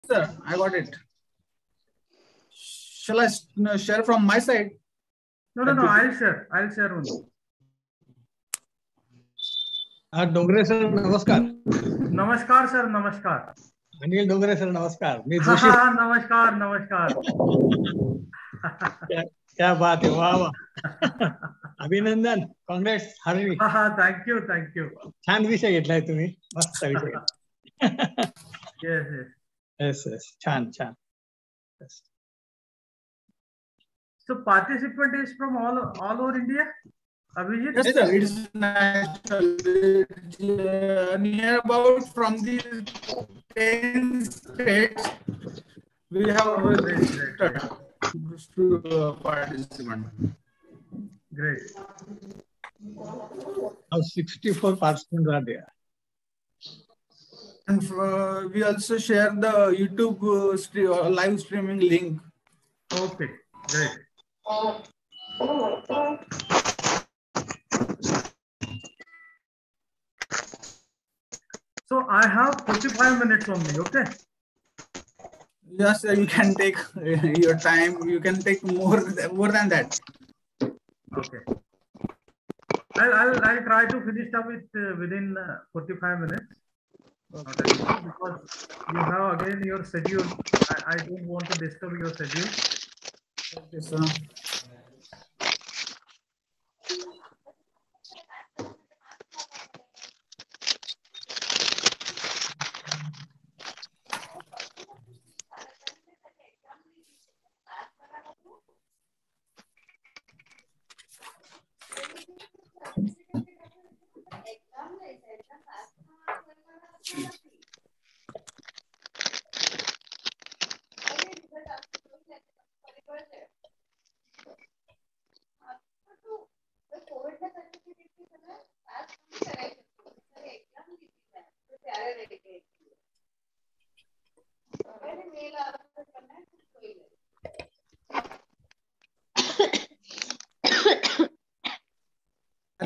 sir, I got it. Shall I share from my side? No, I'll share only. Dongre sir नमस्कार. नमस्कार sir, नमस्कार. Anil Dongre sir नमस्कार. मी जोशी. नमस्कार. क्या बात है, वाह वाह. अभिनंदन, काँग्रेस हार्ली. Thank you. छान विषय घेतलाय तुम्ही, मस्त विषय. Yes. छान. Yes. So participant is from all over India. Abhijit? Yes, sir. It is national. Near about from the 10 states, we have registered participant. Great. Now 64 participants are there. And we also share the YouTube live streaming link. Okay, great. So I have 45 minutes only, okay? Yes, sir, you can take your time. You can take more than that. Okay. I'll try to finish up it within 45 minutes. Because you have again your schedule. I don't want to disturb your schedule. Okay, sir.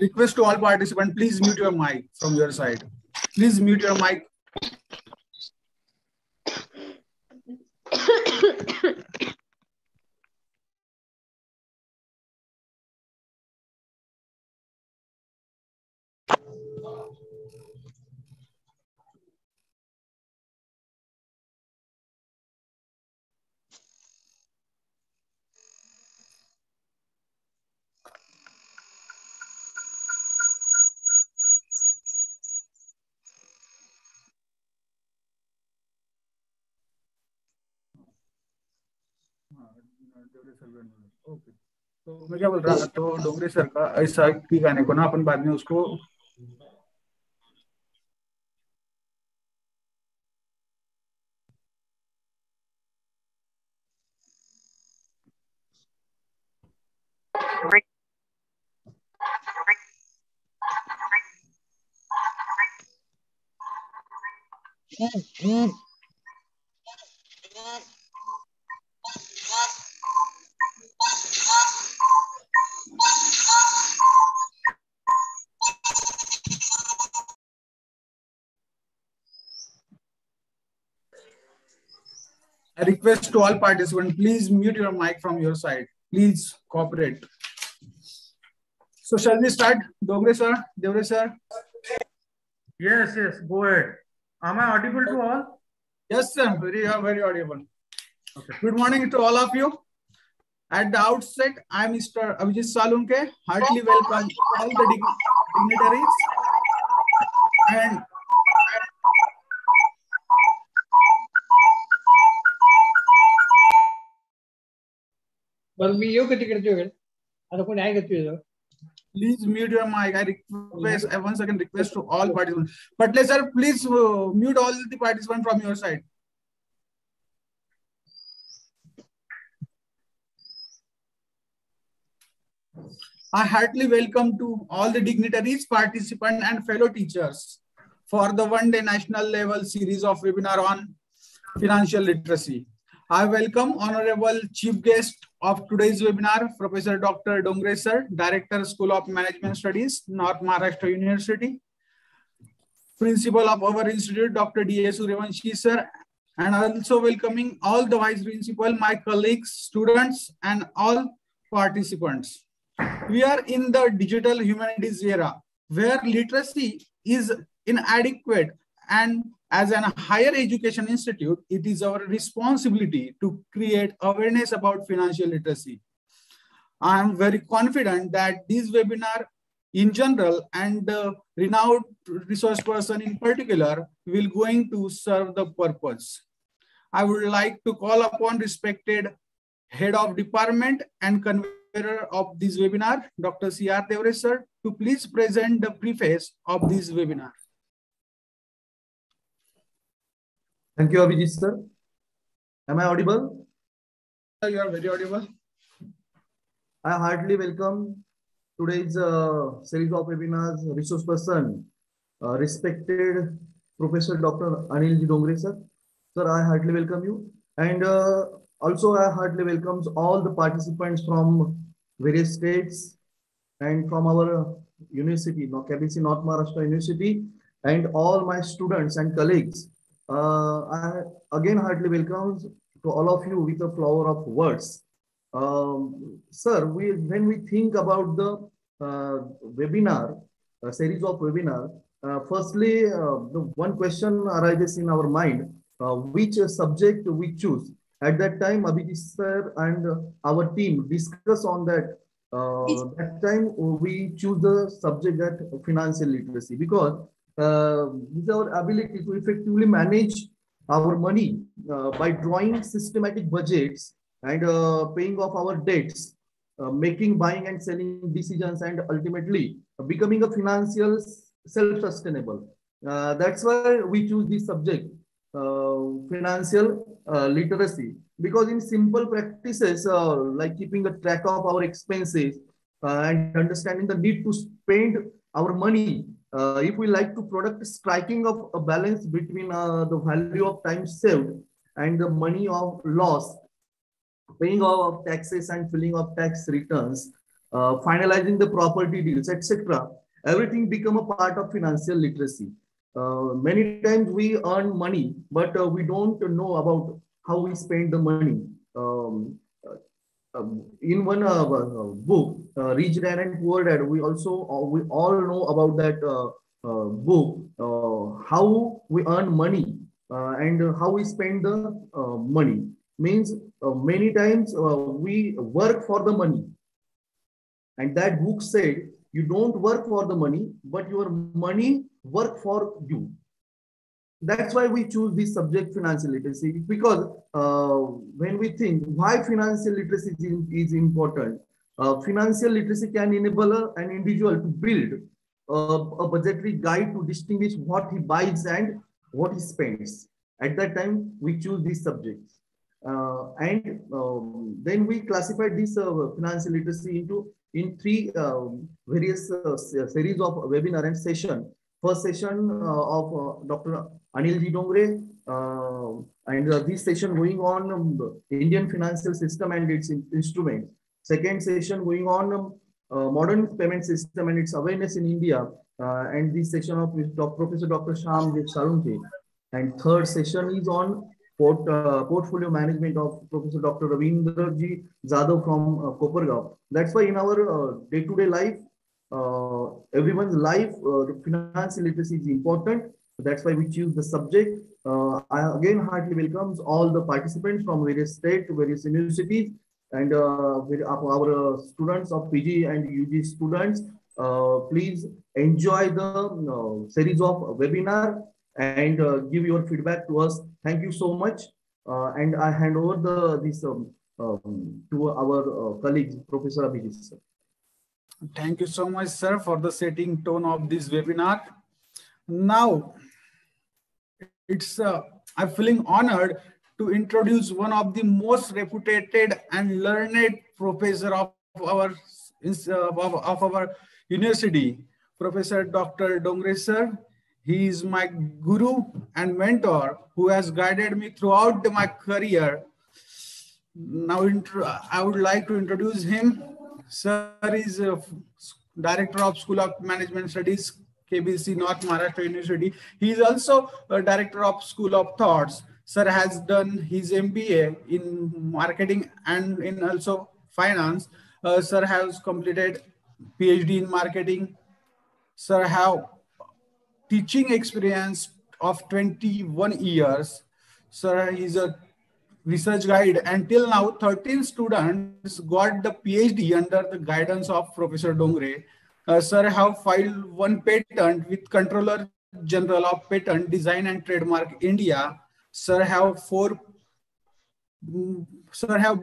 Request to all participants, please mute your mic from your side. Please mute your mic. Okay, तो मैं क्या बोल रहा था, तो Dongre sir का ऐसा की गाने को ना अपन बाद में उसको I request to all participants, please mute your mic from your side. Please cooperate. So shall we start? Dongre sir, Devre sir? Yes, go ahead. Am I audible to all? Yes, sir. Very audible. Okay. Good morning to all of you. At the outset, I am Mr. Abhijit Salunke. Heartily welcome all the dignitaries and please mute your mic. I once again request to all participants. But sir, please mute all the participants from your side. I heartily welcome to all the dignitaries, participants, and fellow teachers for the one-day national level series of webinar on financial literacy. I welcome Honorable Chief Guest of today's webinar, Professor Dr. Dongre Sir, Director, School of Management Studies, North Maharashtra University, Principal of our institute, Dr. D. Suryavanshi Sir, and also welcoming all the vice principal, my colleagues, students, and all participants. We are in the digital humanities era where literacy is inadequate, and as a higher education institute, it is our responsibility to create awareness about financial literacy. I am very confident that this webinar in general and the renowned resource person in particular will going to serve the purpose. I would like to call upon respected head of department and convener of this webinar, Dr. C.R. Devre sir, to please present the preface of this webinar. Thank you, Abhijit sir. Am I audible? You are very audible. I heartily welcome today's series of webinars resource person, respected Professor Dr. Anil Dongre sir. Sir, I heartily welcome you. And also I heartily welcome all the participants from various states and from our university, KBC North Maharashtra University, and all my students and colleagues. I again heartily welcome to all of you with a flower of words. Sir, when we think about the webinar, a series of webinar, firstly, the one question arises in our mind, which subject we choose. At that time, Abhijit sir and our team discuss on that. That time, we choose the subject that financial literacy, because with our ability to effectively manage our money by drawing systematic budgets and paying off our debts, making buying and selling decisions, and ultimately becoming a financial self-sustainable. That's why we choose this subject, financial literacy, because in simple practices like keeping a track of our expenses and understanding the need to spend our money, if we like to product striking of a balance between the value of time saved and the money of loss, paying of taxes and filling of tax returns, finalizing the property deals, etc. Everything become a part of financial literacy. Many times we earn money, but we don't know about how we spend the money. In one book, Rich Dad and Poor Dad, we all know about that book, how we earn money and how we spend the money. Means many times we work for the money, and that book said you don't work for the money, but your money work for you. That's why we choose this subject, financial literacy, because when we think why financial literacy is important, financial literacy can enable an individual to build a budgetary guide to distinguish what he buys and what he spends. At that time, we choose these subjects. Then we classified this financial literacy in three various series of webinar and session. First session of Dr. Anil Dongre, and this session going on Indian financial system and its instruments. Second session going on modern payment system and its awareness in India, and this session of Professor Dr. Shyam Sarunke. And third session is on portfolio management of Professor Dr. Ravindraji Jadhav from Kopargaon. That's why in our day-to-day life, everyone's life, financial literacy is important. That's why we choose the subject. I again heartily welcomes all the participants from various states, various universities, and our students of PG and UG students. Please enjoy the series of webinar and give your feedback to us. Thank you so much. And I hand over this to our colleague, Professor Abhijit sir. Thank you so much, sir, for the setting tone of this webinar. Now, I'm feeling honored to introduce one of the most reputed and learned professor of our university, Professor Dr. Dongre sir. He is my guru and mentor who has guided me throughout my career. Now, I would like to introduce him. Sir is Director of School of Management Studies, KBC North Maharashtra University. He is also a Director of School of Thoughts, Sir has done his MBA in marketing and in also finance. Sir has completed PhD in marketing. Sir have teaching experience of 21 years. Sir is a research guide. Until now, 13 students got the PhD under the guidance of Professor Dongre. Sir have filed one patent with Controller General of Patent, Design and Trademark India. Sir have Sir have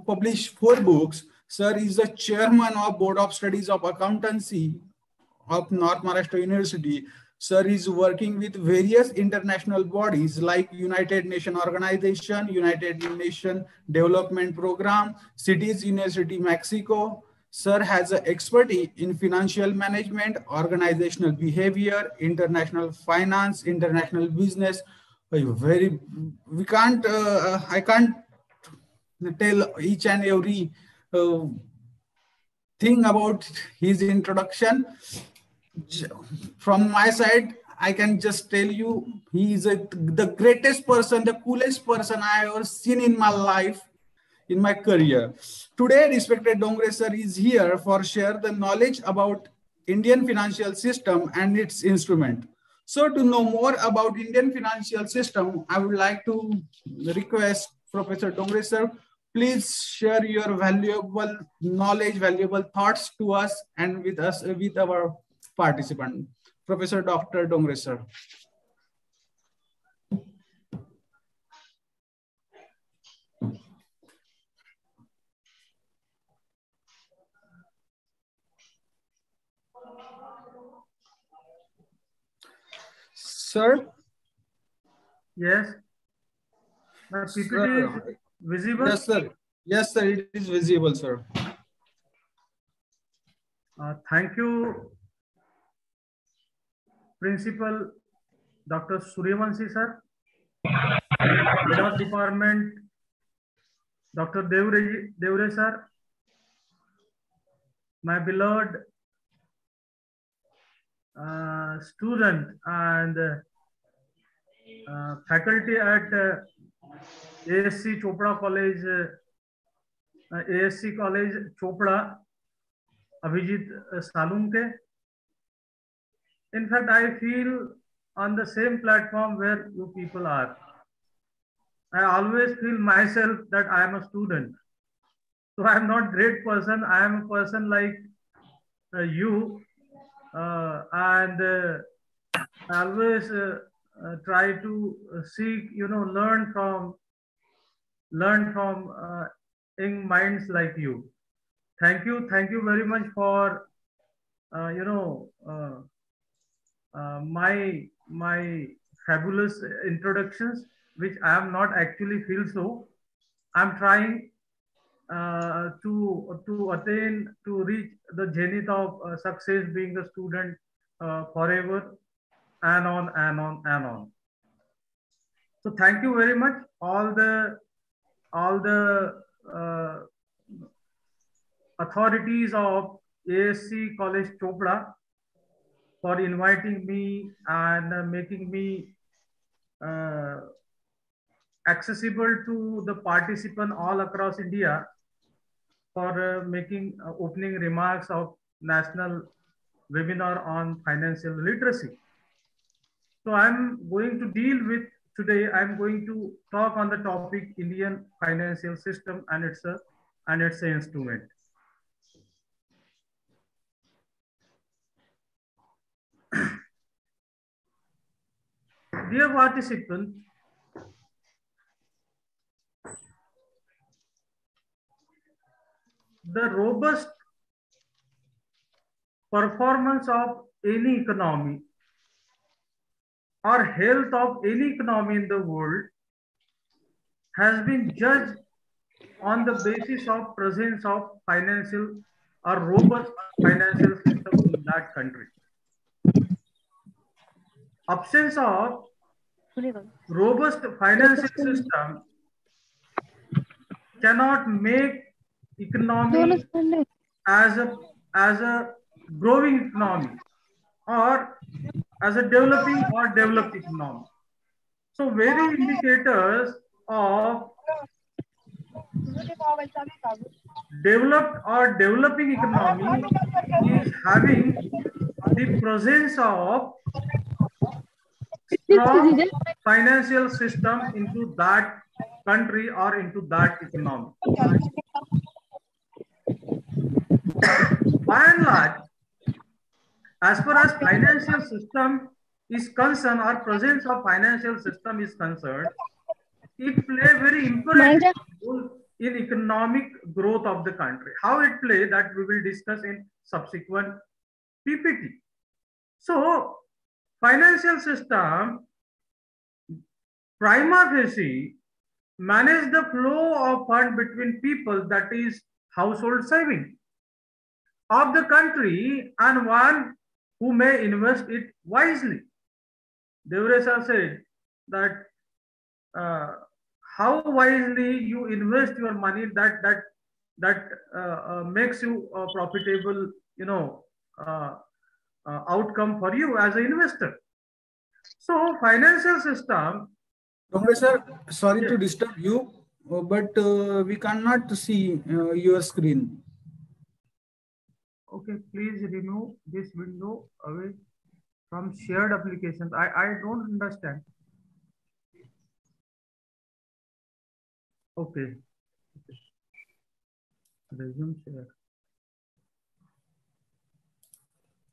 published 4 books. Sir is the chairman of Board of Studies of Accountancy of North Maharashtra University. Sir is working with various international bodies like United Nations Organization, United Nations Development Program, Cities University, Mexico. Sir has an expertise in financial management, organizational behavior, international finance, international business. We can't, I can't tell each and every uh, thing about his introduction. From my side, I can just tell you he is the greatest person, the coolest person I ever seen in my life, in my career. Today, respected Dongre sir is here for share the knowledge about Indian financial system and its instrument. So to know more about Indian financial system, I would like to request Professor Dongre sir, please share your valuable knowledge, valuable thoughts to us and with us, with our participant. Professor Dr. Dongre sir. Sir? Yes. The PPT is visible? Yes, sir. Yes, sir. It is visible, sir. Thank you, Principal Dr. Suryavanshi, sir. Head of Department, Dr. Devre, sir. My beloved student and faculty at ASC Chopda College, ASC College Chopda, Abhijit Salunke. In fact, I feel on the same platform where you people are. I always feel myself that I am a student. So I am not great person. I am a person like you, and I always try to seek, learn from young minds like you. Thank you very much for my fabulous introductions, which I am not actually feel so. I'm trying to attain, to reach the zenith of success, being a student forever, and on and on and on. So thank you very much, all the authorities of ASC College Chopda, for inviting me and making me accessible to the participant all across India, for making opening remarks of national webinar on financial literacy. So I'm going to deal with today, I'm going to talk on the topic Indian financial system and its instrument. Dear participants, the robust performance of any economy or health of any economy in the world has been judged on the basis of presence of financial or robust financial system in that country. Absence of robust financial system cannot make economy as a growing economy or as a developing or developed economy. So very indicators of developed or developing economy is having the presence of strong financial system into that country or into that economy. By and large, as far as financial system is concerned or presence of financial system is concerned, it play very important role in economic growth of the country. How it play, that we will discuss in subsequent PPT. So financial system prima facie manage the flow of fund between people, that is household saving of the country, and one who may invest it wisely. Devre sir said that how wisely you invest your money, that makes you a profitable, outcome for you as an investor. So financial system. Dongre sir, sorry Yes. to disturb you, but we cannot see your screen. Okay, please remove this window away from shared applications. I don't understand. Okay. Resume share.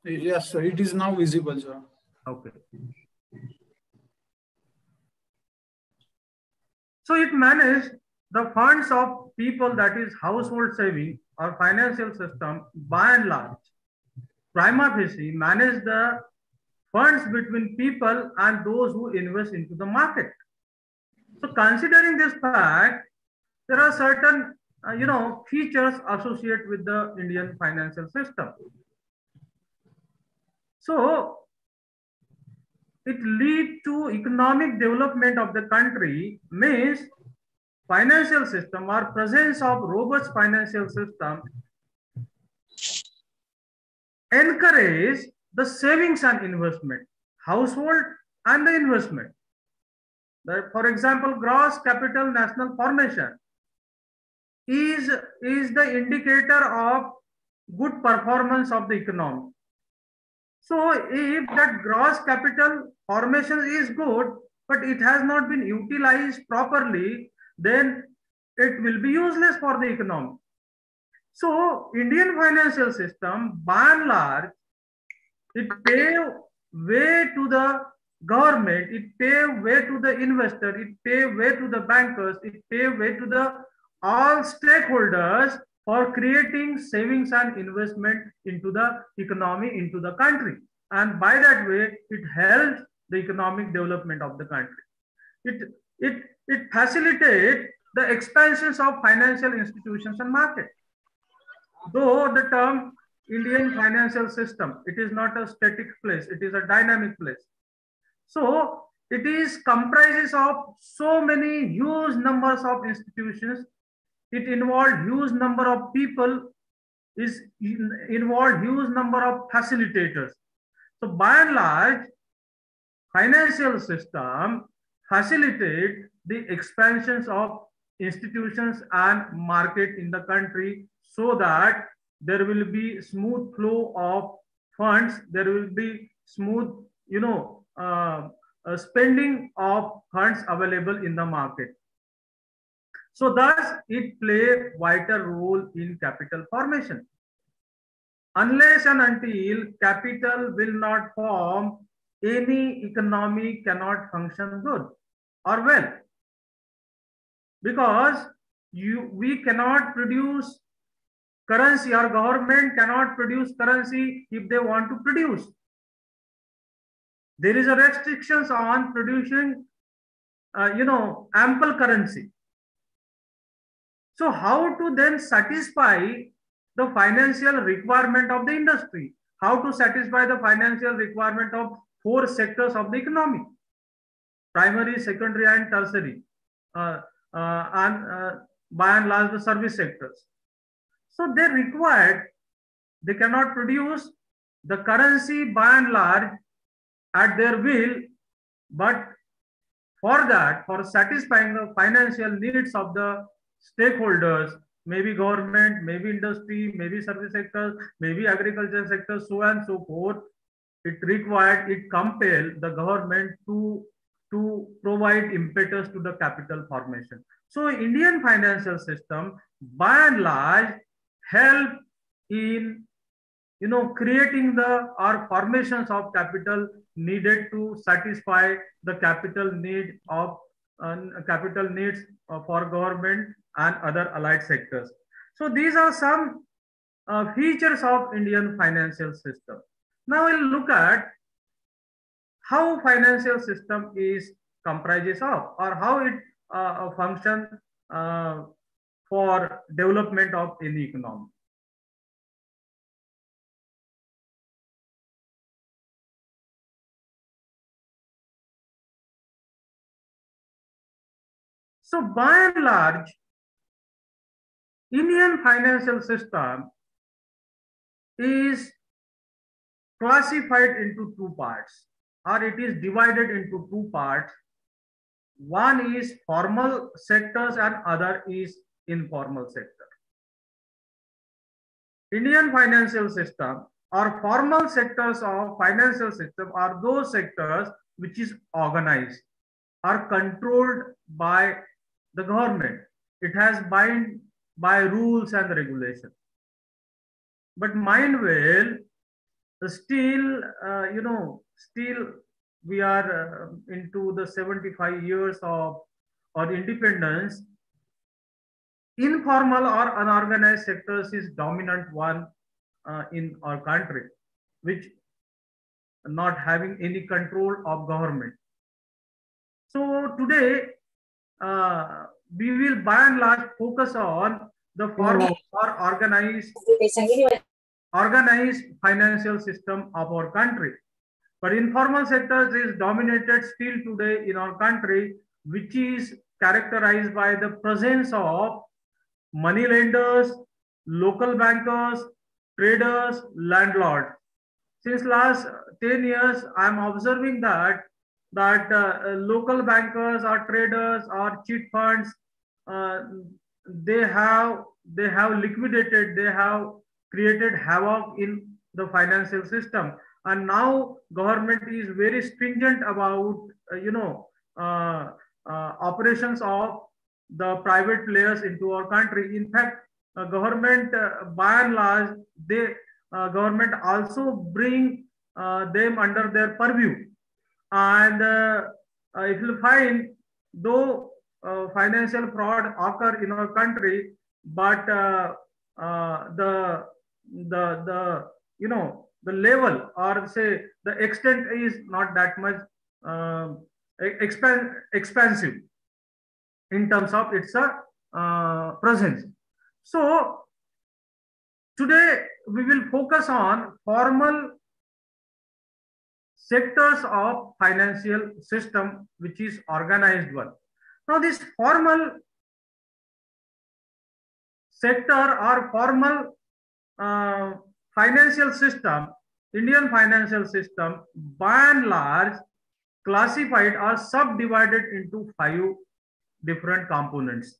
Yes, sir, it is now visible, sir. Okay. So it manages the funds of people, that is household saving or financial system by and large. Prima facie manage the funds between people and those who invest into the market. So considering this fact, there are certain features associated with the Indian financial system. So it lead to economic development of the country, means financial system or presence of robust financial system encourage the savings and investment, household and the investment. For example, gross capital national formation is the indicator of good performance of the economy. So if that gross capital formation is good, but it has not been utilized properly, then it will be useless for the economy. So Indian financial system, by and large, it pave way to the government, it pave way to the investor, it pave way to the bankers, it pave way to the all stakeholders for creating savings and investment into the economy, into the country. And by that way, it helps the economic development of the country. It facilitates the expansions of financial institutions and market. Though the term Indian financial system, it is not a static place, it is a dynamic place. So it is comprises of so many huge numbers of institutions. It involves huge number of people, is involved huge number of facilitators. So by and large, financial system facilitate the expansions of institutions and market in the country, so that there will be smooth flow of funds, there will be smooth, spending of funds available in the market. So thus it play vital role in capital formation. Unless and until capital will not form, any economy cannot function good or well. Because we cannot produce currency, or government cannot produce currency if they want to produce. There is a restrictions on producing, ample currency. So how to then satisfy the financial requirement of the industry? How to satisfy the financial requirement of 4 sectors of the economy: primary, secondary, and tertiary, and by and large the service sectors. So they cannot produce the currency by and large at their will, but For that, for satisfying the financial needs of the stakeholders, maybe government, maybe industry, maybe service sector, maybe agriculture sector, so on and so forth, it compelled the government to provide impetus to the capital formation. So Indian financial system, by and large, help in creating the or formations of capital needed to satisfy the capital needs for government and other allied sectors. So these are some features of Indian financial system. Now we'll look at how financial system is comprises of, or how it functions for development of any economy. So by and large, Indian financial system is classified into two parts, or it is divided into two parts. One is formal sectors and other is informal sector. Indian financial system or formal sectors of financial system are those sectors which is organized or controlled by the government. It has bind by rules and regulations. But mind well, still, still we are into the 75 years of our independence. Informal or unorganized sectors is dominant one in our country, which not having any control of government. So today, we will by and large focus on the formal or organized financial system of our country. But informal sectors is dominated still today in our country, which is characterized by the presence of money lenders, local bankers, traders, landlords. Since last 10 years, I am observing that local bankers or traders or cheat funds, they have liquidated, they have created havoc in the financial system, and now government is very stringent about operations of the private players into our country. In fact, government by and large, government also bring them under their purview. And if you find, though financial fraud occur in our country, but the level, or say the extent, is not that much expansive in terms of its presence. So today we will focus on formal sectors of financial system, which is organized one. Now this formal sector or formal financial system, Indian financial system, by and large classified or subdivided into 5 different components.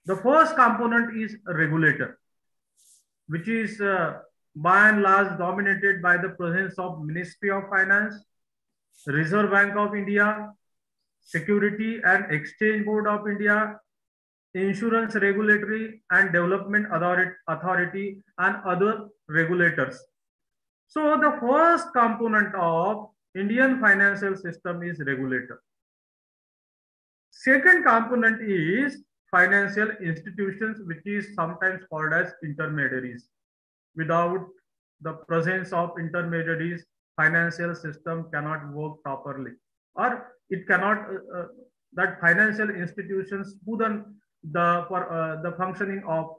The first component is regulator, which is by and large dominated by the presence of Ministry of Finance, Reserve Bank of India, Security and Exchange Board of India, Insurance Regulatory and Development Authority, and other regulators. So the first component of Indian financial system is regulator. Second component is financial institutions, which is sometimes called as intermediaries. Without the presence of intermediaries, financial system cannot work properly, or it cannot, that financial institutions smoothen the functioning of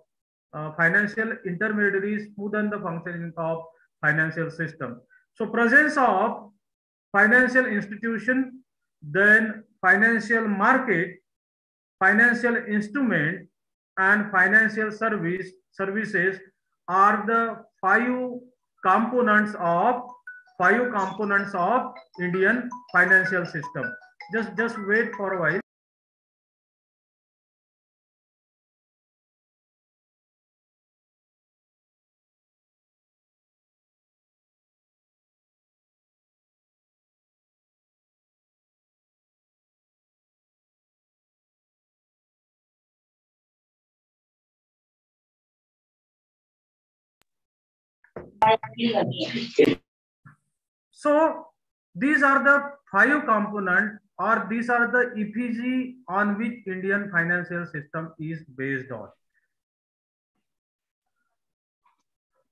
financial intermediaries, smoothen the functioning of financial system. So presence of financial institution, then financial market, financial instrument, and financial services are the 5 components of Indian financial system. Just wait for a while. So these are the 5 components, or these are the EPG on which Indian financial system is based on.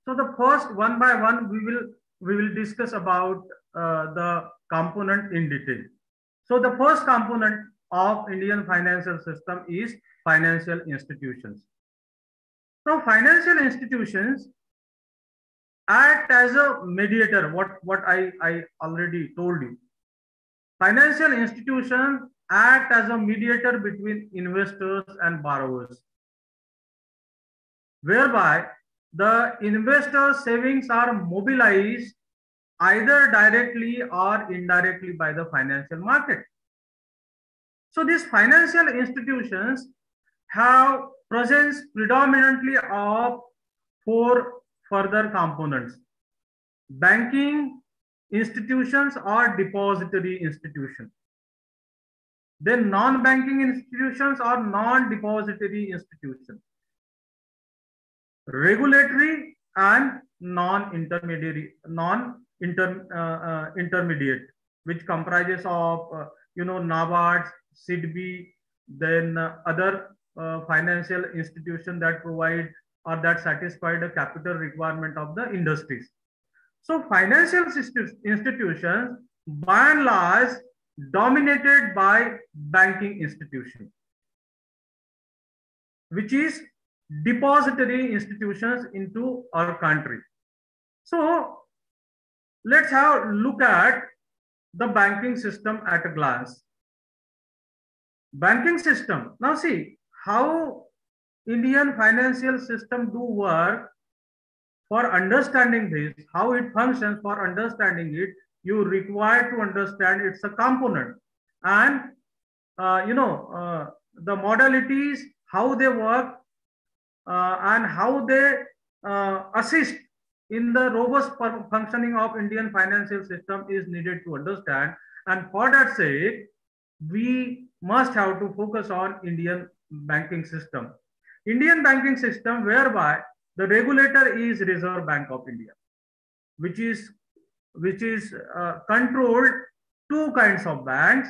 So the first, one by one, we will discuss about the component in detail. So the first component of Indian financial system is financial institutions. So financial institutions act as a mediator. What I already told you. Financial institutions act as a mediator between investors and borrowers, whereby the investor savings are mobilized either directly or indirectly by the financial market. So these financial institutions have presence predominantly of 4 further components: banking institutions or depository institutions, then non-banking institutions or non-depository institutions, regulatory and intermediate, which comprises of NABARD, SIDBI, then other financial institutions that provide or that satisfy the capital requirement of the industries. So financial institutions, by and large, dominated by banking institutions, which is depository institutions into our country. So let's have a look at the banking system at a glance. Banking system. Now see how Indian financial system do work. For understanding this, how it functions, for understanding it, you require to understand it's a component, and the modalities, how they work, and how they assist in the robust functioning of Indian financial system is needed to understand. And for that sake, we must have to focus on Indian banking system. Indian banking system, whereby the regulator is Reserve Bank of India, which is controlled 2 kinds of banks: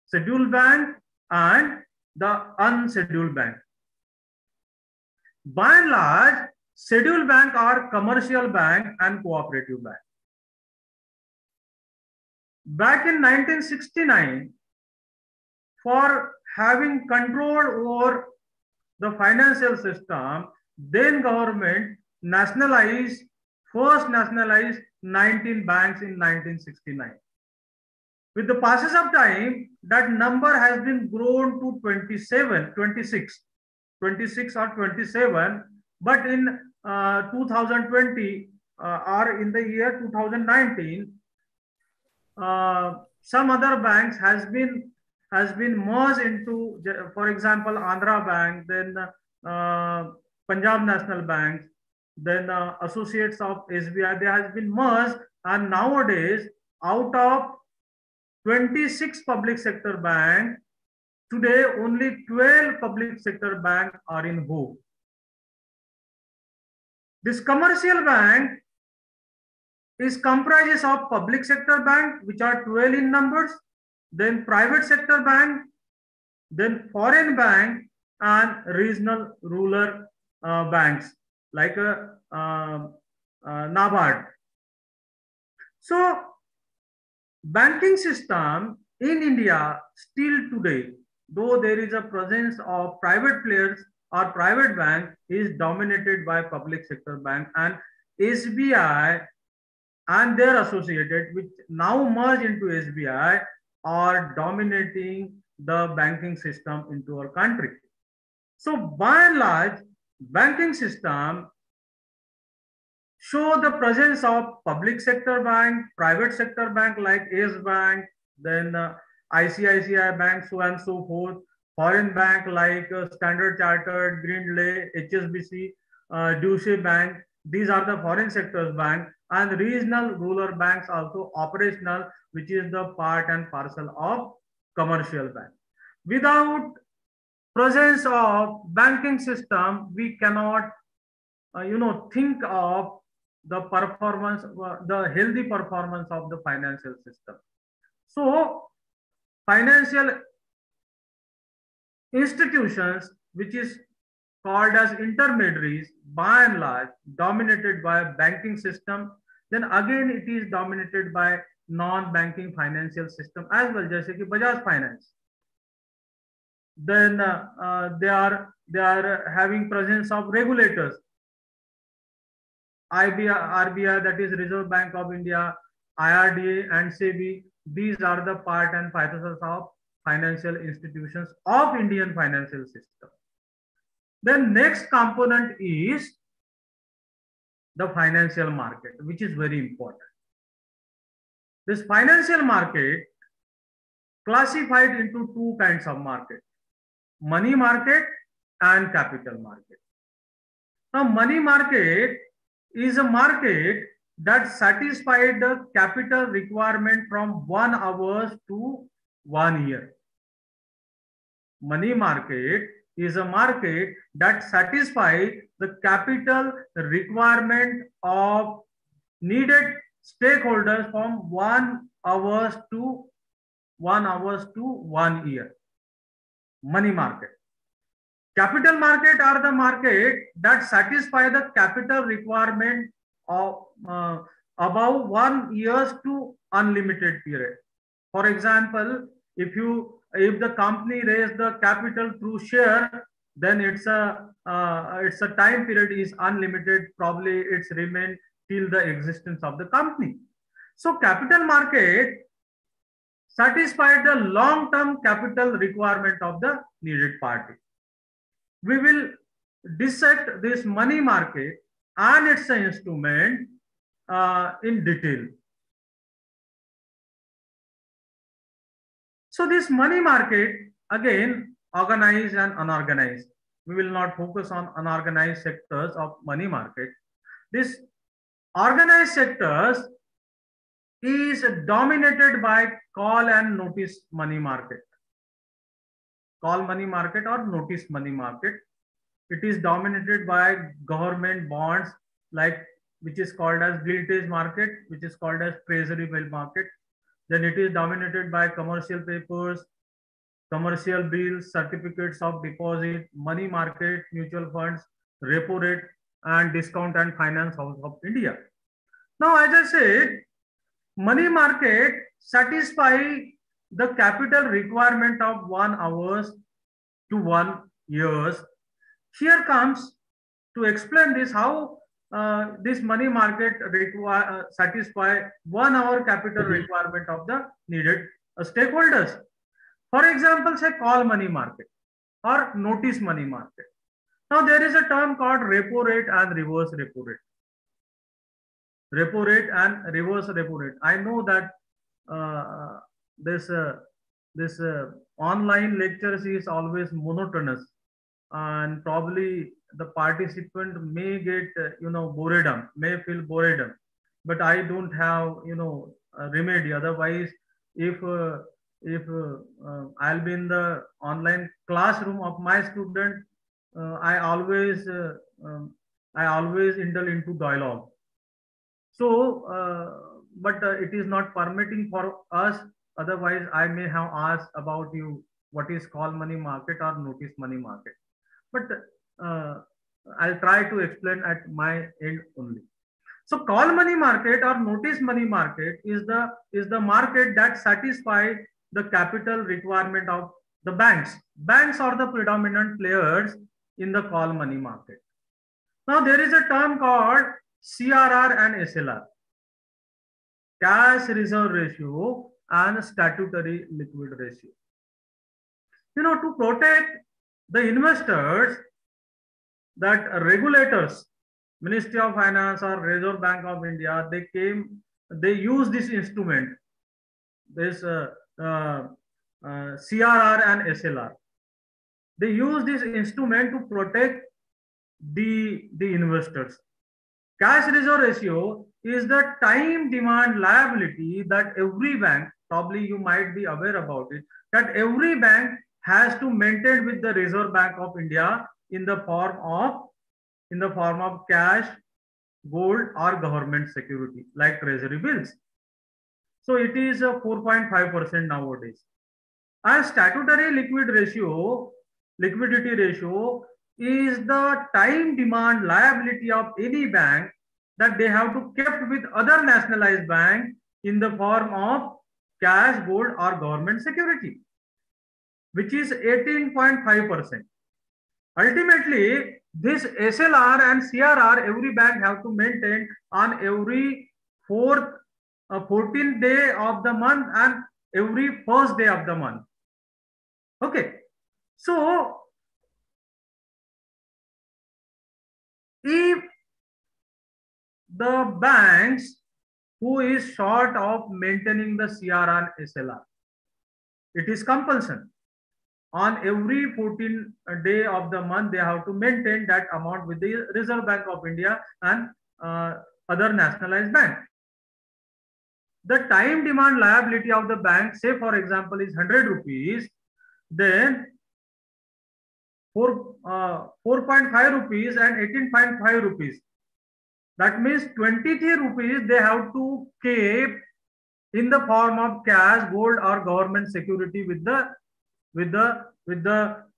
scheduled bank and the unscheduled bank. By and large, scheduled bank are commercial bank and cooperative bank. Back in 1969, for having control over the financial system, then government first nationalized 19 banks in 1969. With the passage of time, that number has been grown to 26 or 27, but in 2020 or in the year 2019, some other banks has been merged into, for example, Andhra Bank, then Punjab National Bank, then associates of SBI. They has been merged, and nowadays, out of 26 public sector banks, today only 12 public sector banks are in vogue. This commercial bank is comprises of public sector bank, which are 12 in numbers, then private sector bank, then foreign bank, and regional rural banks like NABARD. So banking system in India still today, though there is a presence of private players or private bank, is dominated by public sector bank, and SBI and their associated, which now merge into SBI, are dominating the banking system into our country. So by and large, banking system show the presence of public sector bank, private sector bank like Yes Bank, then ICICI Bank, so and so forth. Foreign bank like Standard Chartered, Grindlay, HSBC, Deutsche Bank. These are the foreign sectors bank, and regional rural banks also operational, which is the part and parcel of commercial bank. Without presence of banking system, we cannot, think of the performance, the healthy performance of the financial system. So, financial institutions, which is called as intermediaries, by and large, dominated by banking system. Then again, it is dominated by non-banking financial system as well, जैसे कि Bajaj Finance. Then they are having presence of regulators. RBI, that is Reserve Bank of India, IRDA and SEBI. These are the part and parcels of financial institutions of Indian financial system. Then next component is the financial market, which is very important. This financial market classified into two kinds of market: money market and capital market. Now, money market is a market that satisfied the capital requirement from 1 hour to 1 year. Money market is a market that satisfies the capital requirement of needed stakeholders from 1 hour to 1 year. Money market. Capital market are the market that satisfy the capital requirement of above 1 year to unlimited period. For example, if the company raise the capital through share, then its a time period is unlimited. Probably it's remain till the existence of the company. So capital market satisfied the long-term capital requirement of the needed party. We will dissect this money market and its instrument in detail. So this money market, again, organized and unorganized. We will not focus on unorganized sectors of money market. This organized sectors is dominated by call and notice money market. Call money market or notice money market. It is dominated by government bonds, like which is called as giltage market, which is called as treasury bill market. Then it is dominated by commercial papers, commercial bills, certificates of deposit, money market, mutual funds, repo rate, and discount and finance house of India. Now, as I said, money market satisfy the capital requirement of 1 hour to 1 year. Here comes to explain this how this money market satisfy 1 hour capital requirement of the needed stakeholders. For example, say call money market or notice money market. Now there is a term called repo rate and reverse repo rate. Repo rate and reverse repo rate. I know that this online lectures is always monotonous, and probably the participant may get boredom, may feel boredom, but I don't have a remedy. Otherwise, if I'll be in the online classroom of my student, I always indulge into dialogue. So, but it is not permitting for us. Otherwise, I may have asked about you what is call money market or notice money market. But I'll try to explain at my end only. So, call money market or notice money market is the market that satisfies the capital requirement of the banks. Banks are the predominant players in the call money market. Now, there is a term called CRR and SLR, cash reserve ratio and statutory liquid ratio. To protect the investors, that regulators, Ministry of Finance or Reserve Bank of India, they use this instrument, this CRR and SLR. They use this instrument to protect the investors. Cash reserve ratio is the time demand liability that every bank, probably you might be aware about it, that every bank has to maintain with the Reserve Bank of India in the form of cash, gold, or government security like treasury bills. So it is 4.5% nowadays. And statutory liquidity ratio is the time demand liability of any bank that they have to kept with other nationalized bank in the form of cash, gold, or government security, which is 18.5%. Ultimately, this SLR and CRR every bank have to maintain on every 14th day of the month and every first day of the month. Okay, so if the banks who is short of maintaining the CRR and SLR, it is compulsion. On every 14th day of the month, they have to maintain that amount with the Reserve Bank of India and other nationalized bank. The time demand liability of the bank, say for example, is 100 rupees, then 4.5 rupees and 18.5 rupees. That means 23 rupees they have to keep in the form of cash, gold, or government security with the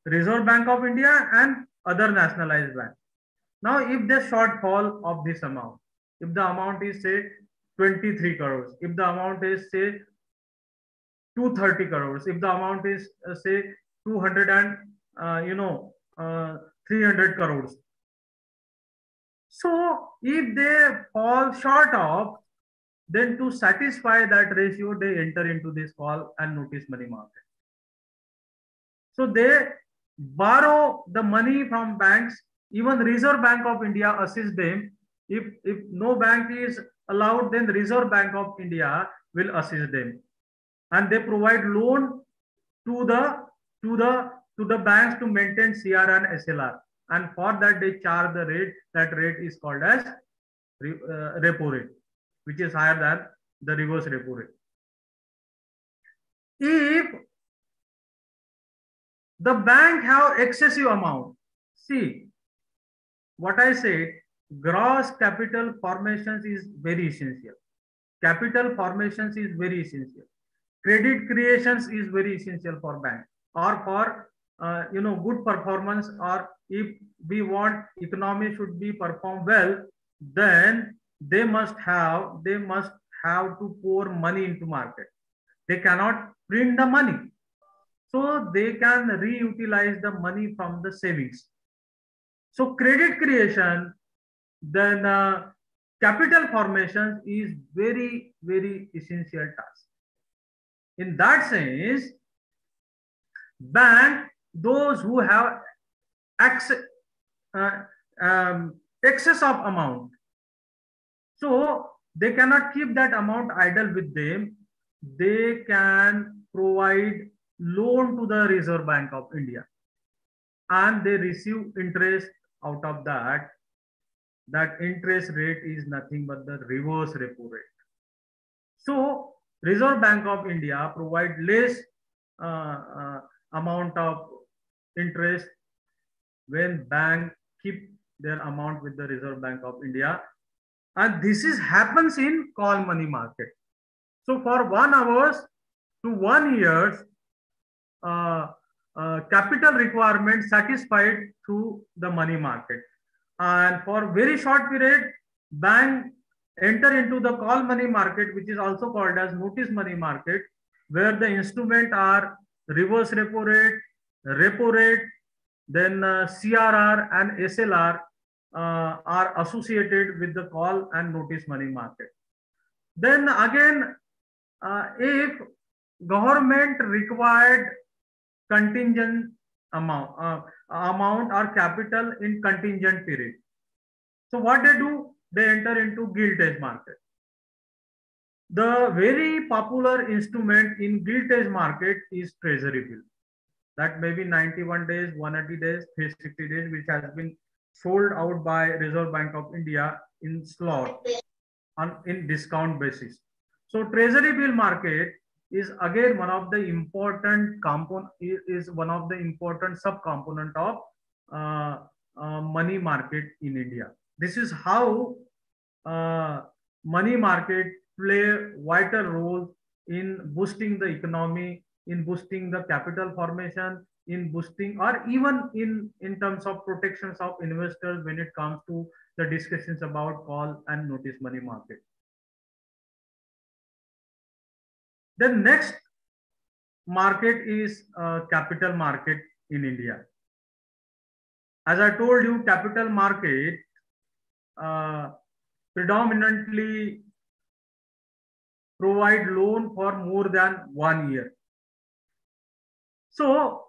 Reserve Bank of India and other nationalized bank. Now, if the shortfall of this amount, if the amount is say 23 crores, if the amount is say 230 crores, if the amount is say 200 and 300 crores. So if they fall short of, then to satisfy that ratio, they enter into this call and notice money market. So they borrow the money from banks. Even Reserve Bank of India assists them. If no bank is allowed, then Reserve Bank of India will assist them, and they provide loan to the banks to maintain CR and SLR, and for that they charge the rate. That rate is called as repo rate, which is higher than the reverse repo rate. If the bank have excessive amount, see what I said, gross capital formations is very essential. Capital formations is very essential. Credit creations is very essential for bank, or for good performance, or if we want economy should be perform well, then they must have to pour money into market. They cannot print the money, so they can reutilize the money from the savings. So credit creation, then capital formation is very, very essential task. In that sense, bank, those who have excess of amount, so they cannot keep that amount idle with them. They can provide loan to the Reserve Bank of India, and they receive interest out of that. That interest rate is nothing but the reverse repo rate. So Reserve Bank of India provide less amount of interest when bank keep their amount with the Reserve Bank of India, and this happens in call money market. So for 1 hour to 1 year, capital requirement satisfied through the money market, and for very short period, bank enter into the call money market, which is also called as notice money market, where the instrument are reverse repo rate, then CRR and SLR are associated with the call and notice money market. Then again, if government required contingent amount or capital in contingent period, so what they do, they enter into gilt edge market. The very popular instrument in gilt edge market is treasury bill. That may be 91 days, 180 days, 360 days, which has been sold out by Reserve Bank of India in slot in discount basis. So treasury bill market is again one of the important component, is one of the important subcomponent of money market in India. This is how money market play vital role in boosting the economy, in boosting the capital formation, in boosting, or even in terms of protections of investors when it comes to the discussions about call and notice money market. The next market is capital market in India. As I told you, capital market predominantly provide loan for more than 1 year. So,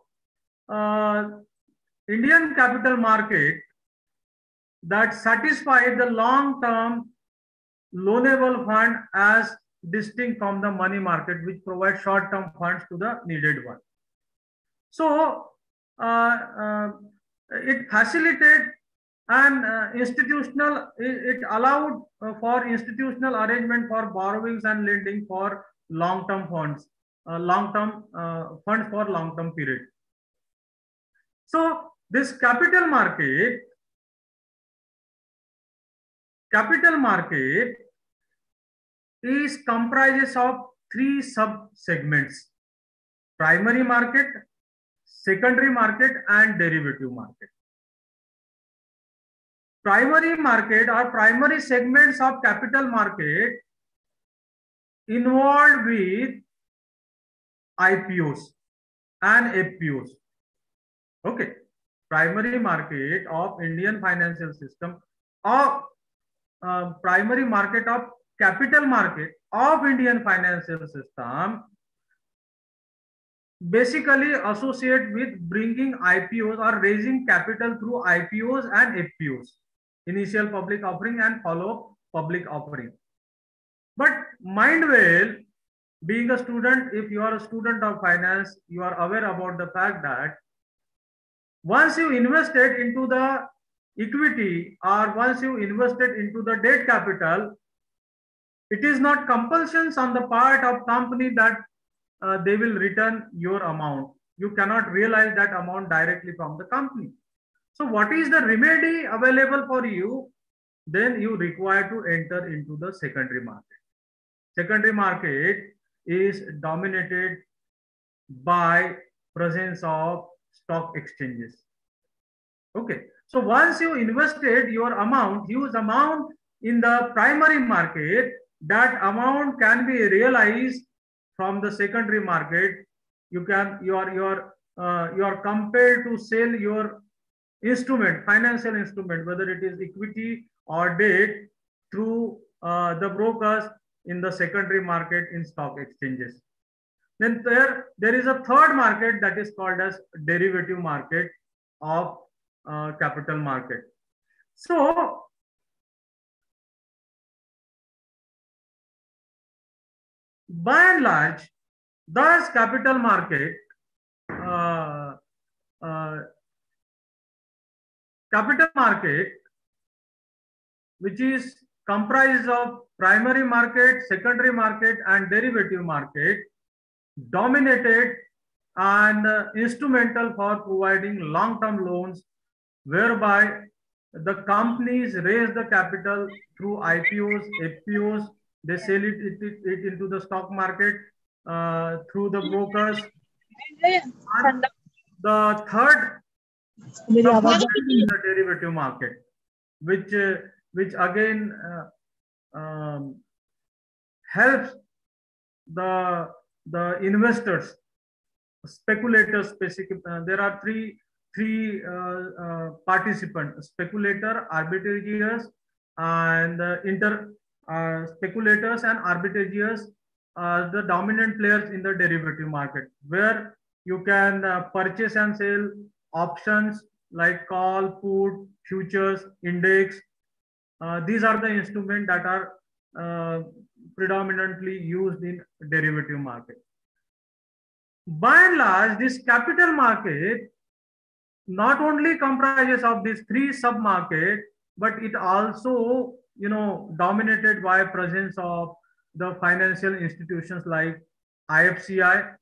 Indian capital market that satisfy the long-term loanable fund as distinct from the money market, which provides short-term funds to the needed one. So, it facilitated and it allowed for institutional arrangement for borrowings and lending for long-term funds, funds for long-term period. So this capital market is comprises of 3 sub-segments: primary market, secondary market, and derivative market. Primary market or primary segments of capital market involved with IPOs and FPOs. Okay, primary market of Indian financial system, or primary market of capital market of Indian financial system basically associate with bringing IPOs or raising capital through IPOs and FPOs, initial public offering and follow public offering. But mind well, being a student, if you are a student of finance, you are aware about the fact that once you invested into the equity or once you invested into the debt capital, it is not compulsions on the part of company that they will return your amount. You cannot realize that amount directly from the company. So what is the remedy available for you? Then you require to enter into the secondary market. Secondary market is dominated by presence of stock exchanges. Okay. So once you invested your amount, huge amount in the primary market, that amount can be realized from the secondary market. You are compelled to sell your instrument, financial instrument, whether it is equity or debt, through the brokers in the secondary market in stock exchanges. Then there is a third market that is called as derivative market of capital market. So by and large, thus capital market which is comprised of primary market, secondary market, and derivative market, dominated and instrumental for providing long-term loans, whereby the companies raise the capital through IPOs, FPOs, they sell it into the stock market through the brokers. And the third is the derivative market, which again helps the investors, speculators. There are three participants: speculator, arbitrageurs, and speculators and arbitrageurs are the dominant players in the derivative market, where you can purchase and sell options like call, put, futures, index. These are the instruments that are predominantly used in derivative market. By and large, this capital market not only comprises of these three sub-market, but it also, dominated by presence of the financial institutions like IFCI,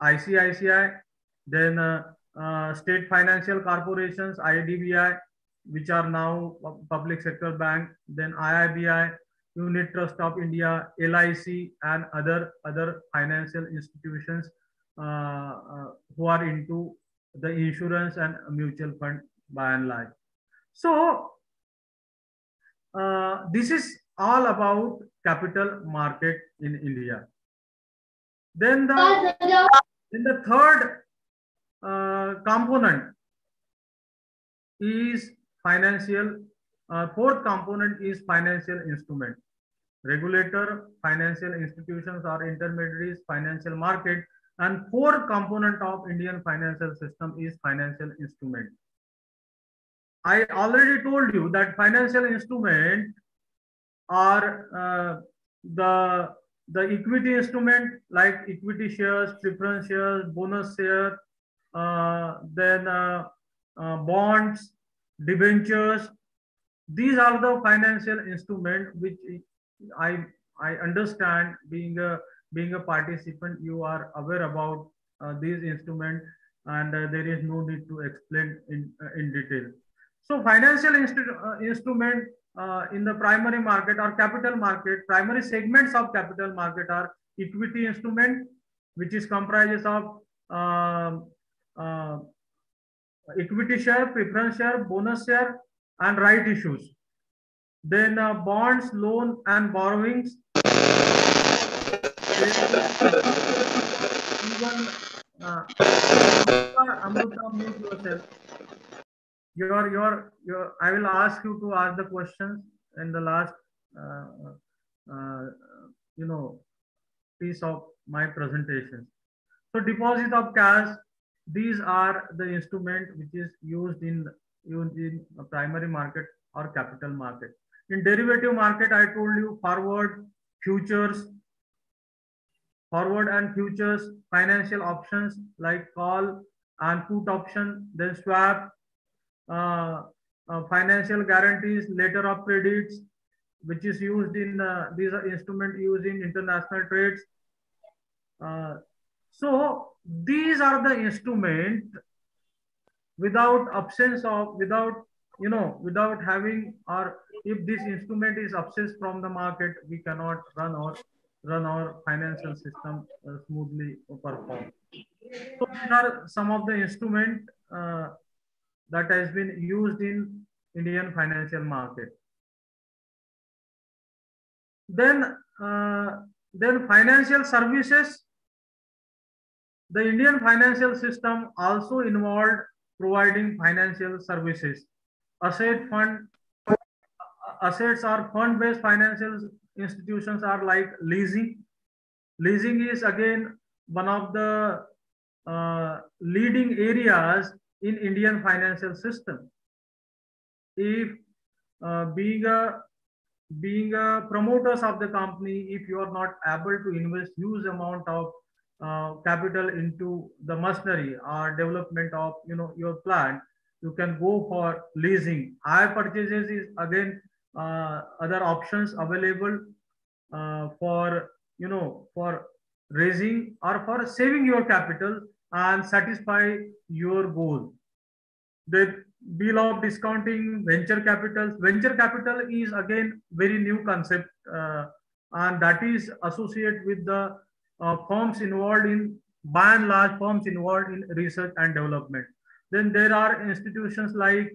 ICICI, then state financial corporations, IDBI, which are now public sector bank, then IIBI, Unit Trust of India, LIC, and other financial institutions who are into the insurance and mutual fund by and large. So this is all about capital market in India. Then the third component is financial. Fourth component is financial instrument. Regulator, financial institutions or intermediaries, financial market, and fourth component of Indian financial system is financial instrument. I already told you that financial instrument are the equity instrument like equity shares, preference shares, bonus share, then bonds, debentures. These are the financial instrument which I understand, being a participant, you are aware about these instruments, and there is no need to explain in detail. So financial instrument in the primary market or capital market, primary segments of capital market are equity instrument, which is comprises of equity share, preference share, bonus share, and right issues. Then bonds, loan, and borrowings. Even Amruta, mute yourself. I will ask you to ask the questions in the last, piece of my presentation. So deposit of cash, these are the instrument which is used in a primary market or capital market. In derivative market, I told you forward, futures, forward and futures, financial options like call and put option, then swap, financial guarantees, letter of credits, which is used in these are instrument used in international trades. So these are the instrument without having, or if this instrument is absent from the market, we cannot run our financial system smoothly perform. So these are some of the instrument that has been used in Indian financial market. Then financial services. The Indian financial system also involved providing financial services. Assets or fund-based financial institutions are like leasing. Leasing is again one of the leading areas in Indian financial system. If being a promoters of the company, if you are not able to invest huge amount of capital into the machinery or development of your plant, you can go for leasing. Hire purchases is again other options available for raising or for saving your capital and satisfy your goal. The bill of discounting, venture capital. Venture capital is again very new concept, and that is associated with the firms involved in, by and large, firms involved in research and development. Then there are institutions like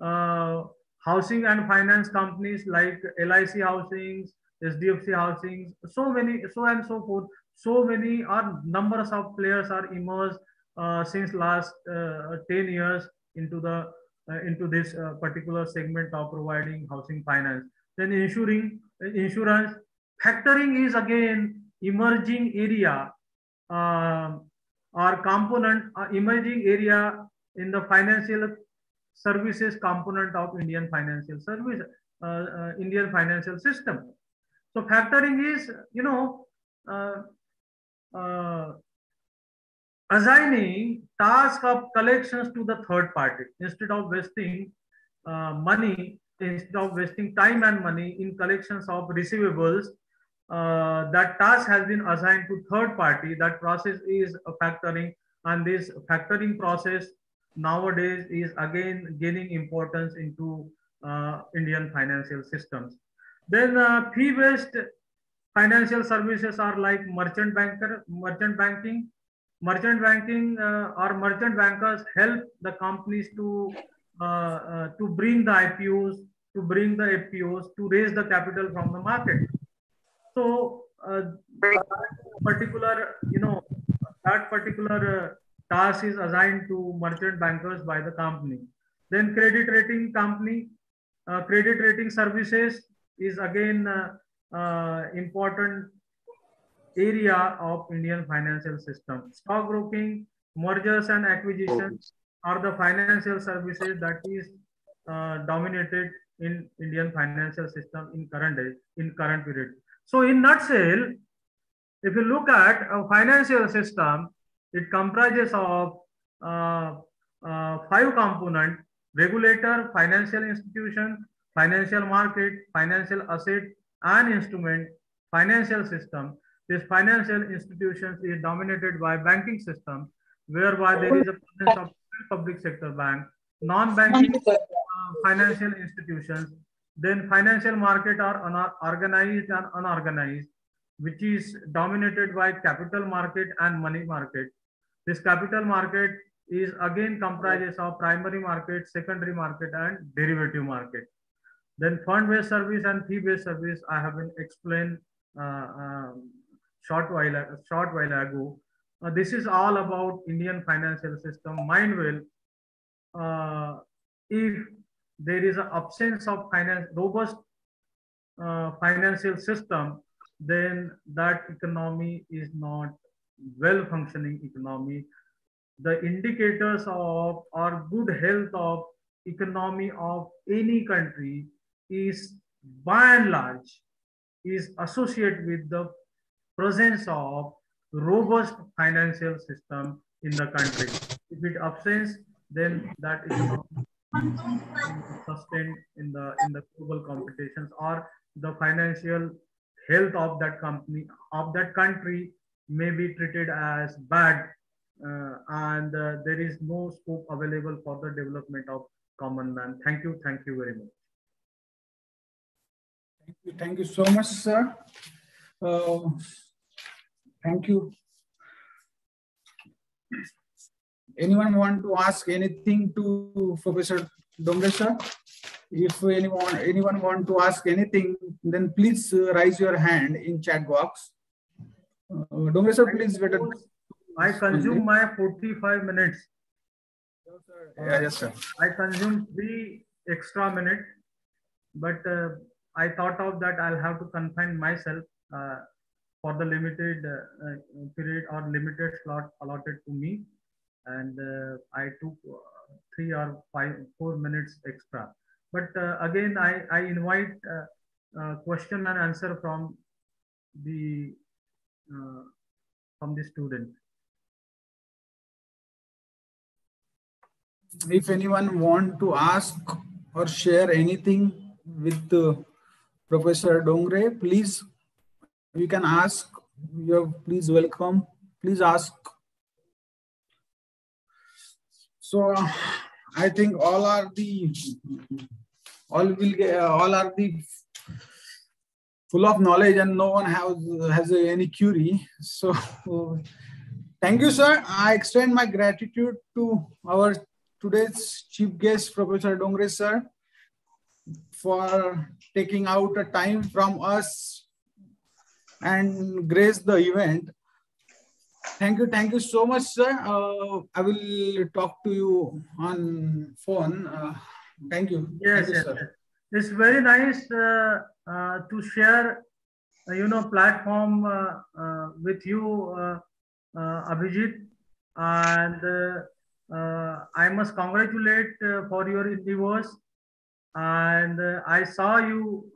housing and finance companies like LIC Housings, SDFC Housings, so many, so and so forth. So many are numbers of players are immersed since last 10 years into this particular segment of providing housing finance. Then insurance, factoring is again emerging area or component, emerging area in the financial services component of Indian financial service, Indian financial system. So factoring is, uh, uh, assigning task of collections to the third party instead of wasting money, instead of wasting time and money in collections of receivables. That task has been assigned to third party. That process is a factoring, and this factoring process nowadays is again gaining importance into Indian financial systems. Then fee-based financial services are like merchant banking or merchant bankers help the companies to bring the IPOs, to bring the FPOs, to raise the capital from the market. So particular, that particular task is assigned to merchant bankers by the company. Then credit rating services is again important area of Indian financial system. Stockbroking, mergers and acquisitions are the financial services that is dominated in Indian financial system in current period. So in nutshell, if you look at a financial system, it comprises of five components: regulator, financial institution, financial market, financial asset and instrument, financial system. This financial institutions is dominated by banking system, whereby there is a presence of public sector bank, non-banking financial institutions. Then financial market are organized and unorganized, which is dominated by capital market and money market. This capital market is again comprises of primary market, secondary market and derivative market. Then fund-based service and fee-based service I have been explained short while ago. This is all about Indian financial system. Mind well, if there is an absence of robust financial system, then that economy is not well functioning economy. The indicators of or good health of economy of any country is by and large is associated with the presence of robust financial system in the country. If it absents, then that economy sustained in the global competitions, or the financial health of that company of that country may be treated as bad, and there is no scope available for the development of common man. Thank you very much. Thank you so much, sir. Thank you. Anyone want to ask anything to Professor Dongre sir? If anyone want to ask anything, then please raise your hand in chat box. Dongre sir, please. I consume my 45 minutes. Yes, sir. I consume 3 extra minutes, but I thought of that I'll have to confine myself for the limited period or limited slot allotted to me, and I took 3 or 4 minutes extra. But again, I invite question and answer from the student. If anyone want to ask or share anything with Professor Dongre, please, you can ask. You're please welcome. Please ask. So I think all are the full of knowledge, and no one has any query. So thank you, sir. I extend my gratitude to our today's chief guest, Professor Dongre sir, for taking out a time from us and grace the event. Thank you so much, sir. I will talk to you on phone. Thank you. Yes, thank you, yes, sir. Yes. It's very nice to share, platform with you, Abhijit, and I must congratulate for your endeavors. And I saw you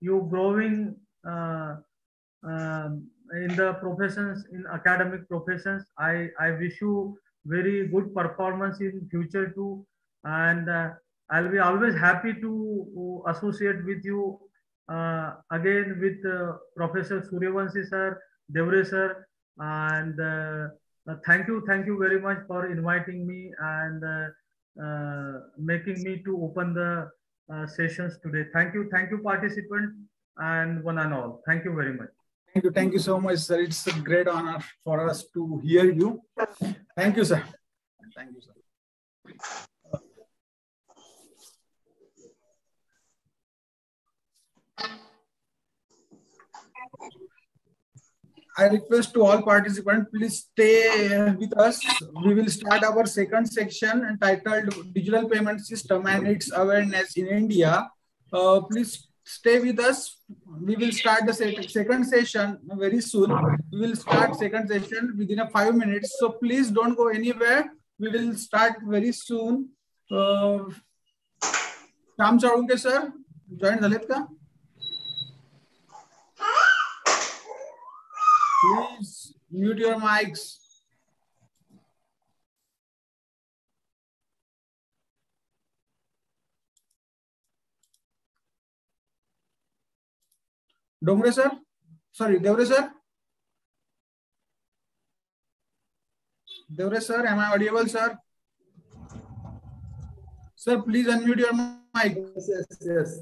you growing in the professions, in academic professions. I wish you very good performance in future too, and I'll be always happy to associate with you again with Professor Suryavanshi sir, Devre sir, and thank you very much for inviting me and making me to open the sessions today. Thank you participant and one and all. Thank you very much. Thank you so much, sir. It's a great honor for us to hear you. Thank you, sir. Thank you, sir. I request to all participants, please stay with us. We will start our second section entitled Digital Payment System and its Awareness in India. Please stay with us. We will start the second session very soon. We will start second session within 5 minutes. So please don't go anywhere. We will start very soon. Shyam Charunke sir, join झालेत का? Please mute your mics. Dongre sir? Sorry, Devre sir? Devre sir, am I audible, sir? Sir, please unmute your mic. Yes.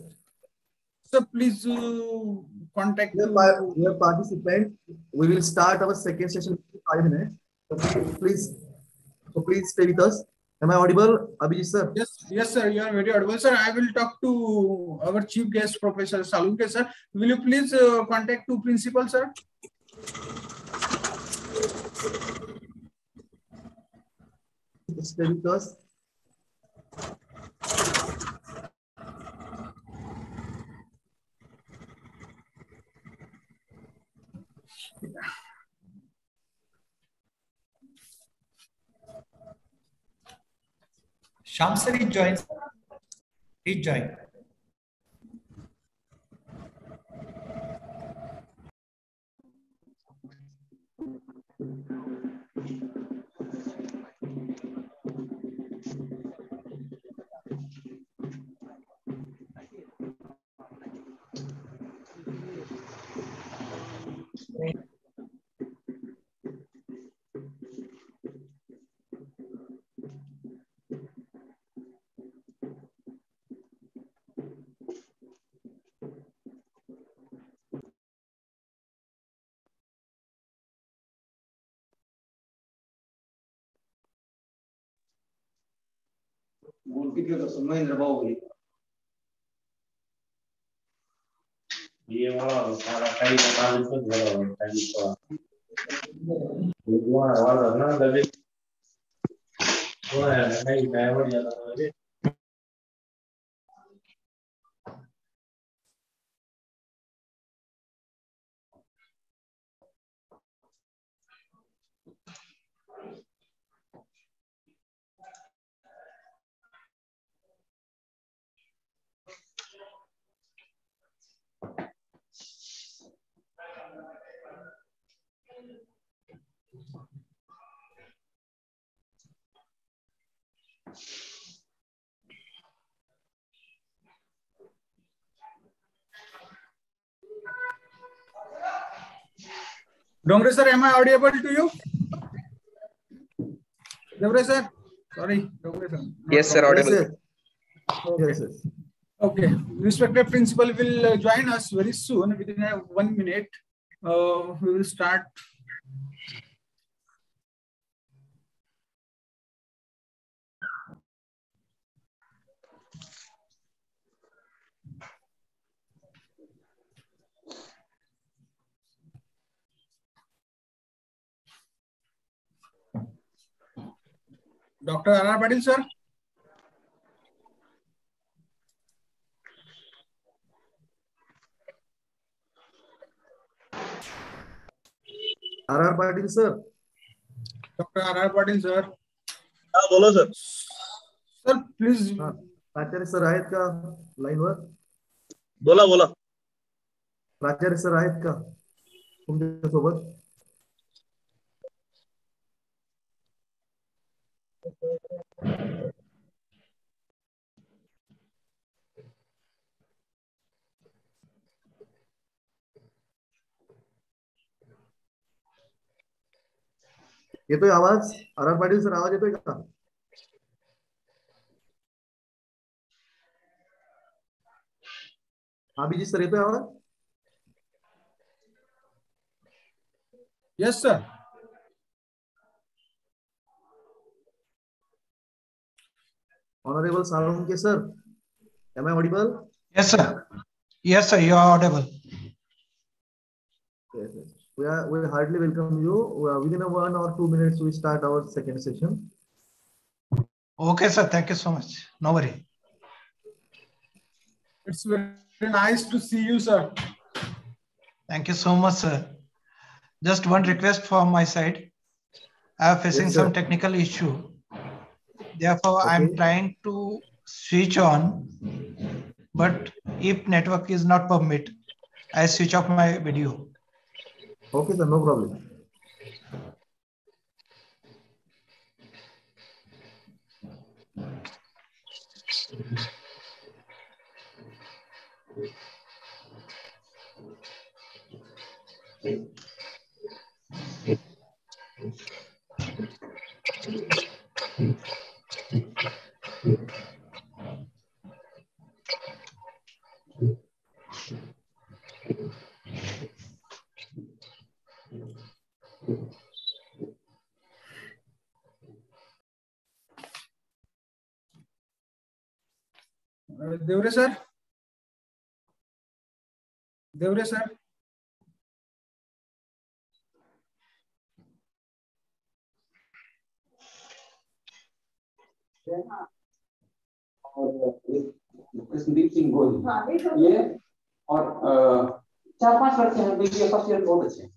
Sir, please contact Dear participant, we will start our second session in 5 minutes. So please stay with us. Am I audible, Abhijit sir? Yes, sir. You are very audible, sir. I will talk to our chief guest, Professor Salunke, sir. Will you please contact to principal, sir? Stay with us. Shyam sir, he joins. He joined. Mहेंद्र Baahubali ये वाला सारा काही काम करत झालं काही वाला ना लगे काही ड्रायव्हर याला Dongre sir, am I audible to you? Devre sir? Sorry, Dongre sir. Yes, sir, audible. Yes. Okay. Respected principal will join us very soon, within 1 minute. We will start. Dr. R. Patil, sir. R. Patil, sir. Dr. R. Patil, sir. हाँ बोलो sir. Sir, please. Acharya sir आहेत का line वर? बोला बोला. प्राचार्य sir आहेत का तुमच्या सोबत? येतोय आवाज? आर पाटील सर आवाज येतोय का? अभिजित सर येतोय आवाज? Yes, sir. Honorable Salonke sir, am I audible? Yes, sir. Yes, sir. You are audible. Yes, yes. We hardly welcome you. Within 1 or 2 minutes, we start our second session. Okay, sir. Thank you so much. No worry. It's very nice to see you, sir. Thank you so much, sir. Just one request from my side. I am facing Yes, sir. some technical issue. Therefore, I am Okay. trying to switch on. But if network is not permit, I switch off my video. Okay, sir, no problem. Devre sir. Devre sir. कृष्णदीप Singh Goyal ये और 4-5 लड़के हैं BCA first year बहुत अच्छे हैं।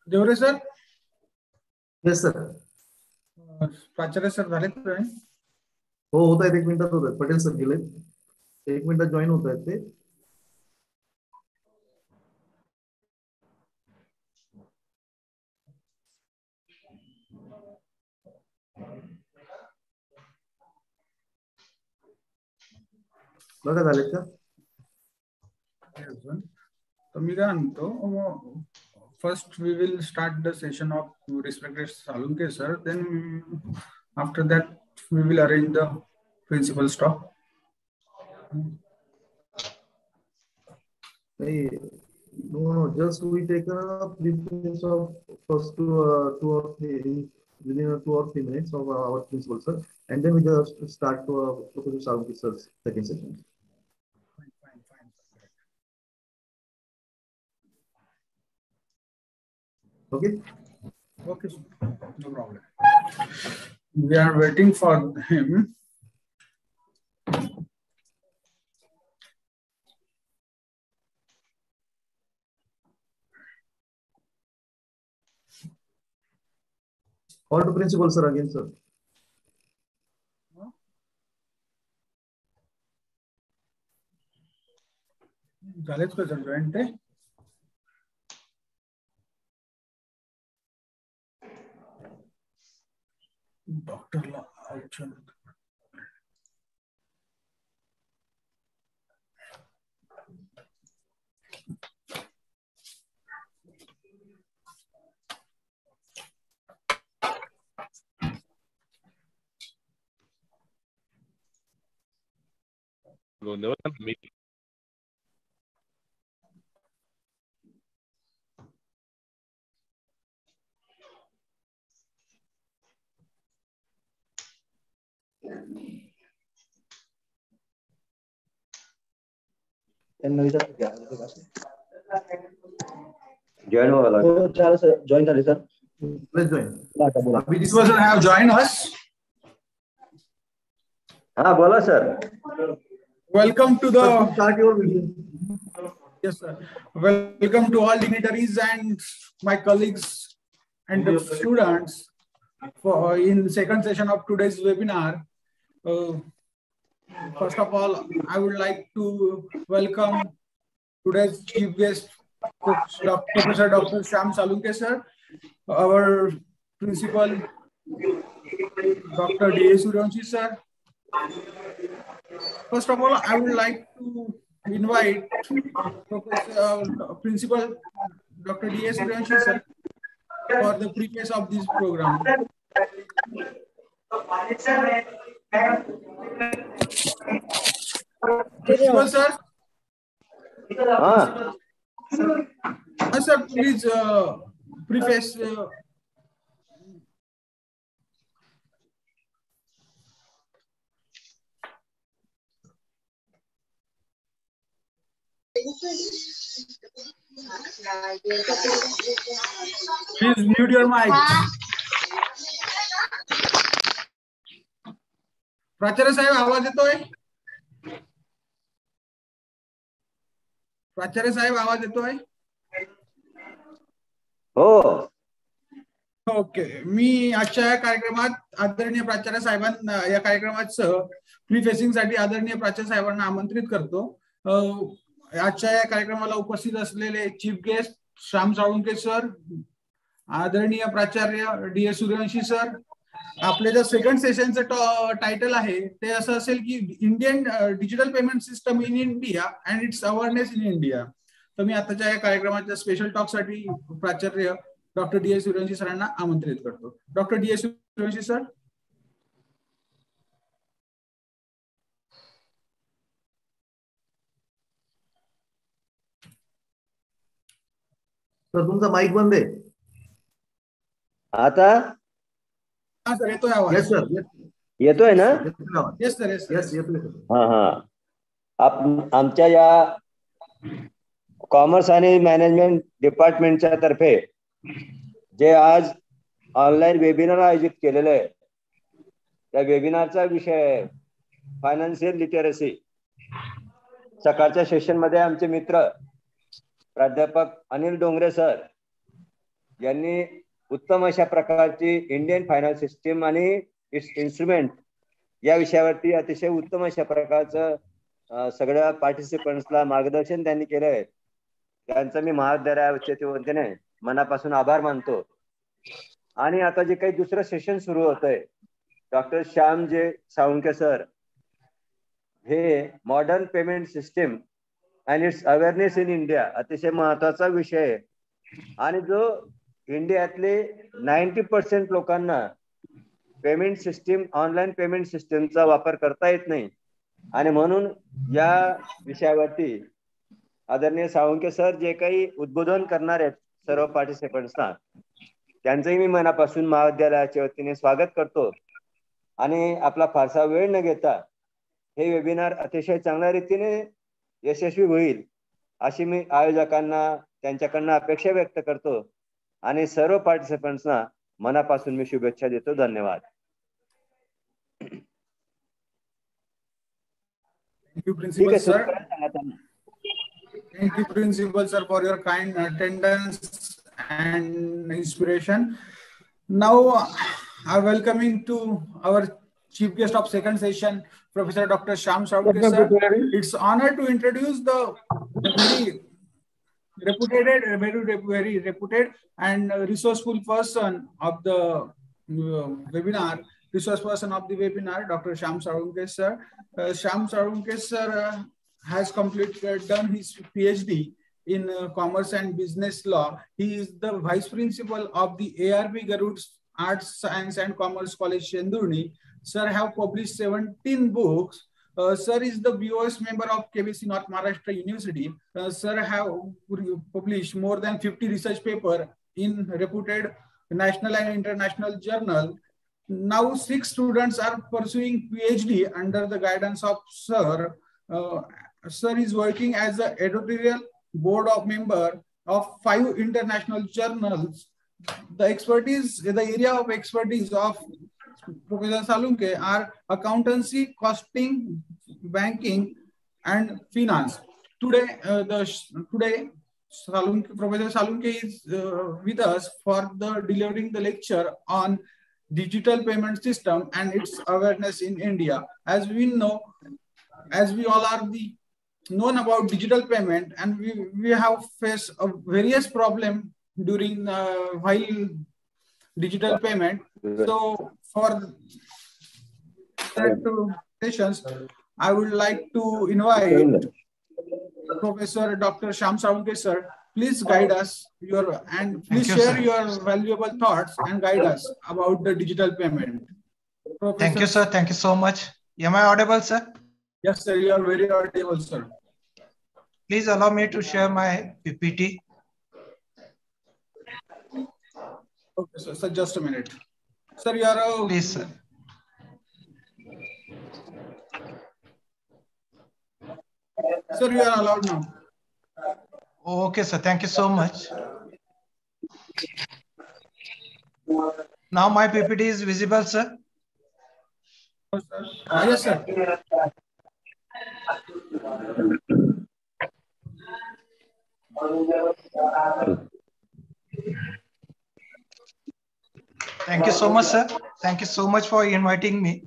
Devre sir. Yes, sir. प्राचार्य sir झाले join? हो होत आहेत, 1 मिनिटात होत आहेत. पटेल सर गेले, 1 मिनिटात जॉईन होत आहेत ते. बघा झालेत का? तर मी काय म्हणतो, first we will start the session of respected Salunke sir. Then after that we will arrange the principal stop. No, just we take a brief minutes of first 2 or 3 within 2 or 3 minutes of our principal sir, and then we just start to Professor Salonke sir's second session. Fine. Okay. Okay, sir. No problem. We are waiting for him. Call to principal sir again, sir. झालेच का sir join ते? डॉक्टरला औषध There was a meeting. Join व्हायला join झाले sir. Let's join. This person have joined us. हा बोला sir. Welcome to the. Start your video. Yes, sir. Welcome to all dignitaries and my colleagues and the students for in the second session of today's webinar. First of all, I would like to welcome today's chief guest, Professor Dr. Shyam Salunke sir, our principal, Dr. D.A. Suryanshi sir. First of all, I would like to invite Principal Dr. D.A. Suryanshi sir for the preface of this program. Principal sir. Sir, please preface. Please mute your mic. प्राचार्य साहेब आवाज येतोय? प्राचार्य साहेब आवाज येतोय? हो. Okay. मी आजच्या या कार्यक्रमात आदरणीय प्राचार्य साहेबांना या कार्यक्रमाचं प्रीफेसिंग साठी आदरणीय प्राचार्य साहेबांना आमंत्रित करतो. आजच्या या कार्यक्रमाला उपस्थित असलेले chief guest Shyam Salunke sir, आदरणीय प्राचार्य डी.ए. सूर्यवंशी सर. आपले जे सेकंड सेशनचं टायटल आहे ते असं असेल की Indian digital payment system in India and its awareness in India. तर मी आताच्या या कार्यक्रमाच्या स्पेशल टॉक साठी प्राचार्य डॉक्टर डी.ए. सूर्यवंशी सरांना आमंत्रित करतो. Doctor DA. Suryavanshi sir. Sir तुमचा माईक बंद आहे. आता हा सर येतोय आवाज. Yes sir. येतोय ना? Yes sir. येस येतोय. हा हा. आमच्या या कॉमर्स आणि मॅनेजमेंट डिपार्टमेंटच्या तर्फे जे आज ऑनलाईन वेबिनार आयोजित केलेलं आहे त्या वेबिनारचा विषय आहे फायनान्शियल लिटरसी. सकाळच्या सेशन मध्ये आमचे मित्र प्राध्यापक अनिल डोंगरे सर यांनी उत्तम अशा प्रकारची इंडियन फायनान्स सिस्टीम आणि इट्स इन्स्ट्रुमेंट या विषयावरती अतिशय उत्तम अशा प्रकारचं सगळ्या पार्टिसिपंट्सला मार्गदर्शन त्यांनी केलं आहे. त्यांचं मी महाविद्यालयाच्या वतीने मनापासून आभार मानतो. आणि आता जे काही दुसरं सेशन सुरू होत आहे doctor Shyam J Salunke sir हे modern payment system and its awareness in India अतिशय महत्वाचा विषय आहे. आणि जो इंडियातले 90% लोकांना पेमेंट सिस्टीम ऑनलाईन पेमेंट सिस्टीमचा वापर करता येत नाही आणि म्हणून या विषयावरती आदरणीय साळुंके सर जे काही उद्बोधन करणार आहेत सर्व पार्टिसिपंट्सना त्यांचंही मी मनापासून महाविद्यालयाच्या वतीने स्वागत करतो. आणि आपला फारसा वेळ न घेता हे वेबिनार अतिशय चांगल्या रीतीने यशस्वी होईल अशी मी आयोजकांना त्यांच्याकडनं अपेक्षा व्यक्त करतो आणि सर्व पार्टिसिपंट्सना मनापासून मी शुभेच्छा देतो. धन्यवाद. Thank you, Principal sir. Thank you, Principal sir, for your kind attendance and inspiration. Now, I am welcoming to our chief guest of second session, Professor Dr. Shyam Salunke sir. It's honor to introduce the very reputed and resourceful person of the webinar. Dr. Shyam Salunke sir. Shyam Salunke sir has done his PhD in commerce and business law. He is the vice principal of the ARB Garud Arts, Science and Commerce College, Shendurni. Sir have published 17 books. Sir is the BOS member of KBC North Maharashtra University. Sir have published more than 50 research papers in reputed national and international journal. Now 6 students are pursuing PhD under the guidance of Sir. sir is working as an editorial board of member of 5 international journals. The expertise, the area of expertise of Professor Salunke are accountancy, costing, banking, and finance. Today, Professor Salunke is with us for delivering the lecture on digital payment system and its awareness in India. As we know, as we all are known about digital payment, and we have faced a various problem during while digital payment. So for that sessions, I would like to invite Professor Dr. Shyam Salunke sir. Please guide us please share your valuable thoughts and guide us about the digital payment. Professor. Thank you, sir. Thank you so much. Am I audible, sir? Yes, sir. You are very audible, sir. Please allow me to share my PPT. Okay, sir. So just a minute. Sir, you are... Please, sir. Sir, you are allowed now. Okay, sir. Thank you so much. Now my PPT is visible, sir? Yes, sir. Thank you so much, sir. Thank you so much for inviting me.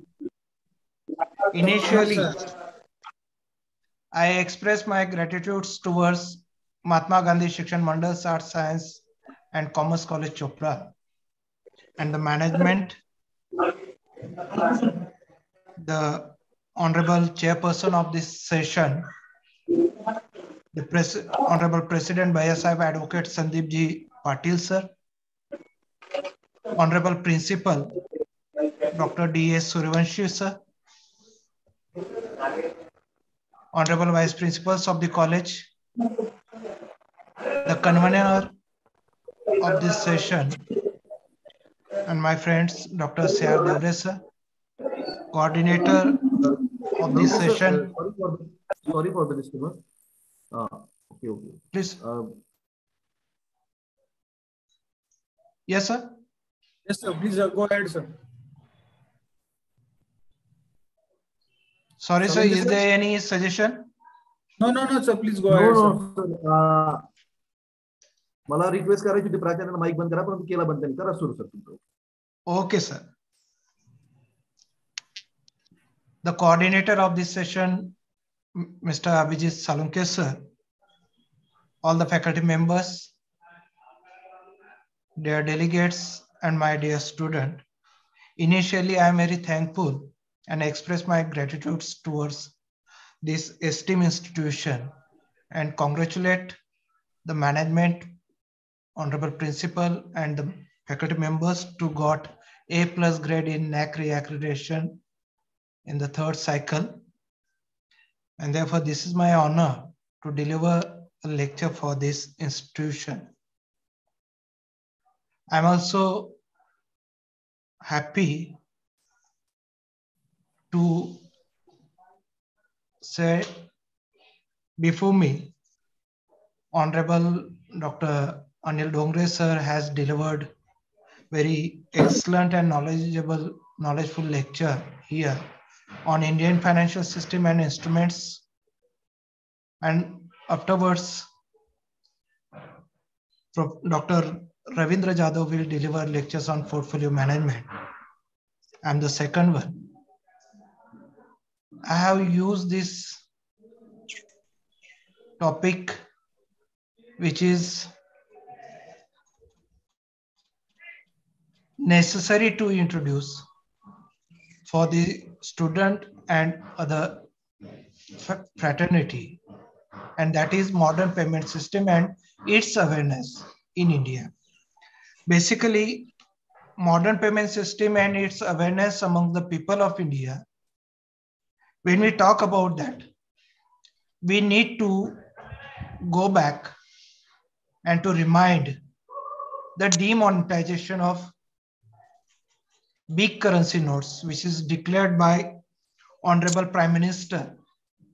Initially, I express my gratitude towards Mahatma Gandhi Shikshan Mandal, Arts, Science and Commerce College, Chopda, and the management, the Honorable Chairperson of this session, the Honorable President Bhaiya Sahib Advocate Sandeep Ji Patil, sir, Honorable Principal Dr. D.S. Suryavanshi, sir, Honorable Vice Principals of the college, the convener of this session, and my friends, Dr. C.R. Devre, sir, coordinator of this session. Sorry for the disturbance. Okay. Please. Yes, sir. Yes, sir. Please go ahead, sir. Sorry, sir. Is there any suggestion? No, sir. Please go ahead, sir. मला request करायची होती प्राचार्यांना mike बंद करा परंतु केला बंद त्यांनी करा सुरू सर तुमचं. Okay, sir. The coordinator of this session, Mr. Abhijit Salunke, sir, all the faculty members, dear delegates, and my dear student. Initially, I am very thankful and express my gratitude towards this esteemed institution and congratulate the management, honorable principal, and the faculty members to got A+ grade in NAAC reaccreditation in the 3rd cycle. And therefore, this is my honor to deliver a lecture for this institution. I'm also happy to say before me, Honorable Dr. Anil Dongre sir has delivered very excellent and knowledgeful lecture here on Indian financial system and instruments. And afterwards, Dr. Ravindra Jadhav will deliver lectures on portfolio management. I'm the second one. I have used this topic, which is necessary to introduce for the student and other fraternity, and that is modern payment system and its awareness in India. Basically, modern payment system and its awareness among the people of India. When we talk about that, we need to go back and to remind the demonetization of big currency notes, which is declared by Honorable Prime Minister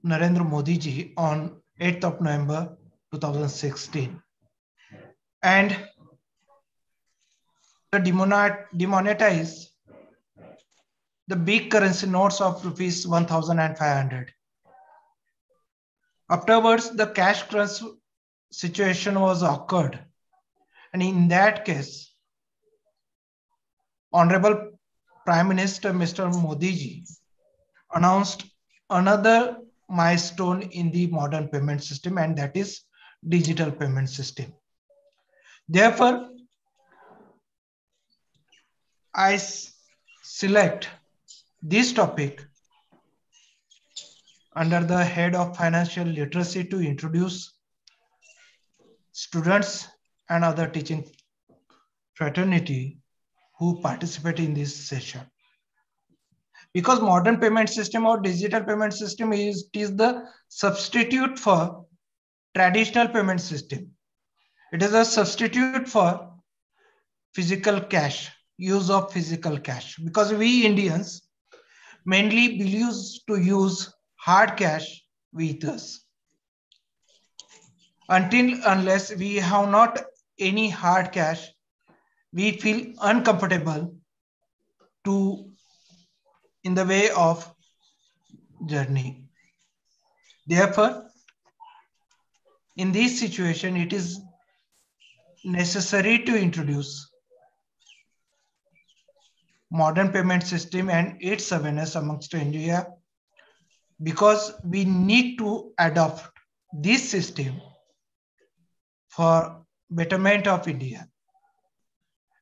Narendra Modi ji on 8th of November 2016. And to demonetize the big currency notes of rupees 1,500. Afterwards, the cash crunch situation was occurred. And in that case, Honorable Prime Minister Mr. Modi ji announced another milestone in the modern payment system, and that is digital payment system. Therefore, I select this topic under the head of financial literacy to introduce students and other teaching fraternity who participate in this session. Because modern payment system or digital payment system is the substitute for traditional payment system. It is a substitute for physical cash, use of physical cash, because we Indians mainly used to use hard cash with us. Unless we have not any hard cash, we feel uncomfortable in the way of journey. Therefore, in this situation, it is necessary to introduce modern payment system and its awareness amongst India, because we need to adopt this system for betterment of India.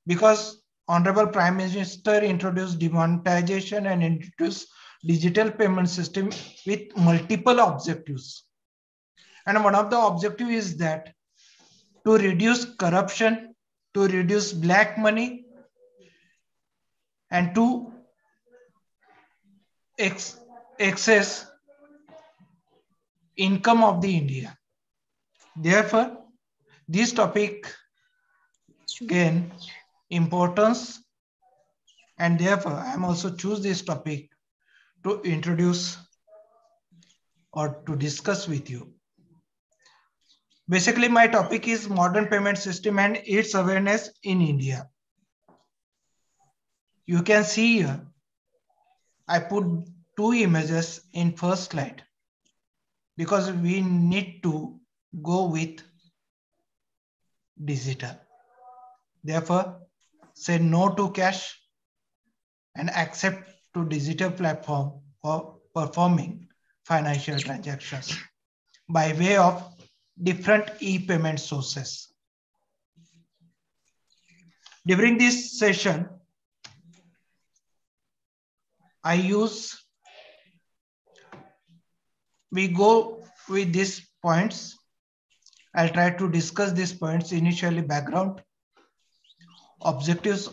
Because Honorable Prime Minister introduced demonetization and introduced digital payment system with multiple objectives. And one of the objectives is that to reduce corruption, to reduce black money, and to access income of the India. Therefore, this topic gain importance, and therefore I am also choose this topic to introduce or to discuss with you. Basically, my topic is modern payment system and its awareness in India. You can see here, I put two images in first slide because we need to go with digital. Therefore, say no to cash and accept to digital platform for performing financial transactions by way of different e-payment sources. During this session, we go with these points. I'll try to discuss these points. Initially, background, objectives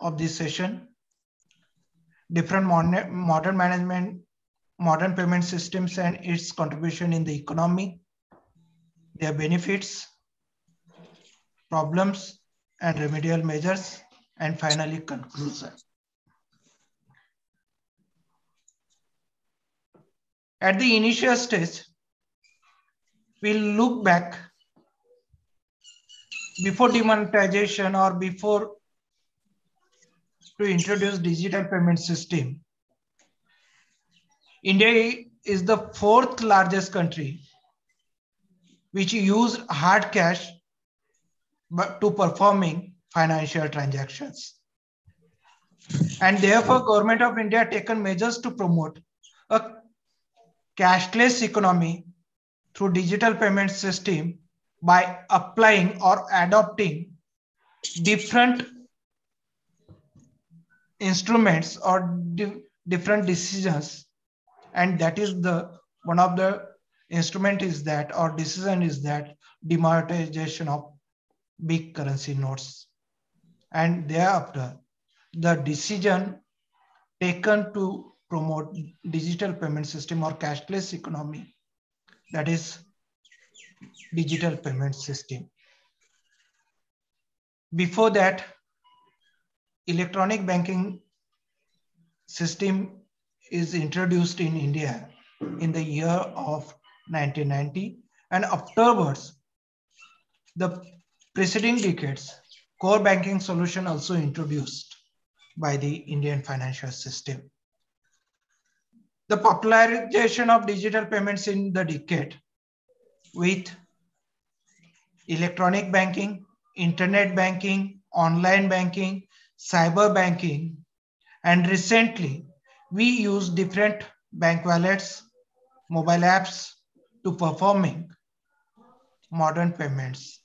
of this session, different modern payment systems and its contribution in the economy, their benefits, problems and remedial measures, and finally conclusion. At the initial stage, we'll look back before demonetization or before to introduce digital payment system. India is the 4th largest country which used hard cash but to performing financial transactions. And therefore, Government of India taken measures to promote a cashless economy through digital payment system by applying or adopting different instruments or different decisions. And that is one of the instrument is that, or decision is that, demonetization of big currency notes. And thereafter, the decision taken to promote digital payment system or cashless economy, that is digital payment system. Before that, electronic banking system is introduced in India in the year of 1990, and afterwards, the preceding decades, core banking solution also introduced by the Indian financial system. The popularization of digital payments in the decade with electronic banking, internet banking, online banking, cyber banking, and recently we use different bank wallets, mobile apps to performing modern payments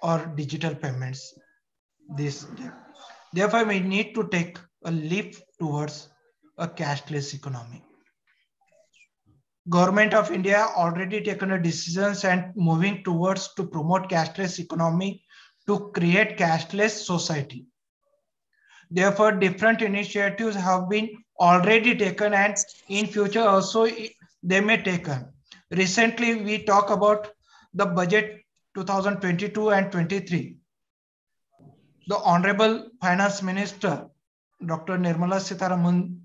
or digital payments. Therefore, we need to take a leap towards a cashless economy. Government of India already taken a decisions and moving towards to promote cashless economy to create cashless society. Therefore, different initiatives have been already taken and in future also they may taken. Recently, we talk about the budget 2022 and 23. The Honorable Finance Minister, Dr. Nirmala Sitharaman,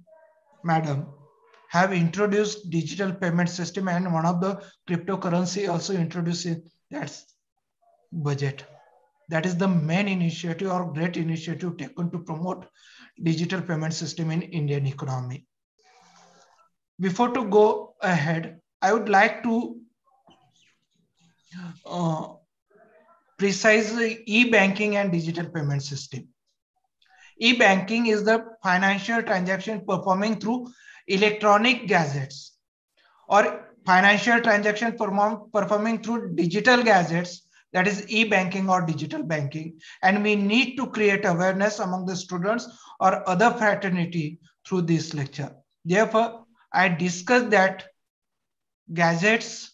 Madam, have introduced digital payment system and one of the cryptocurrency also introduced in that budget. That is the main initiative or great initiative taken to promote digital payment system in Indian economy. Before to go ahead, I would like to precise e-banking and digital payment system. E-banking is the financial transaction performing through electronic gadgets or financial transaction performing through digital gadgets, that is e-banking or digital banking. And we need to create awareness among the students or other fraternity through this lecture. Therefore, I discussed that gadgets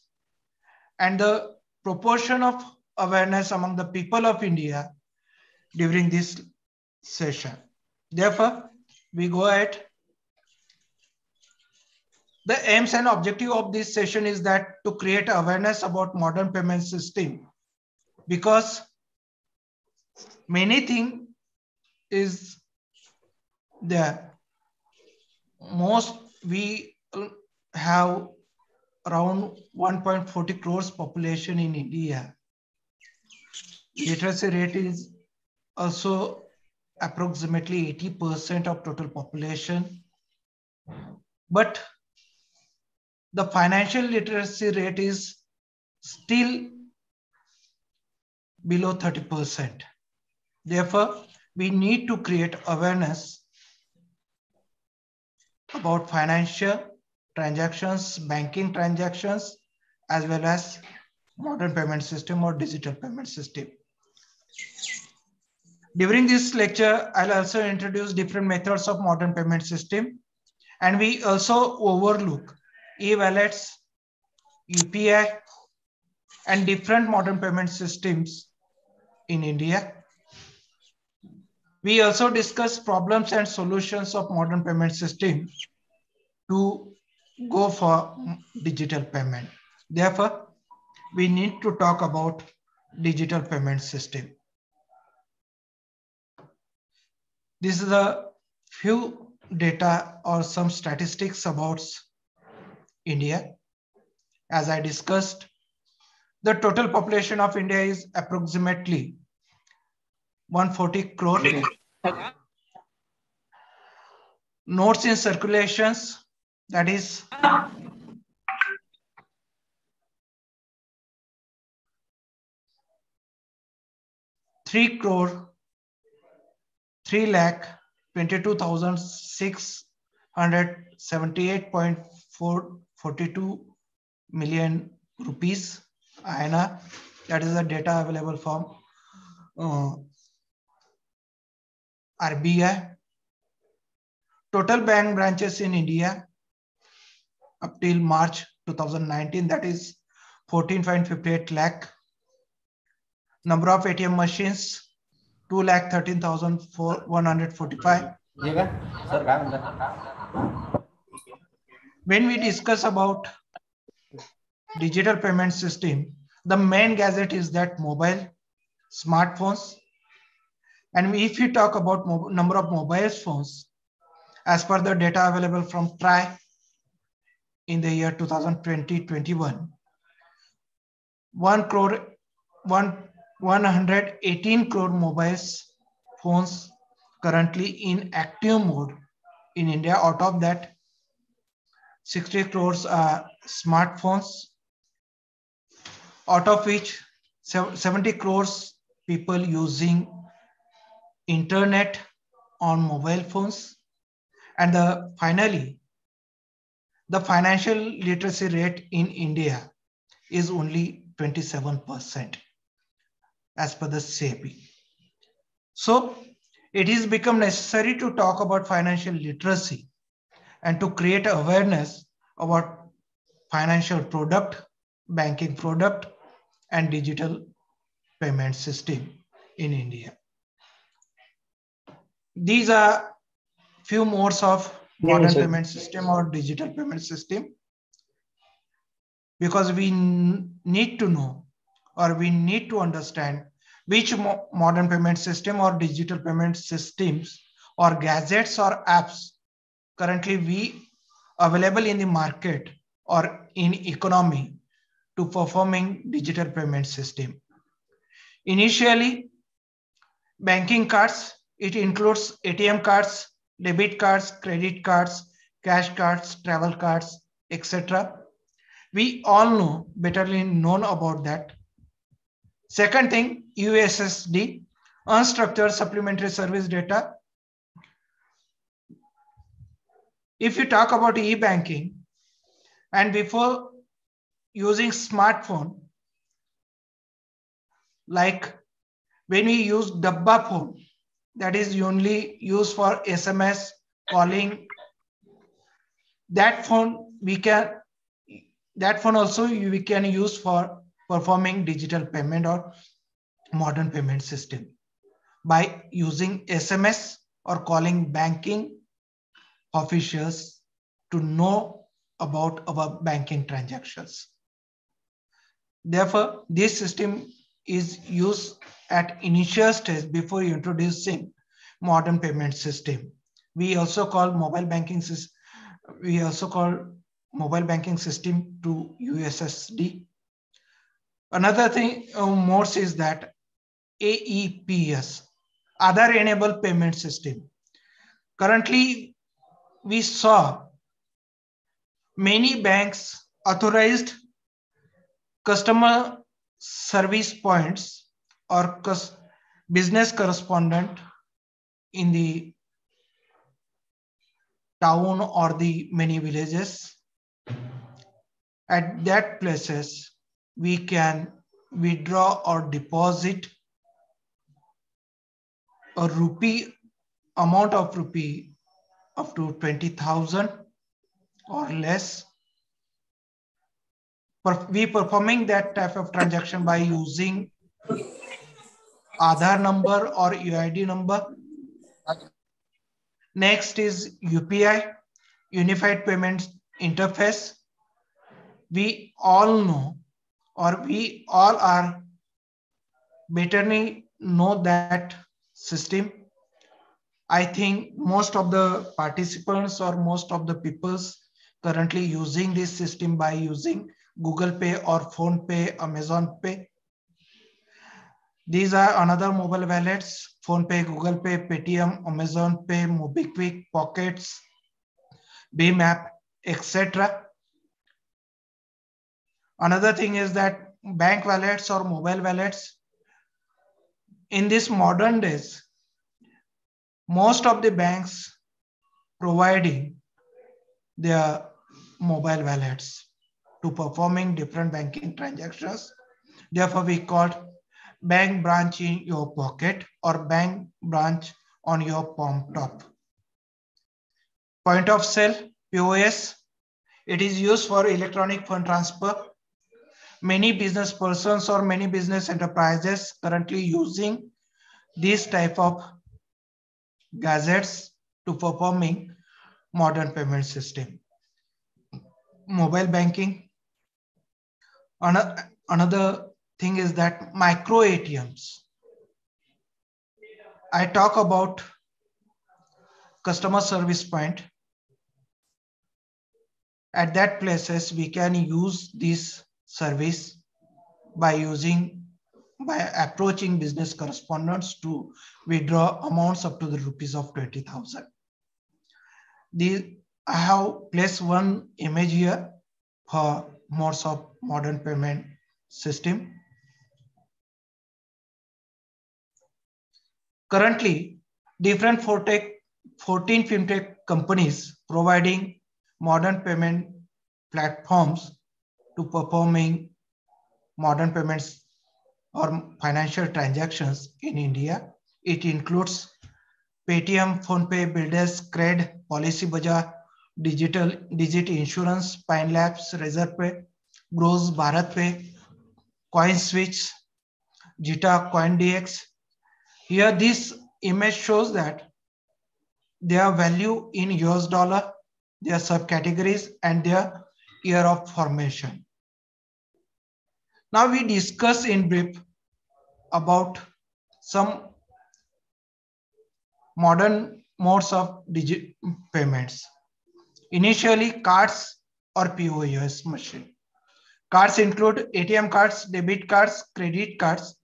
and the proportion of awareness among the people of India during this session. Therefore, we go ahead. The aims and objective of this session is that to create awareness about modern payment system, because many things is there. Most we have around 1.40 crores population in India. Literacy rate is also approximately 80% of total population. But the financial literacy rate is still below 30%. Therefore, we need to create awareness about financial transactions, banking transactions, as well as modern payment system or digital payment system. During this lecture, I'll also introduce different methods of modern payment system. And we also overlook e-wallets, UPI, and different modern payment systems in India. We also discuss problems and solutions of modern payment system to go for digital payment. Therefore, we need to talk about digital payment system. This is a few data or some statistics about India. As I discussed, the total population of India is approximately 140 crore. Notes in circulations, that is 3,22,678.442 million rupees INR. That is the data available from RBI. Total bank branches in India up till March 2019, that is 14.58 lakh. Number of ATM machines, 2,13,145. When we discuss about digital payment system, the main gadget is that mobile, smartphones. And if you talk about number of mobile phones, as per the data available from TRAI, in the year 2020-21, 118 crore mobile phones currently in active mode in India. Out of that, 60 crores are smartphones, out of which 70 crores people using internet on mobile phones. And finally, the financial literacy rate in India is only 27% as per the SEBI. So it has become necessary to talk about financial literacy and to create awareness about financial product, banking product, and digital payment system in India. These are few modes of modern payment system or digital payment system, because we need to know, or we need to understand which modern payment system or digital payment systems or gadgets or apps currently we available in the market or in economy to performing digital payment system. Initially, banking cards, it includes ATM cards, debit cards, credit cards, cash cards, travel cards, etc. We all know, betterly known about that. Second thing, USSD, unstructured supplementary service data. If you talk about e-banking, and before using smartphone, like when we use dabba phone, that is only used for SMS, calling, that phone also we can use for performing digital payment or modern payment system by using SMS or calling banking officials to know about our banking transactions. Therefore, this system is used at initial stage before introducing modern payment system. We also call mobile banking system. We also call mobile banking system to USSD. Another thing more is that AEPS, Other Enabled Payment System. Currently, we saw many banks authorized customer service points or business correspondent in the town or the many villages. At that places, we can withdraw or deposit a amount of rupee up to 20,000 or less. We performing that type of transaction by using Aadhaar number or UID number. Next is UPI, Unified Payment Interface. We all know, or we all are betterly know that system. I think most of the participants or most of the peoples currently using this system by using Google Pay or Phone Pay, Amazon Pay. These are another mobile wallets: Phone Pay, Google Pay, Paytm, Amazon Pay, MobiKwik, Pockets, BMAP, etc. Another thing is that bank wallets or mobile wallets. In this modern days, most of the banks providing their mobile wallets to performing different banking transactions. Therefore, we call bank branch in your pocket or bank branch on your palm top. Point of sale, POS, it is used for electronic fund transfer. Many business persons or many business enterprises currently using this type of gadgets to performing modern payment system. Mobile banking. Another thing is that micro ATMs. I talk about customer service point. At that places, we can use this service by approaching business correspondents to withdraw amounts up to the rupees of 20,000. I have placed one image here for modes of modern payment system. Currently, different 14 fintech companies providing modern payment platforms to performing modern payments or financial transactions in India. It includes Paytm, PhonePe, Builders, Cred, Policybazaar, Digit Insurance, Pine Labs, Razorpay, Grows, BharatPay, CoinSwitch, Jita, CoinDX. Here, this image shows that their value in US dollar, their subcategories, and their year of formation. Now we discuss in brief about some modern modes of digital payments. Initially, cards or POS machine. Cards include ATM cards, debit cards, credit cards.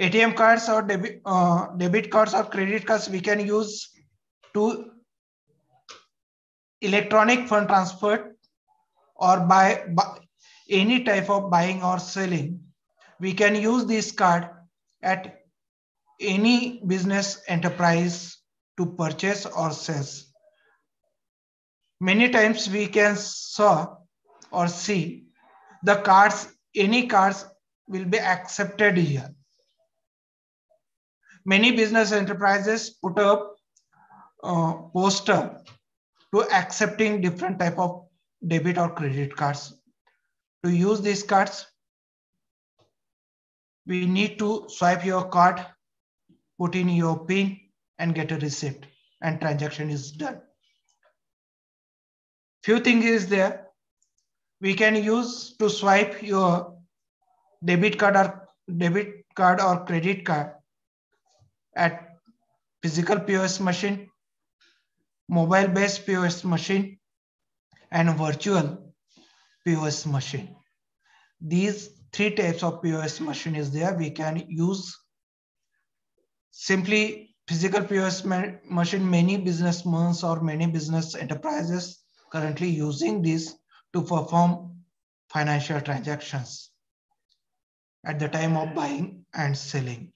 ATM cards or debit cards or credit cards we can use to electronic fund transfer or by any type of buying or selling. We can use this card at any business enterprise to purchase or sell. Many times we can saw or see the cards, any cards will be accepted here. Many business enterprises put up poster to accepting different type of debit or credit cards. To use these cards, we need to swipe your card, put in your PIN and get a receipt, and transaction is done. Few things is there. We can use to swipe your debit card or credit card at physical POS machine, mobile based POS machine, and virtual POS machine. These three types of POS machine is there. We can use simply physical POS machine. Many businessmen or many business enterprises currently using this to perform financial transactions at the time of buying and selling.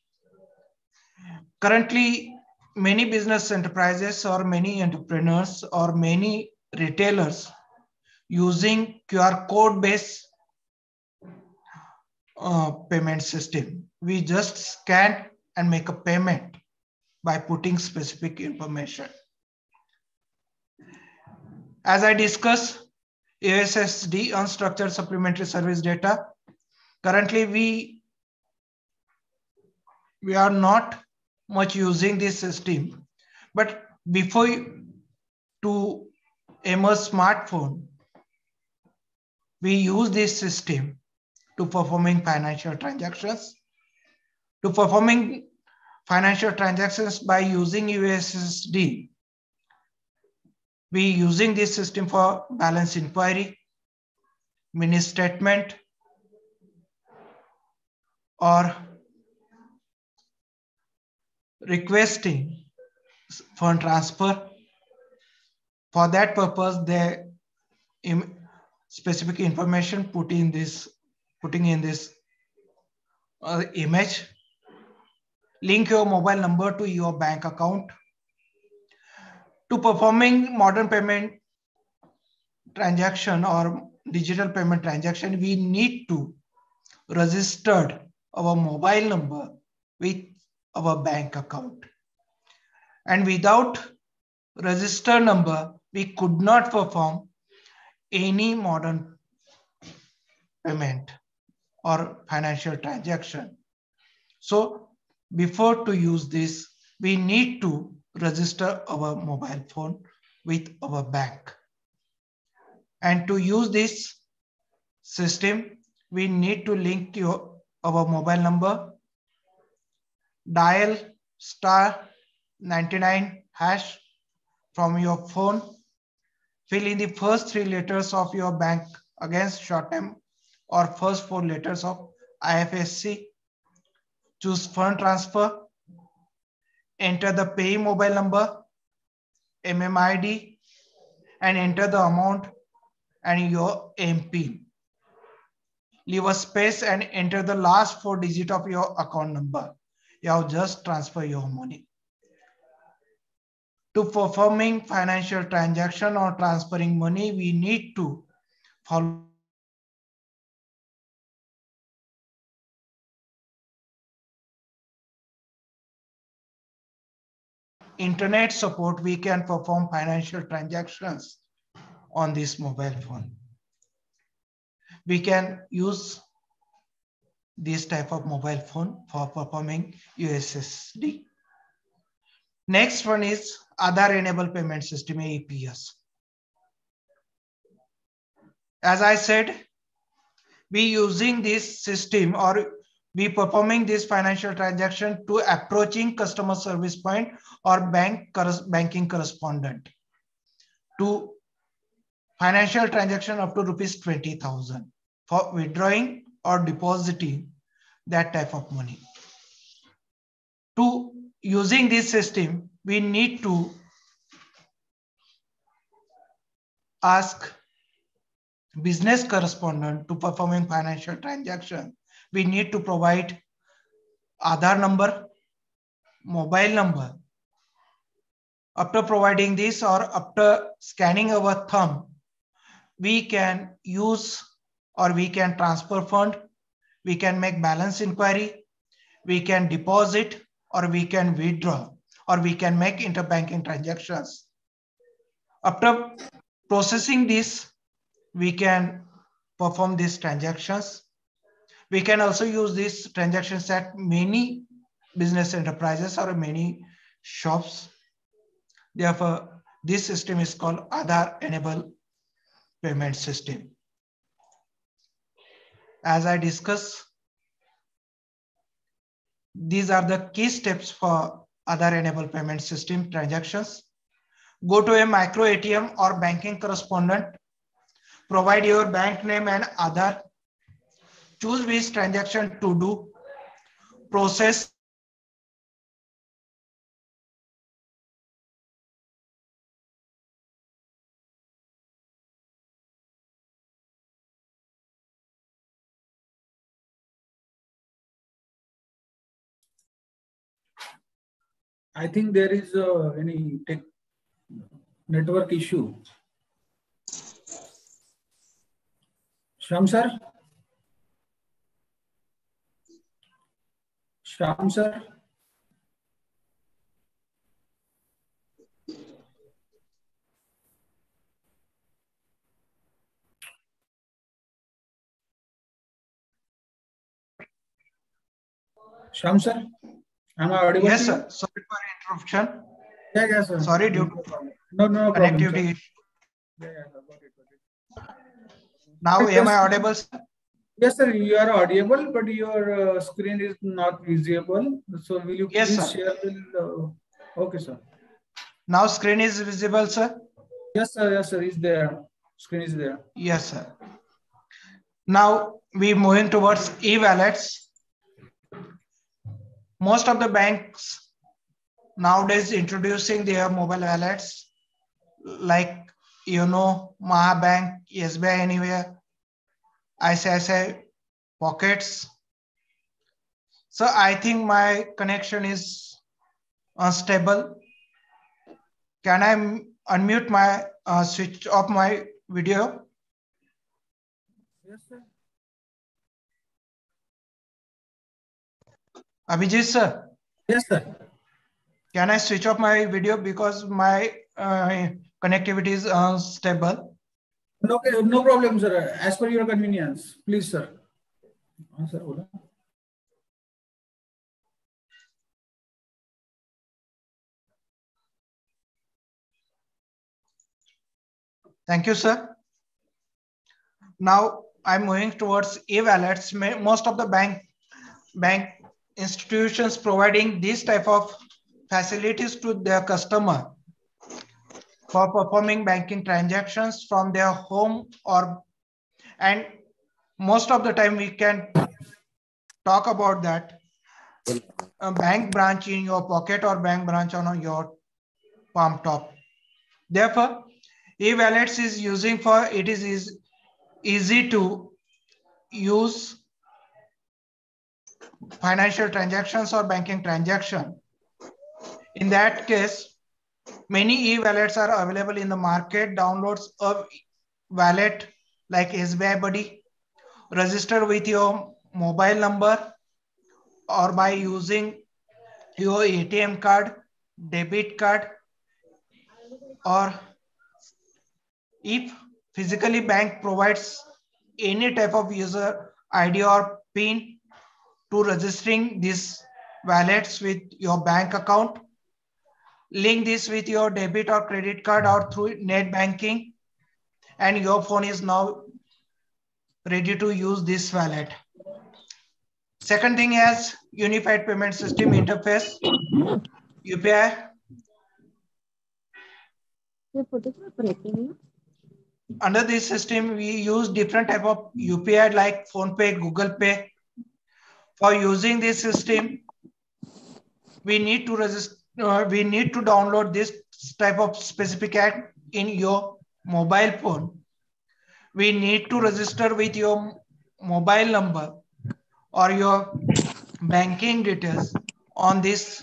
Currently, many business enterprises or many entrepreneurs or many retailers using QR code based payment system. We just scan and make a payment by putting specific information. As I discussed, USSD, unstructured supplementary service data. Currently, we are not much using this system, but before to emerge smartphone, we use this system to performing financial transactions. To performing financial transactions by using USSD, we using this system for balance inquiry, mini statement, or requesting fund transfer. For that purpose, the specific information putting in this image. Link your mobile number to your bank account. To performing modern payment transaction or digital payment transaction, we need to register our mobile number with our bank account. And without register number, we could not perform any modern payment or financial transaction. So before to use this, we need to register our mobile phone with our bank. And to use this system, we need to link our mobile number, dial *99# from your phone, fill in the first 3 letters of your bank against short name or first 4 letters of IFSC. Choose fund transfer. Enter the payee mobile number, MMID, and enter the amount and your MPIN. Leave a space and enter the last 4 digits of your account number. You have just transfer your money. To performing financial transaction or transferring money, we need to follow internet support. We can perform financial transactions on this mobile phone. We can use this type of mobile phone for performing USSD. Next one is Aadhaar Enabled Payment System, AEPS. As I said, we using this system or we performing this financial transaction to approaching customer service point or banking correspondent to financial transaction up to rupees 20,000 for withdrawing or depositing that type of money. To using this system, we need to ask business correspondent to performing financial transaction. We need to provide Aadhaar number, mobile number. After providing this or after scanning our thumb, we can use or we can transfer fund, we can make balance inquiry, we can deposit or we can withdraw or we can make interbanking transactions. After processing this, we can perform these transactions. We can also use these transactions at many business enterprises or many shops. Therefore, this system is called Aadhaar Enabled Payment System. As I discussed, these are the key steps for Aadhaar Enabled Payment System transactions. Go to a micro ATM or banking correspondent. Provide your bank name and Aadhaar. Choose which transaction to do. Process. I think there is any network issue. Shyam sir? Shyam sir? Shyam sir? Am I audible? Yes, sir. Sorry for interruption. Yeah, sir. Sorry, due to no problem, connectivity issue. Yeah, got it. Now, am I audible, sir? Yes, sir. You are audible, but your screen is not visible. So, will you please share? Okay, sir. Now, screen is visible, sir. Yes, sir. Yes, sir. Is there? Screen is there. Yes, sir. Now we moving towards e-wallets. Most of the banks nowadays introducing their mobile wallets, like Mahabank, SBI Anywhere, ICICI Pockets. So I think my connection is unstable. Can I unmute my switch off my video? Yes, sir. Abhijit, sir. Yes, sir. Can I switch off my video because my connectivity is unstable? No problem, sir. As per your convenience, please, sir. Sir, thank you, sir. Now I'm moving towards e-wallets. Most of the bank institutions providing this type of facilities to their customer. for performing banking transactions from their home and most of the time we can talk about that a bank branch in your pocket or bank branch on your palm top. Therefore, e-wallets is using for it is easy to use financial transactions or banking transaction. In that case, many e-wallets are available in the market. Downloads a wallet like SBI Buddy, register with your mobile number or by using your ATM card, debit card, or if physically bank provides any type of user ID or PIN to registering these wallets with your bank account, link this with your debit or credit card or through net banking, and your phone is now ready to use this wallet. Second thing is Unified Payment System Interface, UPI. Under this system, we use different type of UPI like PhonePe, Google Pay. For using this system, we need to download this type of specific app in your mobile phone. We need to register with your mobile number or your banking details on this.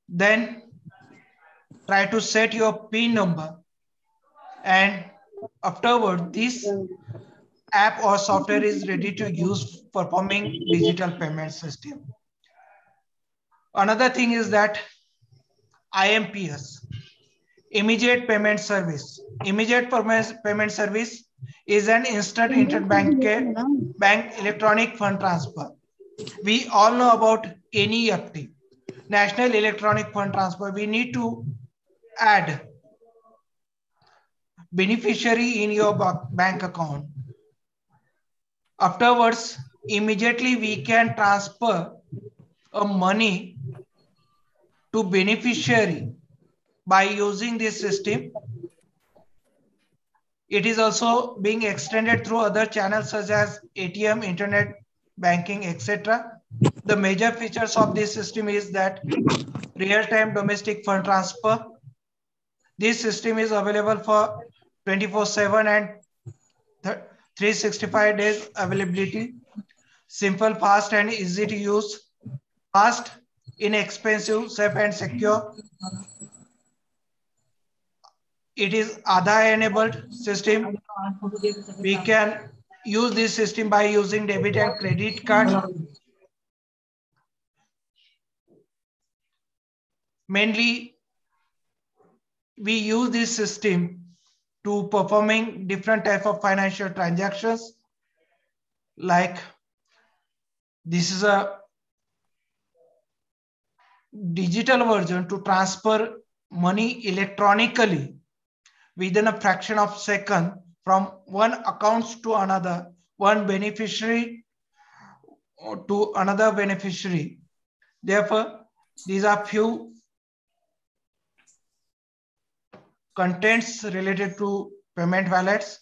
Then try to set your PIN number, and afterward this app or software is ready to use performing digital payment system. Another thing is that IMPS, Immediate Payment Service. Immediate Payment Service is an instant interbank bank electronic fund transfer. We all know about NEFT, National Electronic Fund Transfer. We need to add beneficiary in your bank account. Afterwards, immediately we can transfer a money to beneficiary by using this system. It is also being extended through other channels such as ATM, internet banking, etc. The major features of this system is that real-time domestic fund transfer. This system is available for 24/7 and 365 days availability. Simple, fast, and easy to use. Fast, inexpensive, safe, and secure. It is Aadhaar enabled system. We can use this system by using debit and credit card. Mainly, we use this system to performing different types of financial transactions. Like this is a digital version to transfer money electronically within a fraction of a second from one account to another, one beneficiary to another beneficiary. Therefore, these are few contents related to payment wallets.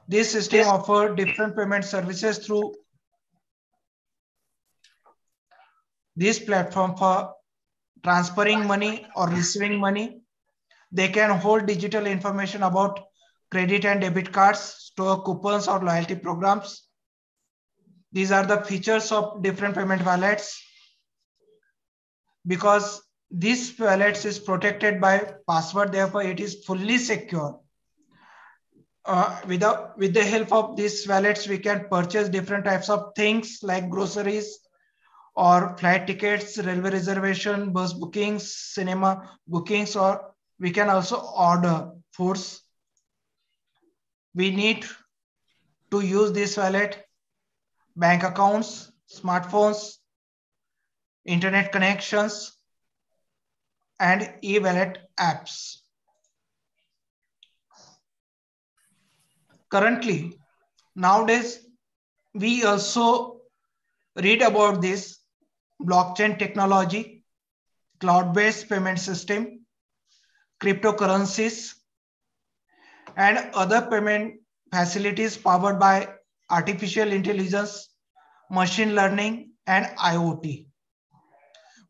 This system offers different payment services through this platform for transferring money or receiving money. They can hold digital information about credit and debit cards, store coupons or loyalty programs. These are the features of different payment wallets. Because this wallet is protected by password, therefore it is fully secure. With the help of these wallets, we can purchase different types of things like groceries or flight tickets, railway reservation, bus bookings, cinema bookings, or we can also order foods. We need to use this wallet, bank accounts, smartphones, internet connections, and e-wallet apps. Currently, nowadays, we also read about this blockchain technology, cloud-based payment system, cryptocurrencies, and other payment facilities powered by artificial intelligence, machine learning, and IoT.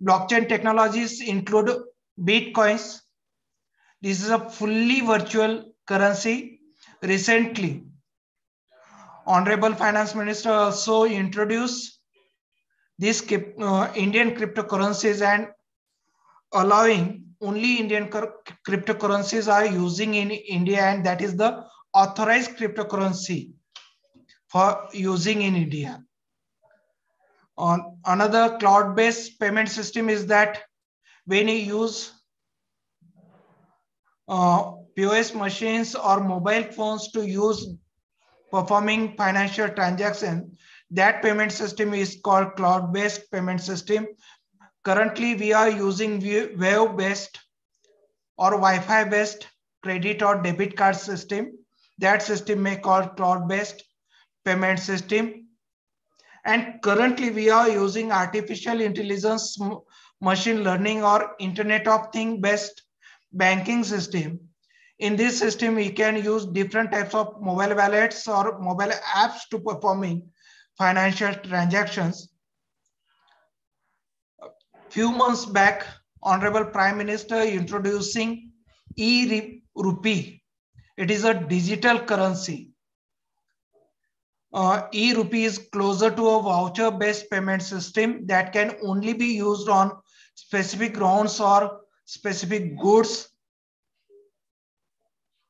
Blockchain technologies include Bitcoins. This is a fully virtual currency. Recently, Honorable Finance Minister also introduced these Indian cryptocurrencies and allowing only Indian cryptocurrencies are using in India, and that is the authorized cryptocurrency for using in India. On another cloud-based payment system is that when you use POS machines or mobile phones to use performing financial transactions, that payment system is called cloud-based payment system. Currently, we are using wave-based or Wi-Fi-based credit or debit card system. That system may call cloud-based payment system. And currently, we are using artificial intelligence, machine learning, or Internet of Things based banking system. In this system, we can use different types of mobile wallets or mobile apps to performing financial transactions. Few months back, Honorable Prime Minister introducing e-rupee. It is a digital currency. E-rupee is closer to a voucher-based payment system that can only be used on specific rounds or specific goods.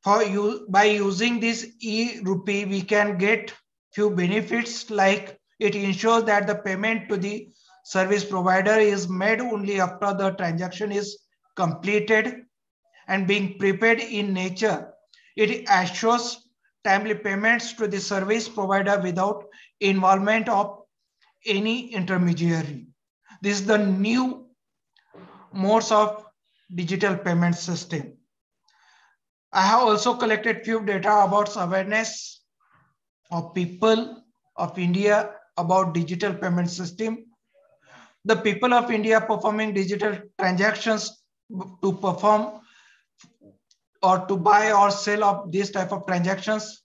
By using this e-rupee, we can get few benefits, like it ensures that the payment to the service provider is made only after the transaction is completed and being prepaid in nature. It assures timely payments to the service provider without involvement of any intermediary. This is the new modes of digital payment system. I have also collected few data about awareness of people of India about digital payment system. The people of India performing digital transactions to perform or to buy or sell of this type of transactions.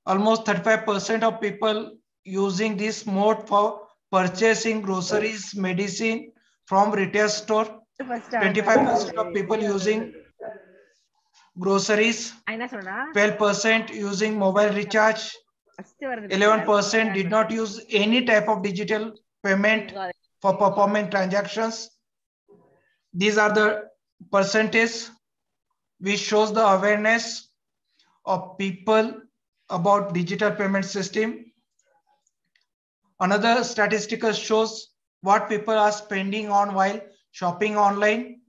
Almost 35% of people using this mode for purchasing groceries, medicine from retail store. 25% of people using groceries, 12% using mobile recharge, 11% did not use any type of digital payment for performing transactions. These are the percentages which shows the awareness of people about digital payment system. Another statistical shows what people are spending on while shopping online,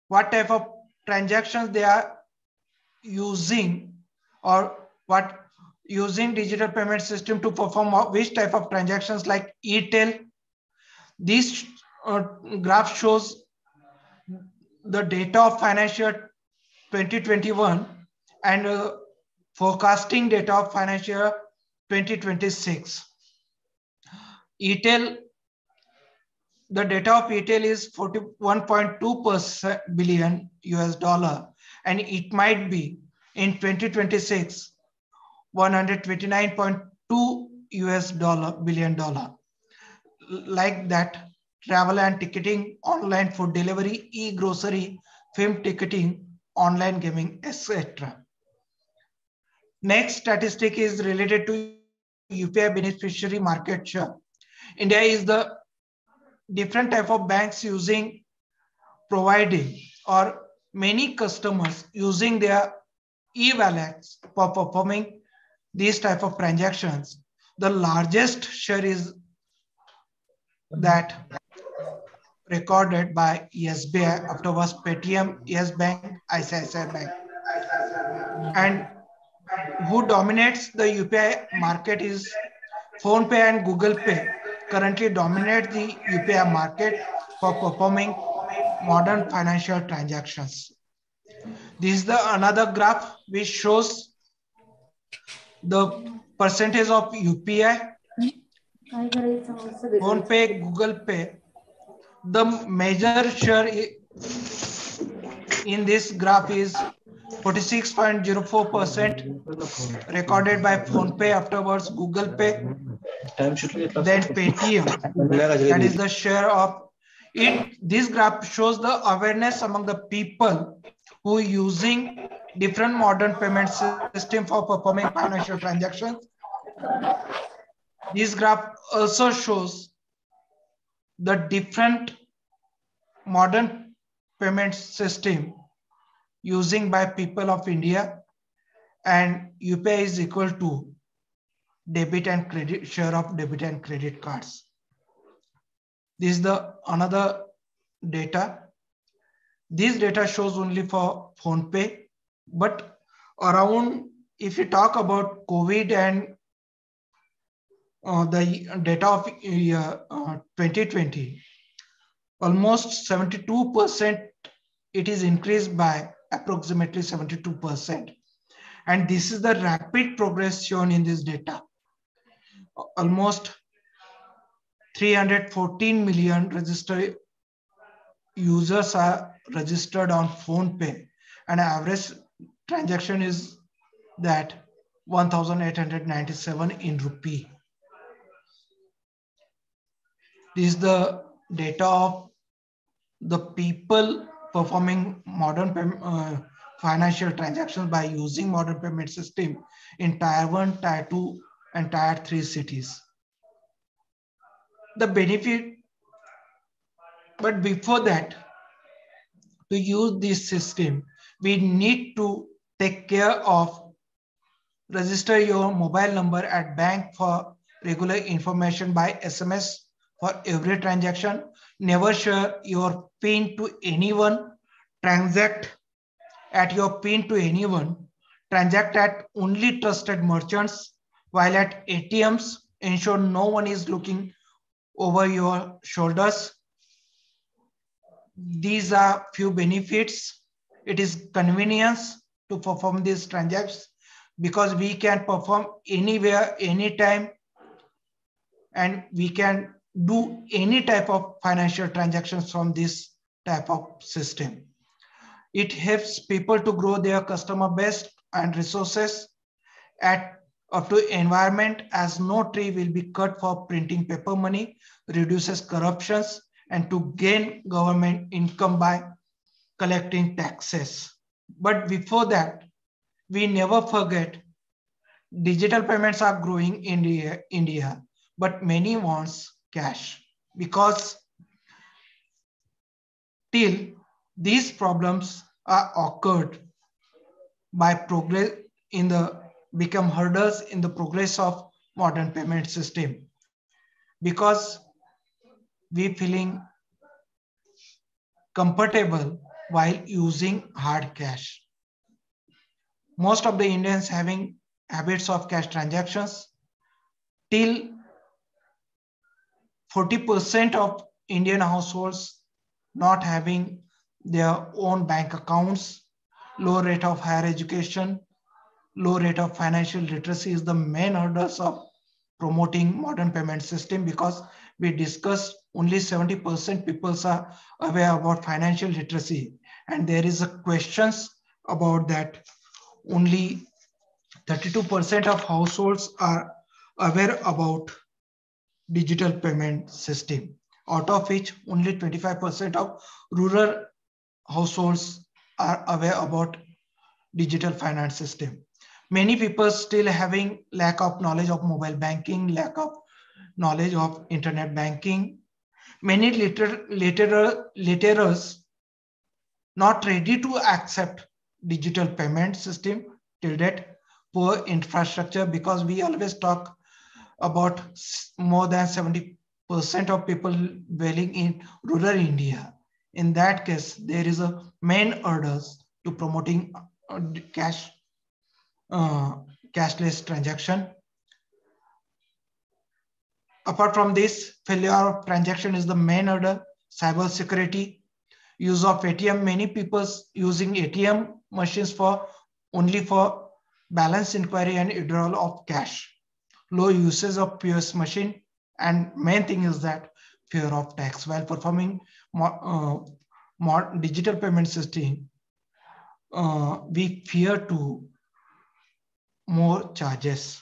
what type of transactions they are using, or what using digital payment system to perform which type of transactions, like e-tail. This graph shows the data of financial 2021 and forecasting data of financial 2026. E-tail, the data of e-tail is 41.2 billion US dollar, and it might be in 2026 129.2 US billion dollar. Like that, travel and ticketing, online food delivery, e-grocery, film ticketing, online gaming, etc. Next statistic is related to UPI beneficiary market share. India is the different type of banks providing or many customers using their e-wallets for performing these type of transactions. The largest share is that recorded by SBI, afterwards Paytm, Yes Bank, ICICI Bank. And who dominates the UPI market is PhonePe and Google Pay. Currently dominate the UPI market for performing modern financial transactions. This is the another graph which shows the percentage of UPI, PhonePe, Google Pay. The major share in this graph is 46.04% recorded by PhonePe, afterwards Google Pay, then Paytm. That is the share of it. This graph shows the awareness among the people who are using different modern payment system for performing financial transactions. This graph also shows the different modern payment system using by people of India, and UPI is equal to debit and credit, share of debit and credit cards. This is the another data. This data shows only for PhonePe, but around, if you talk about COVID and the data of 2020, almost 72%, it is increased by approximately 72%. And this is the rapid progress shown in this data. Almost 314 million registered users are registered on PhonePe, and average transaction is that 1,897 in rupee. This is the data of the people performing modern financial transactions by using modern payment system in Tier 1, Tier 2, and Tier 3 cities. The benefit, but before that, to use this system, we need to take care of register your mobile number at bank for regular information by SMS for every transaction. Never share your PIN to anyone. Transact at your PIN to anyone. Transact at only trusted merchants. While at ATMs, ensure no one is looking over your shoulders. These are few benefits. It is convenience to perform these transactions because we can perform anywhere, anytime, and we can do any type of financial transactions from this type of system. It helps people to grow their customer base and resources at up to environment, as no tree will be cut for printing paper money, reduces corruptions, and to gain government income by collecting taxes. But before that, we never forget digital payments are growing in India, but many wants cash because till these problems are occurred by progress in the become hurdles in the progress of modern payment system because we feeling comfortable while using hard cash. Most of the Indians having habits of cash transactions. Till 40% of Indian households not having their own bank accounts, low rate of higher education, low rate of financial literacy is the main hurdles of promoting modern payment system because we discussed only 70% people are aware about financial literacy, and there is a questions about that. Only 32% of households are aware about digital payment system, out of which only 25% of rural households are aware about digital finance system. Many people still having lack of knowledge of mobile banking, lack of knowledge of internet banking. Many literers not ready to accept digital payment system till that. Poor infrastructure, because we always talk about more than 70% of people dwelling in rural India. In that case, there is a main hurdles to promoting cashless transaction. Apart from this, failure of transaction is the main hurdle. Cyber security, use of ATM. Many people using ATM machines for only for balance inquiry and withdrawal of cash. Low usage of POS machine, and main thing is that fear of tax. While performing digital payment system, we fear to more charges.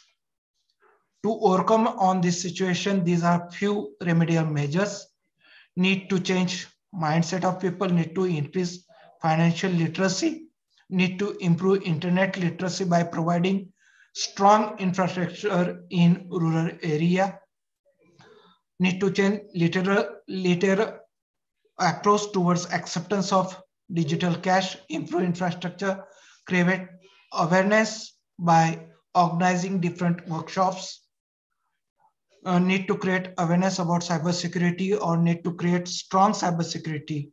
To overcome on this situation, these are few remedial measures. Need to change mindset of people, need to increase financial literacy, need to improve internet literacy by providing strong infrastructure in rural area, need to change literal approach towards acceptance of digital cash, improve infrastructure, create awareness by organizing different workshops, need to create awareness about cybersecurity or need to create strong cybersecurity,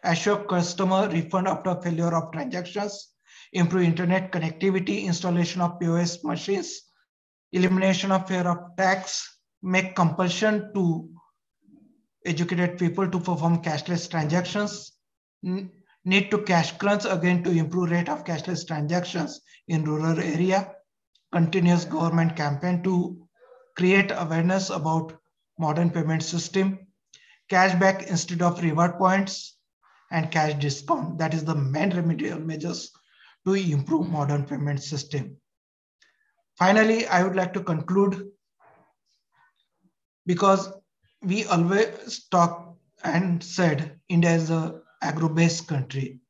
assure customer refund after failure of transactions, improve internet connectivity, installation of POS machines, elimination of fear of tax, make compulsion to educated people to perform cashless transactions, need to cash crunch again to improve rate of cashless transactions in rural area, continuous government campaign to create awareness about modern payment system, cashback instead of reward points, and cash discount. That is the main remedial measures to improve modern payment system. Finally, I would like to conclude, because we always talk and said India is an agro-based country.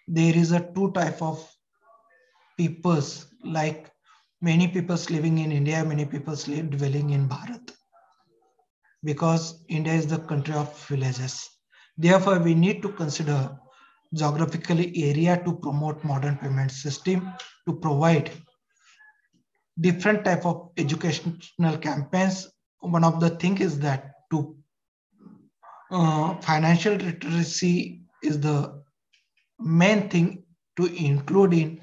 There is a two type of peoples, like many peoples living in India, many peoples dwelling in Bharat, because India is the country of villages. Therefore, we need to consider geographically area to promote modern payment system, to provide different type of educational campaigns. One of the thing is that to financial literacy is the main thing to include in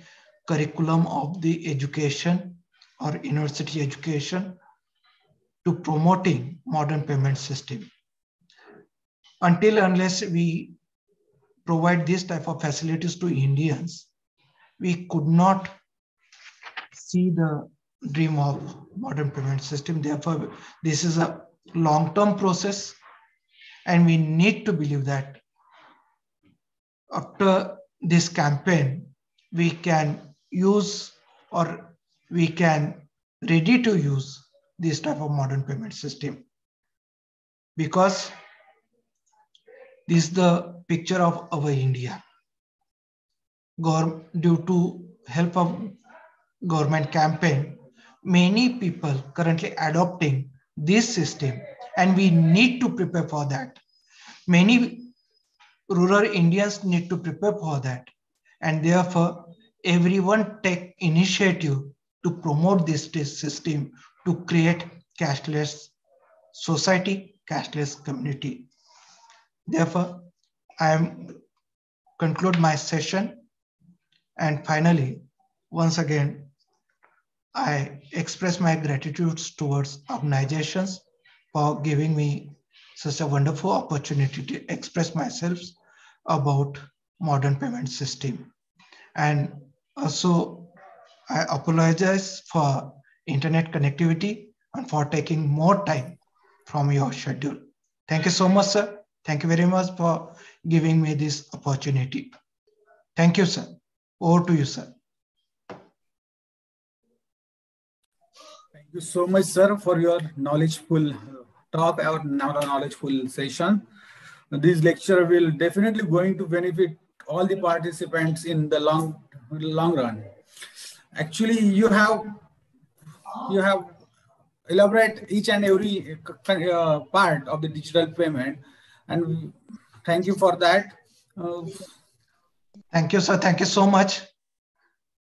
curriculum of the education or university education to promoting modern payment system. Until unless we provide this type of facilities to Indians, we could not see the dream of modern payment system. Therefore, this is a long-term process, and we need to believe that after this campaign, we can use or we can ready to use this type of modern payment system, because this is the picture of our India. Due to help of government campaign, many people currently adopting this system, and we need to prepare for that. Many rural Indians need to prepare for that, and therefore everyone take initiative to promote this system to create cashless society, cashless community. Therefore, I am conclude my session, and finally, once again, I express my gratitude towards organizations for giving me such a wonderful opportunity to express myself about modern payment system. And also, I apologize for internet connectivity and for taking more time from your schedule. Thank you so much, sir. Thank you very much for giving me this opportunity. Thank you, sir. Over to you, sir. Thank you so much, sir, for your knowledgeful talk or knowledgeful session. This lecture will definitely going to benefit all the participants in the long run. Actually, you have elaborate each and every part of the digital payment, and thank you for that. Thank you, sir. Thank you so much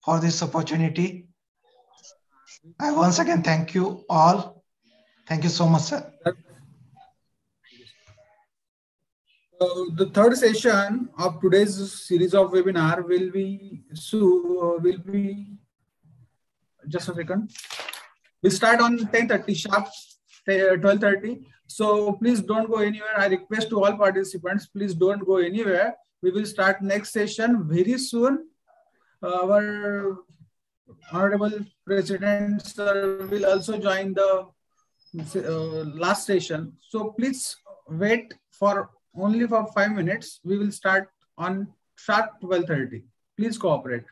for this opportunity. I once again thank you all. Thank you so much, sir. The third session of today's series of webinar will be just a second. We start on 10:30 sharp, 12:30. So please don't go anywhere. I request to all participants, please don't go anywhere. We will start next session very soon. Our Honorable President sir will also join the last session. So please wait for only for 5 minutes. We will start on sharp 12:30. Please cooperate.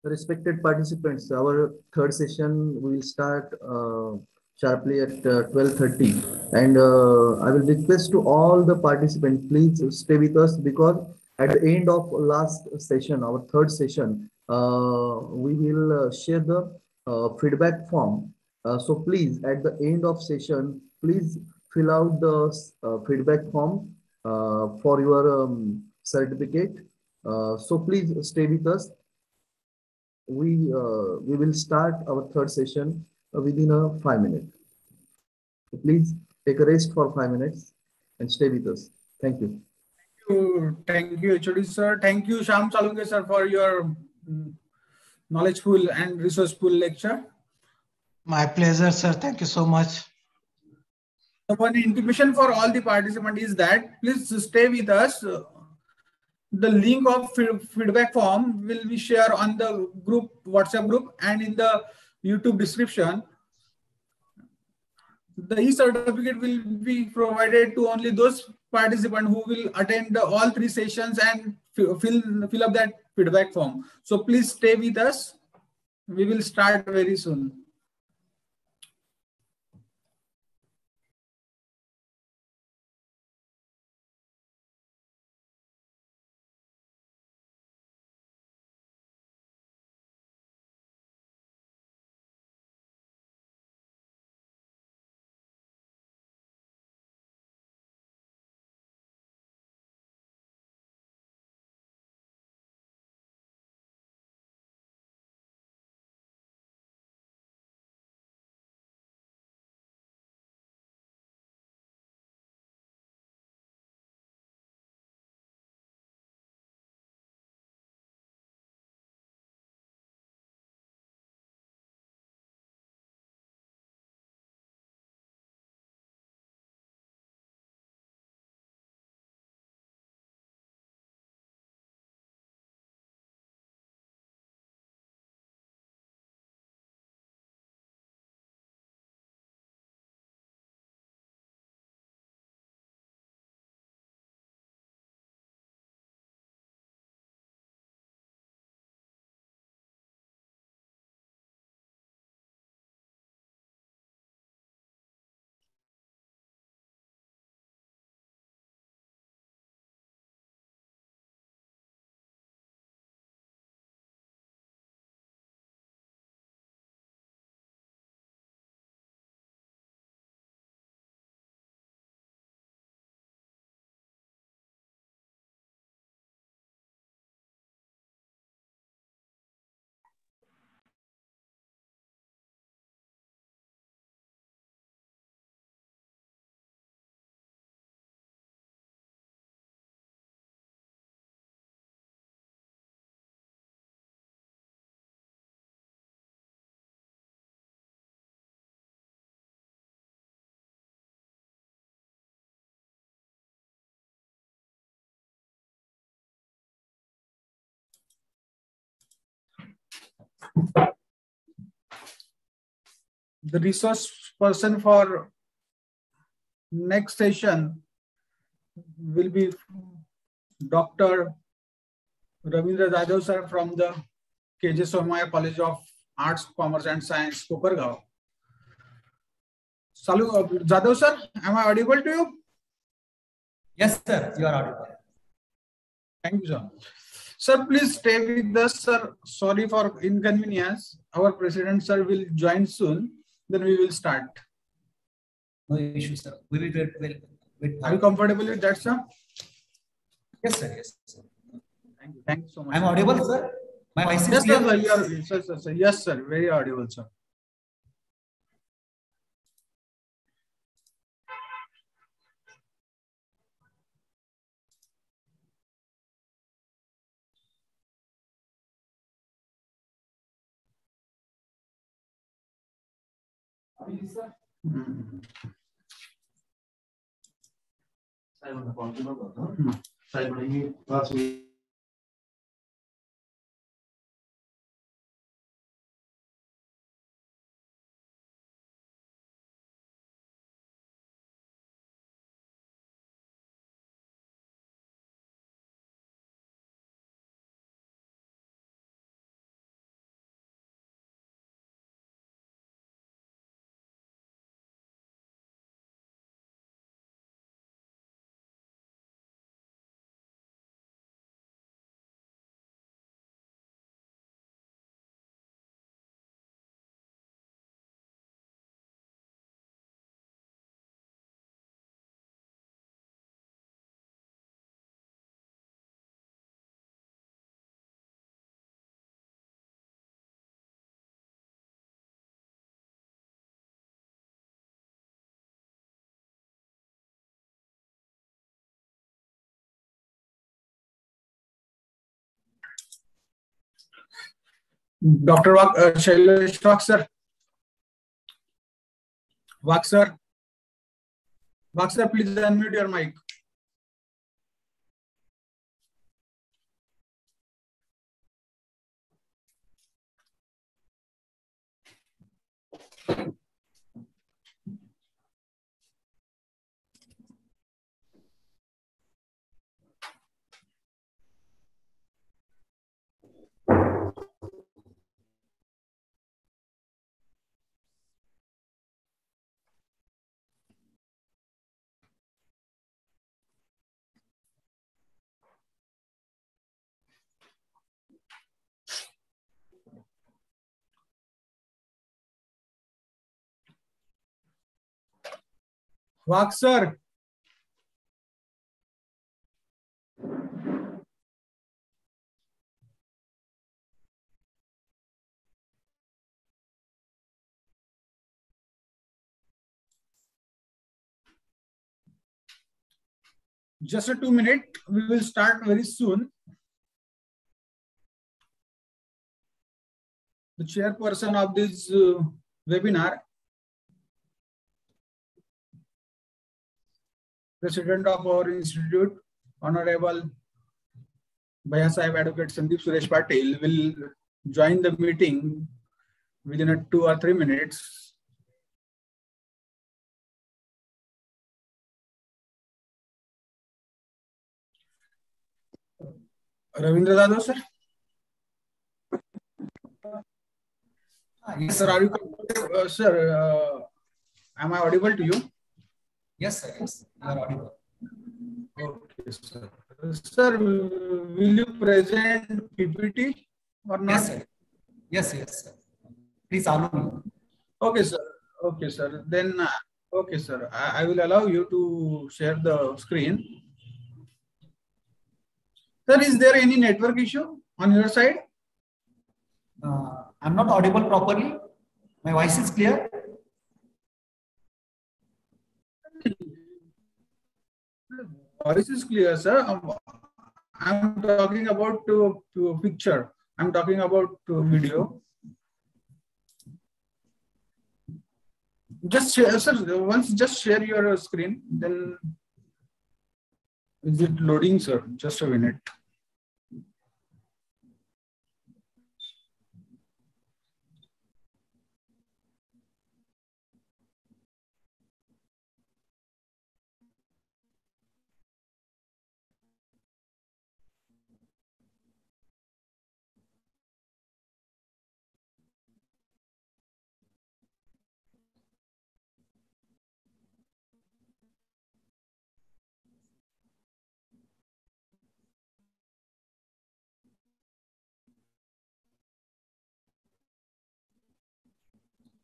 Respected participants, our third session will start sharply at 12:30, and I will request to all the participants, please stay with us, because at the end of last session, our third session, we will share the feedback form. So please, at the end of session, please fill out the feedback form for your certificate. So please stay with us. We will start our third session within 5 minutes. So please take a rest for 5 minutes and stay with us. Thank you. Thank you, HOD sir. Thank you, Shyam Salunke sir, for your knowledgeful and resourceful lecture. My pleasure, sir. Thank you so much. So one intimation for all the participants is that please stay with us. The link of feedback form will be shared on the group, WhatsApp group, and in the YouTube description. The e-certificate will be provided to only those participants who will attend all 3 sessions and fill up that feedback form. So please stay with us. We will start very soon. The resource person for next session will be Dr. Ravindra Jadhav sir from the KJ Somaya College of Arts, Commerce and Science, Kopargaon. Jadhav sir, am I audible to you? Yes, sir, you are audible. Thank you, sir. Sir, please stay with us, sir. Sorry for inconvenience. Our president, sir, will join soon. Then we will start. No issue, sir. We will wait. Are you comfortable with that, sir? Yes, sir. Yes, sir. Thank you. Thank you so much. I'm audible, sir. My voice yes, is clear. Sir. Yes, sir. Very audible, sir. Dr. Shailesh Vak sir. Vak sir. Vak sir, please unmute your mic. Vak sir. Just a 2 minute. We will start very soon. The chairperson of this webinar, President of our institute, Honorable Bhaiya Sahib Advocate Sandeep Suresh Patil, will join the meeting within 2 or 3 minutes. Ravindra Dado, sir. Yes, sir. Are you, sir? Am I audible to you? Yes, sir. Yes, you are audible. Okay, sir. Sir, will you present PPT or not? Yes, sir. Yes, yes, sir. Please allow me. Okay, sir. Okay, sir. Then, okay, sir. I will allow you to share the screen. Sir, is there any network issue on your side? I'm not audible properly. My voice is clear. Voice is clear, sir. I'm talking about picture. I'm talking about video. Just share, sir. Once just share your screen. Then is it loading, sir? Just a minute.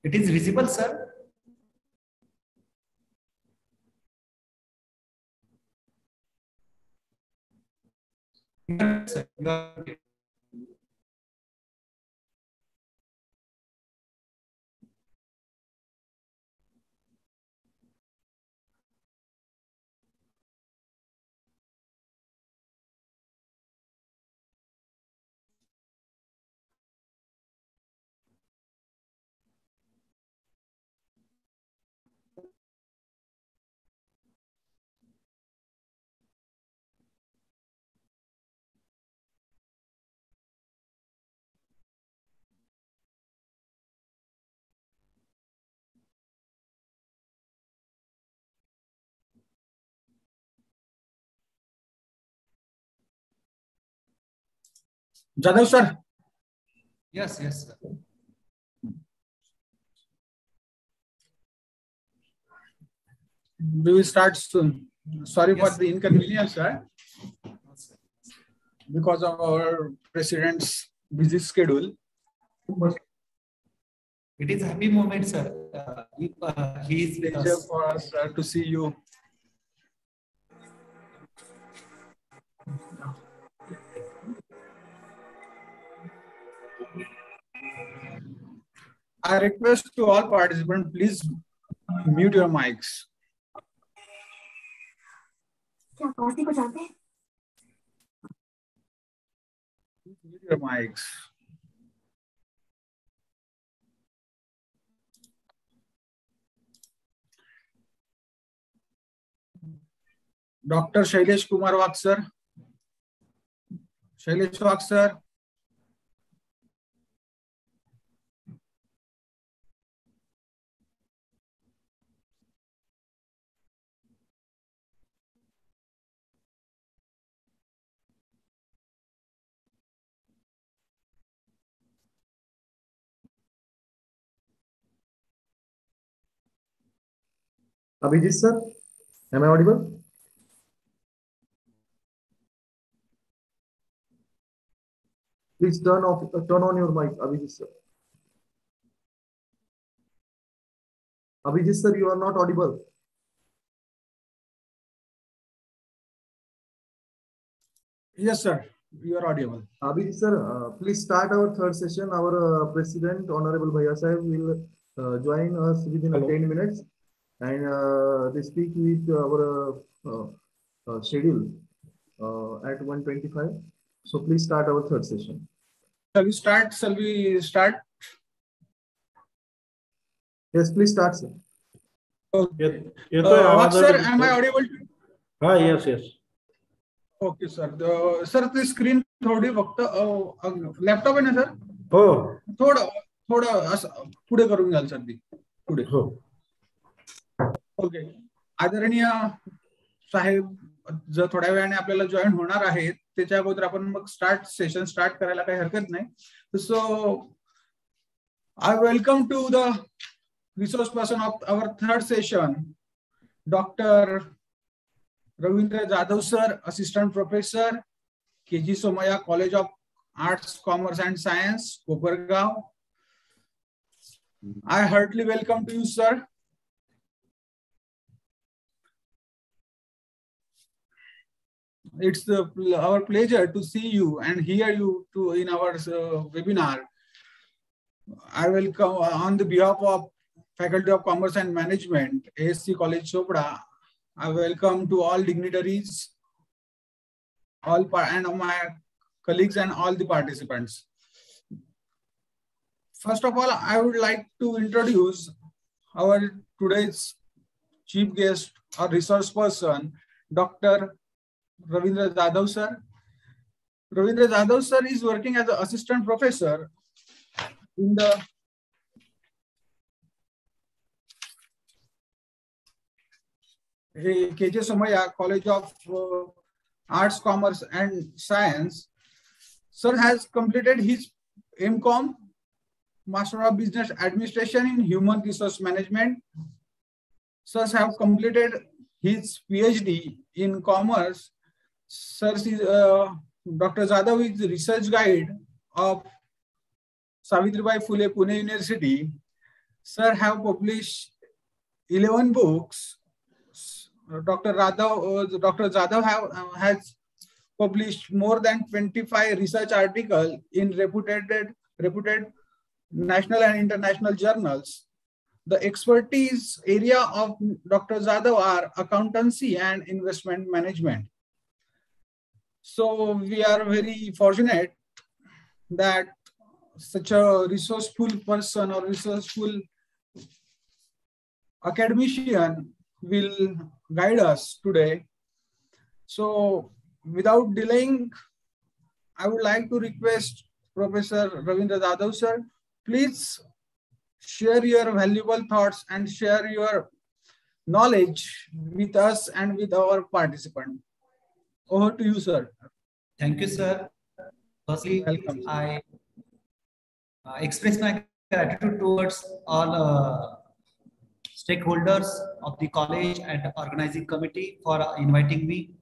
It is visible, sir. Yes, sir. You are... Jadhav, sir. Yes, yes, sir. We will start soon. Sorry for the inconvenience, sir. Because of our president's busy schedule. It is a happy moment, sir. He is with Pleasure us. for us to see you. I request to all participants, please mute your mics. Mute your mics. Dr. Shailesh Kumar Wag sir. Shailesh Wag sir. Abhijit sir, am I audible? Please turn on your mic, Abhijit sir. Abhijit sir, you are not audible. Yes, sir. You are audible. Abhijit sir, please start our third session. Our President, Honorable Bhaiya Sahib, will join us within 10 minutes, and they speak with our schedule at 1:25. So please start our third session. Shall we start? Shall we start? Yes, please start, sir. Okay. Sir, am I audible to you? Yes, yes. Okay, sir. Sir, the screen थोड़ी फक्त laptop आहे ना sir? हो. थोडं असं पुढे करून घ्याल सर ती पुढे. हो. ओके. आदरणीय साहेब जर थोड्या वेळाने आपल्याला जॉईन होणार आहेत त्याच्या अगोदर आपण मग सेशन स्टार्ट करायला काही हरकत नाही. सो I welcome to the resource person of our third session, Dr. Ravindra Jadhav sir, Assistant Professor, KG Somaya, College of Arts, Commerce and Science, Kopargaon. I heartily welcome to you, sir. It's our pleasure to see you and hear you in our webinar. I welcome on the behalf of Faculty of Commerce and Management, ASC College Chopda. I welcome to all dignitaries, and my colleagues and all the participants. First of all, I would like to introduce our today's chief guest or resource person, Dr. Ravindra Jadhav sir. Ravindra Jadhav sir is working as an assistant professor in the KG Somaya College of Arts, Commerce and Science. Sir has completed his MCom, Master of Business Administration in Human Resource Management. Sir have completed his PhD in Commerce. Sir is Dr. Jadhav is the research guide of Savitribai Phule Pune University. Sir have published 11 books. Dr. Jadhav has published more than 25 research articles in reputed national and international journals. The expertise area of Dr. Jadhav are accountancy and investment management. So we are very fortunate that such a resourceful person or resourceful academician will guide us today. So without delaying, I would like to request Professor Ravindra Jadhav sir, please share your valuable thoughts and share your knowledge with us and with our participants. Over to you, sir. Thank you, sir. Firstly, welcome. I express my gratitude towards all stakeholders of the college and organizing committee for inviting me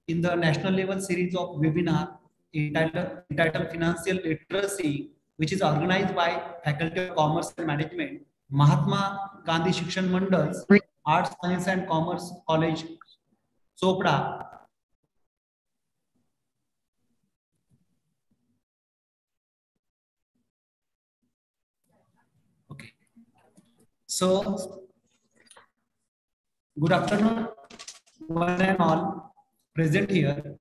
in the national level series of webinar entitled Financial Literacy, which is organized by Faculty of Commerce and Management, Mahatma Gandhi Shikshan Mandal's Arts, Science and Commerce College, Chopda. Okay. So, good afternoon, one and all present here.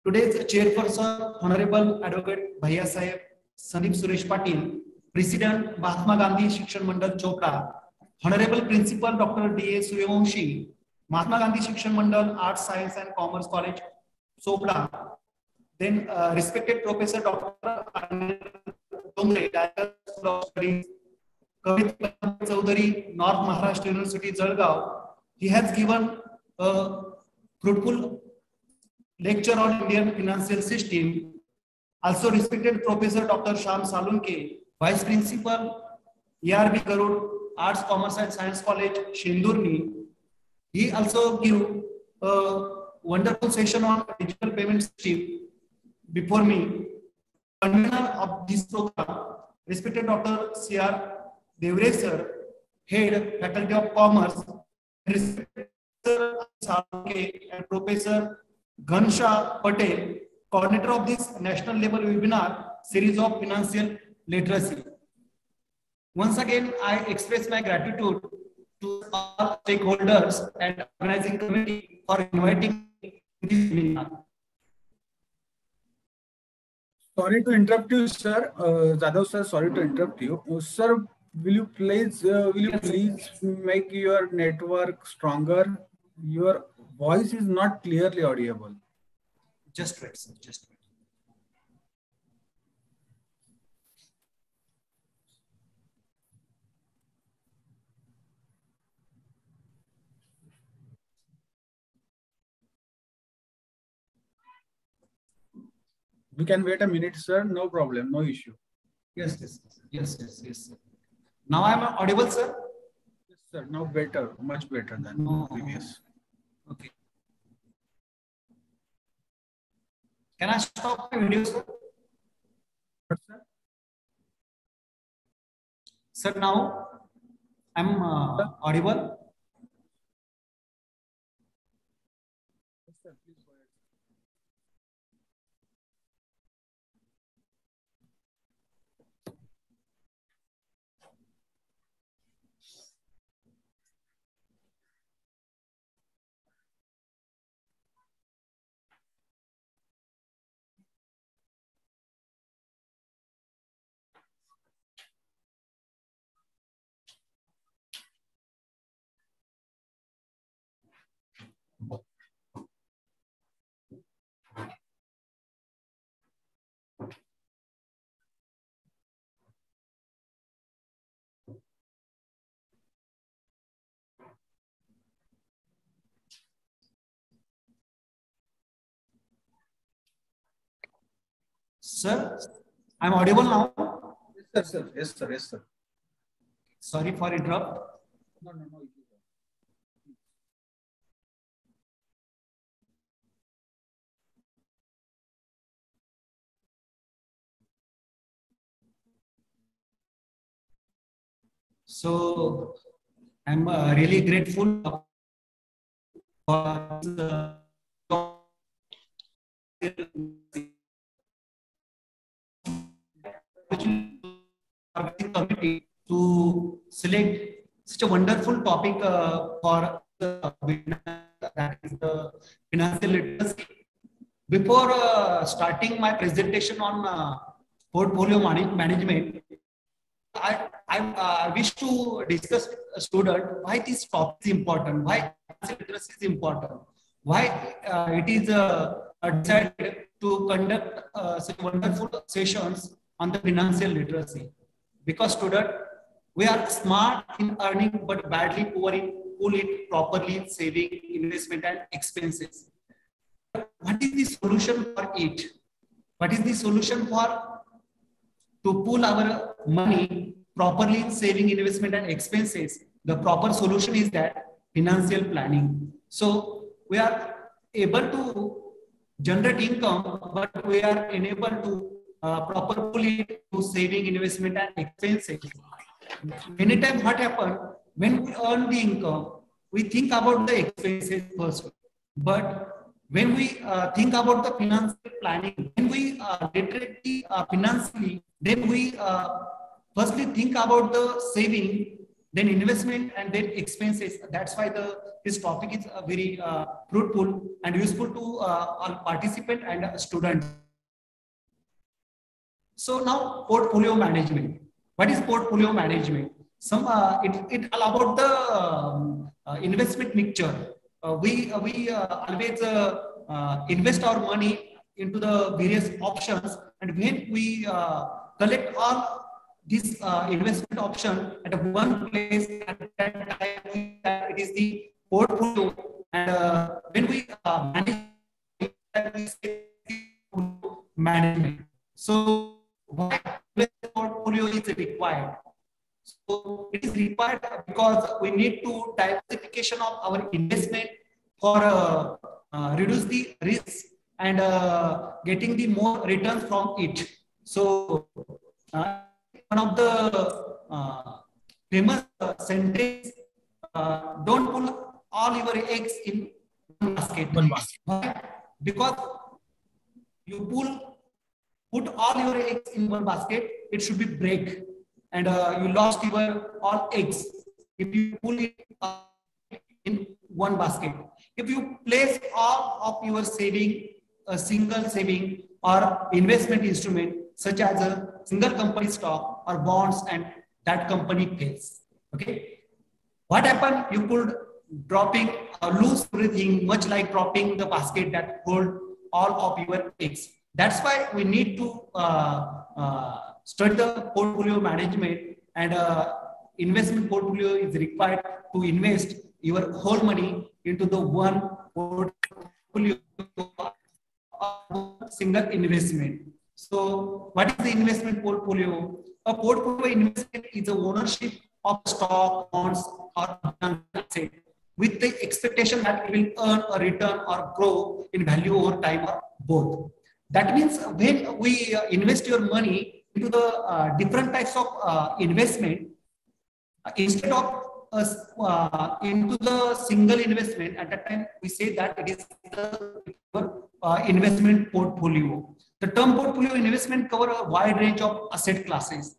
Today's chairperson, Honorable Advocate Bhaiya Sahib Sandeep Suresh Patil, President Mahatma Gandhi Shikshan Mandal Chopda, Honorable Principal Dr. D.A. Suryavanshi, Mahatma Gandhi Shikshan Mandal, Arts, Science and Commerce College, Chopda. Then respected Professor Dr. Anil Dongre, Director of Studies, Kavit Chaudhary, North Maharashtra University, Jalgaon. He has given a fruitful lecture on Indian financial system. Also respected Professor Dr. Shyam Salunke, Vice Principal, ERB Garud, Arts, Commerce and Science College, Shendurni. He also gave a wonderful session on digital payment system before me. Convener of this program, respected Dr. C.R. Devre sir, Head, Faculty of Commerce, respected Professor Salunke and Professor Ghansha Patel, coordinator of this national level webinar series of financial literacy. Once again, I express my gratitude to all stakeholders and organizing committee for inviting me to this webinar. Sorry to interrupt you, sir. Jadhav sir, sorry to interrupt you. Sir, will you please make your network stronger? Your voice is not clearly audible. Just wait, sir. Just wait. We can wait a minute, sir. No problem. No issue. Yes, yes, yes, yes, yes, sir. Now I am audible, sir? Yes, sir. Now better, much better than previous. Okay. Can I stop my video, sir? What, sir? Sir, now I'm audible. Yes, sir. Please go ahead. Sir, I'm audible now. Yes, sir. Yes, sir. Yes, sir. Sorry for interrupt. No. So I'm really grateful for committee to select such a wonderful topic for that is the financial literacy. Before starting my presentation on portfolio management, I wish to discuss with a student why this topic is important, why financial literacy is important, why it is decided to conduct such wonderful sessions on the financial literacy. Because student, we are smart in earning but badly poor in pull it properly in saving, investment and expenses. What is the solution for it? What is the solution for to pull our money properly in saving, investment and expenses? The proper solution is that financial planning. So we are able to generate income, but we are unable to properly to saving, investment and expenses. Many times what happens, when we earn the income, we think about the expenses first. But when we think about the financial planning, when we literate the financially, then we firstly think about the saving, then investment, and then expenses. That's why this topic is very fruitful and useful to all participants and students. So now portfolio management. What is portfolio management? some it all about the investment mixture. We always invest our money into the various options, and when we collect all this investment option at one place, at that time it is the portfolio, and when we management. So why portfolio is required? So it is required because we need to diversification of our investment for reduce the risk and getting the more returns from it. So one of the famous sentence, don't put all your eggs in one basket. Why? Because you put all your eggs in one basket, it should be break, and you lost your all eggs if you pull it in one basket. If you place all of your saving, a single saving or investment instrument such as a single company stock or bonds, and that company fails. Okay, what happened? You could dropping lose everything, much like dropping the basket that hold all of your eggs. That's why we need to study the portfolio management, and investment portfolio is required to invest your whole money into the one portfolio or single investment. So what is the investment portfolio? A portfolio investment is the ownership of stock, bonds, or asset with the expectation that it will earn a return or grow in value over time, or both. That means when we invest your money into the different types of investment, instead of into the single investment, at that time we say that it is the investment portfolio. The term portfolio investment cover a wide range of asset classes,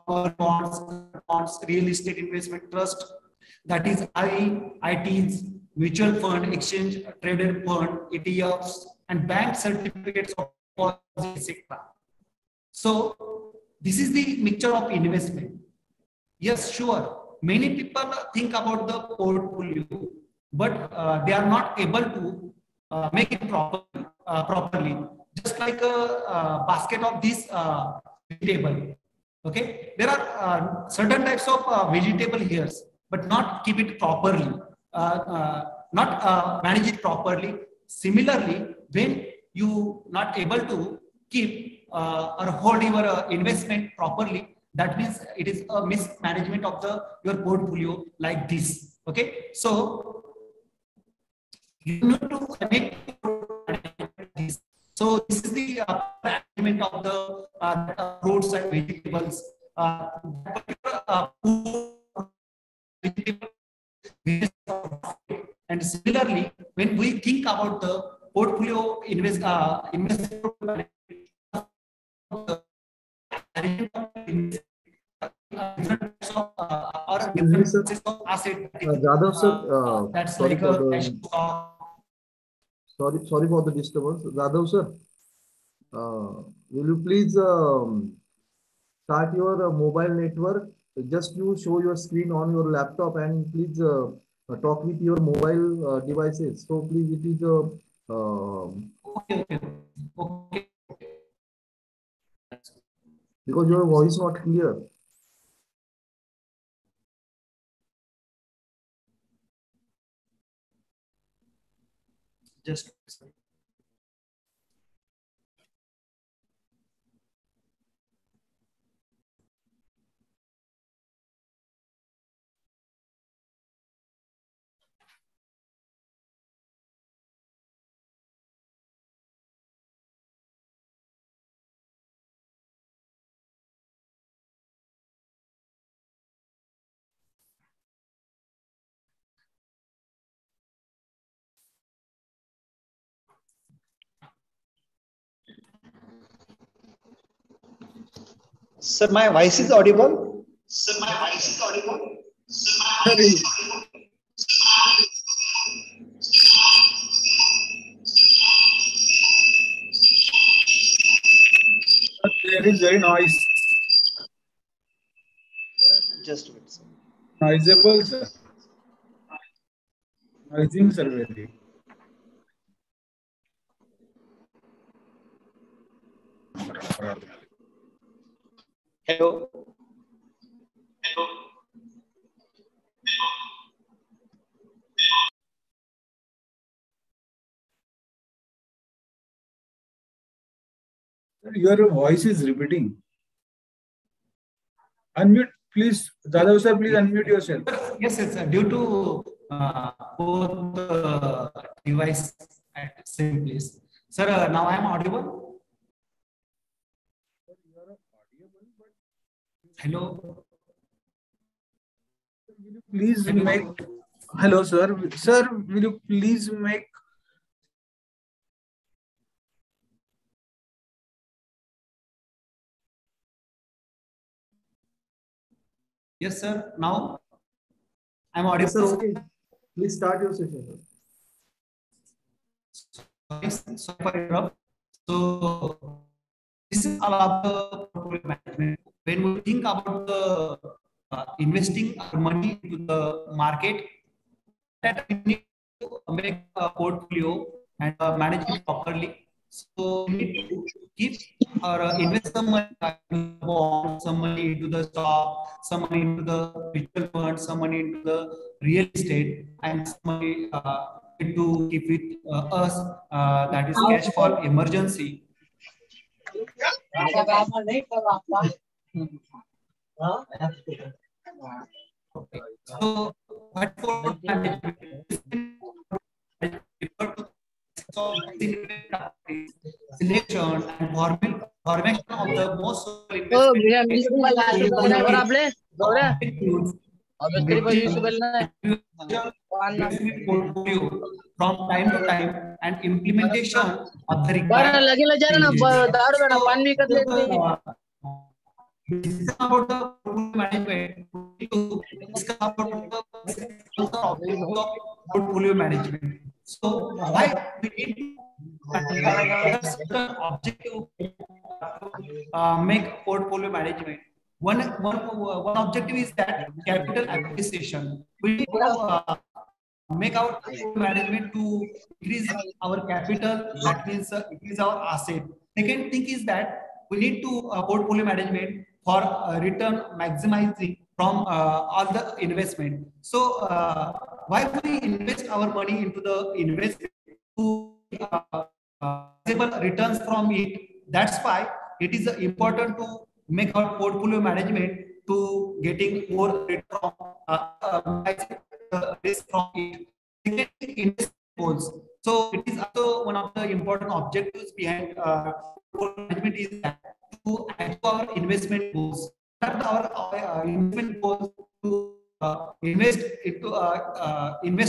bonds, real estate investment trust, that is ITs, mutual fund, exchange traded fund, ETFs, and bank certificates of deposit, etc. So this is the mixture of investment. Yes, sure. Many people think about the portfolio, but they are not able to make it properly. Just like a basket of this vegetable. Okay, there are certain types of vegetable here, but not keep it properly, not manage it properly. Similarly, when you not able to keep or hold your investment properly, that means it is a mismanagement of your portfolio like this. Okay, so you need to make this. So this is the management of the fruits and vegetables. And similarly, when we think about the portfolio investment Jadhav sir, that's like sorry for the disturbance. Jadhav sir, will you please start your mobile network? Just you show your screen on your laptop and please talk with your mobile devices. So please, it is okay. Because your voice is not clear. Just Sir, my voice is audible? Sir, there is very noise. Just wait, sir. Noisable, sir. Noising, sir, very. Hello. Your voice is repeating. Unmute, please. Jadhav sir, please unmute yourself. Yes, it's due to both the device at same place. Sir, now I am audible. Hello. Please make. Hello, sir. Sir, will you please make. Yes, sir. Now I'm audible. Yes, sir. Okay. Please start your session. Sorry for interrupt. So this is all about the portfolio management. When we think about the investing our money into the market, that we need to make a portfolio and manage it properly. So we need to keep or invest some money into the bond, some money into the stock, some money into the mutual fund, some money into the real estate, and some money to keep with us, that is cash for emergency. Okay. So what for selection and formation of the most portfolio from time to time and implementation of the required this is about the portfolio management. To discuss about the portfolio management. So why we need to objective make portfolio management. One objective is that capital acquisition. We need to make our portfolio management to increase our capital. That means increase our asset. Second thing is that we need to portfolio management for return maximizing from all the investment. So why we invest our money into the investment to returns from it? That's why it is important to make our portfolio management to getting more return risk from it. Investment goals. So it is also one of the important objectives behind portfolio management is that to achieve our investment goals. Our investment goals to invest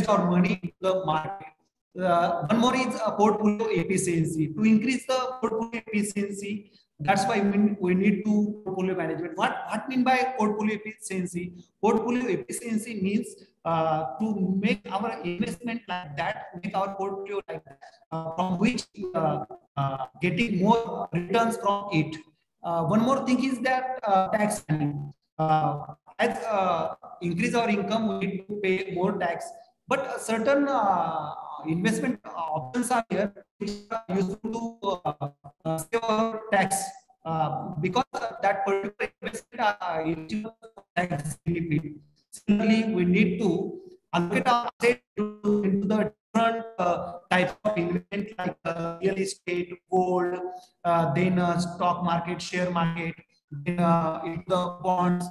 our money into the market. One more is portfolio efficiency. To increase the portfolio efficiency, that's why we need to portfolio management. What mean by portfolio efficiency? Portfolio efficiency means to make our investment like that, make our portfolio like that, from which getting more returns from it. One more thing is that tax planning. As increase our income, we need to pay more tax. But certain investment options are here which are useful to save our tax because that particular investment eligible for tax benefit. Similarly, we need to allocate our asset into the different types of investment like real estate, gold, then stock market, share market, then into the bonds,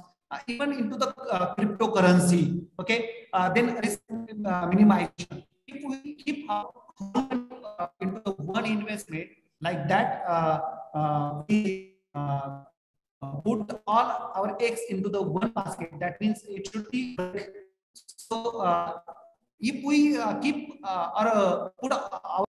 even into the cryptocurrency. Okay, then risk minimization. If we keep into the one investment like that, we put all our eggs into the one basket. That means it should be so. If we keep or put our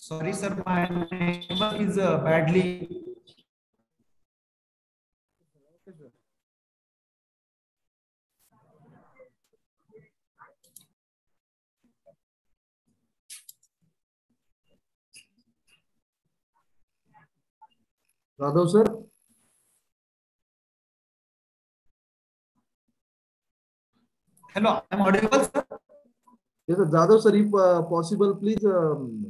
sorry, sir, my network is badly. Jadhav sir. Hello, I'm audible, sir. Yes, Jadhav sir, if possible, please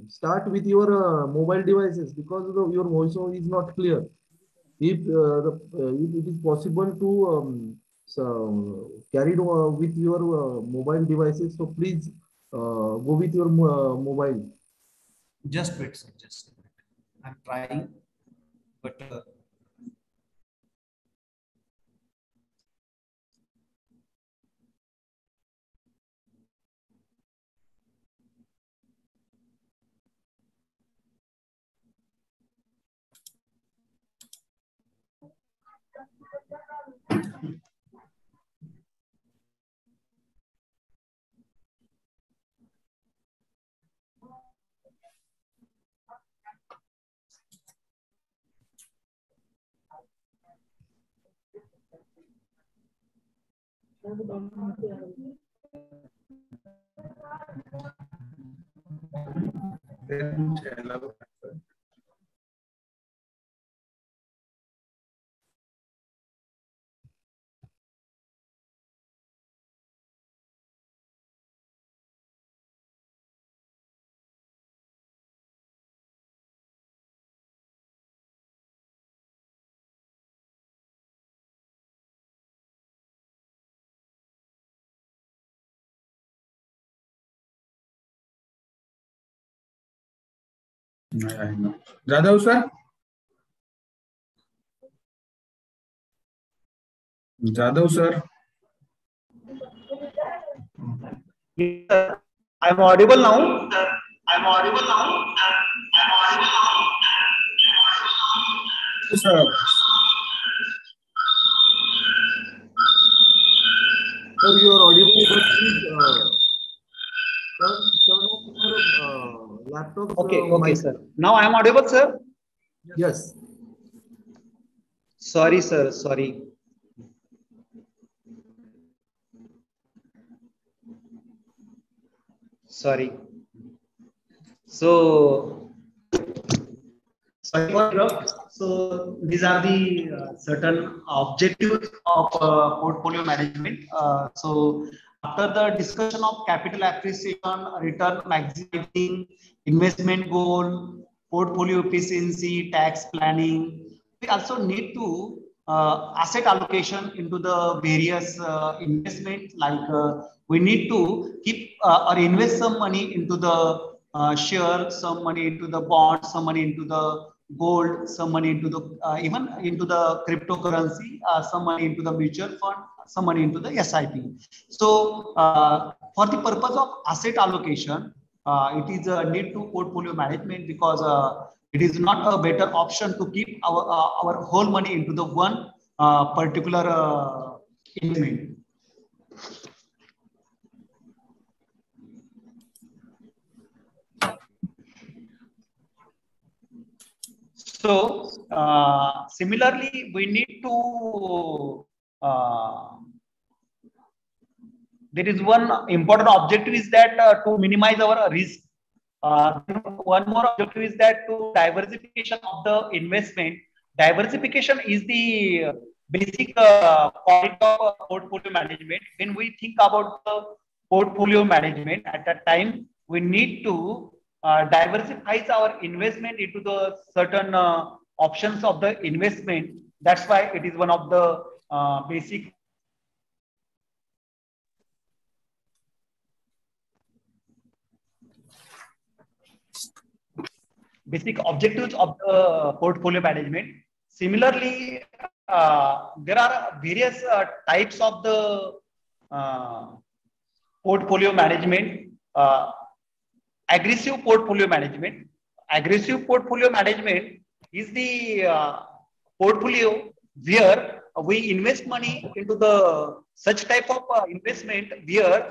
start with your mobile devices because your voice is not clear. If if it is possible to carry it with your mobile devices, so please go with your mobile. Just wait, sir. Just wait. I'm trying, but Jadhav sir. Jadhav sir. I'm audible now. I'm audible now. I'm audible now. Yes, sir. Sir, you are audible, but please turn off your laptop. Okay, sir. Now I'm audible, sir. Yes. Sorry, sir. Sorry. Sorry. So, sorry for interrupt. So these are the certain objectives of portfolio management. So after the discussion of capital appreciation, return maximizing, investment goal, portfolio efficiency, tax planning, we also need to asset allocation into the various investment. Like we need to keep or invest some money into the share, some money into the bond, some money into the gold, some money into the even into the cryptocurrency, some money into the mutual fund, some money into the SIP. So for the purpose of asset allocation, it is a need to portfolio management because it is not a better option to keep our whole money into the one particular investment. So similarly, we need to there is one important objective is that to minimize our risk. One more objective is that to diversification of the investment. Diversification is the basic point of portfolio management. When we think about the portfolio management, at that time we need to diversify our investment into the certain options of the investment. That's why it is one of the basic objectives of the portfolio management. Similarly, there are various types of the portfolio management. Aggressive portfolio management. Aggressive portfolio management is the portfolio where we invest money into the such type of investment where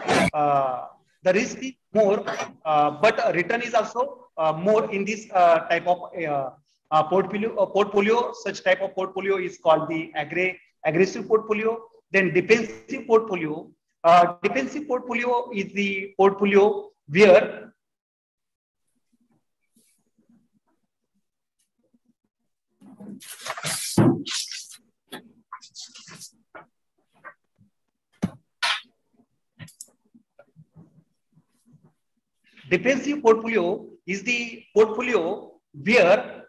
the risk is more, but return is also more in this type of portfolio. Such type of portfolio is called the aggressive portfolio. Then defensive portfolio. Defensive portfolio is the portfolio where Defensive portfolio is the portfolio where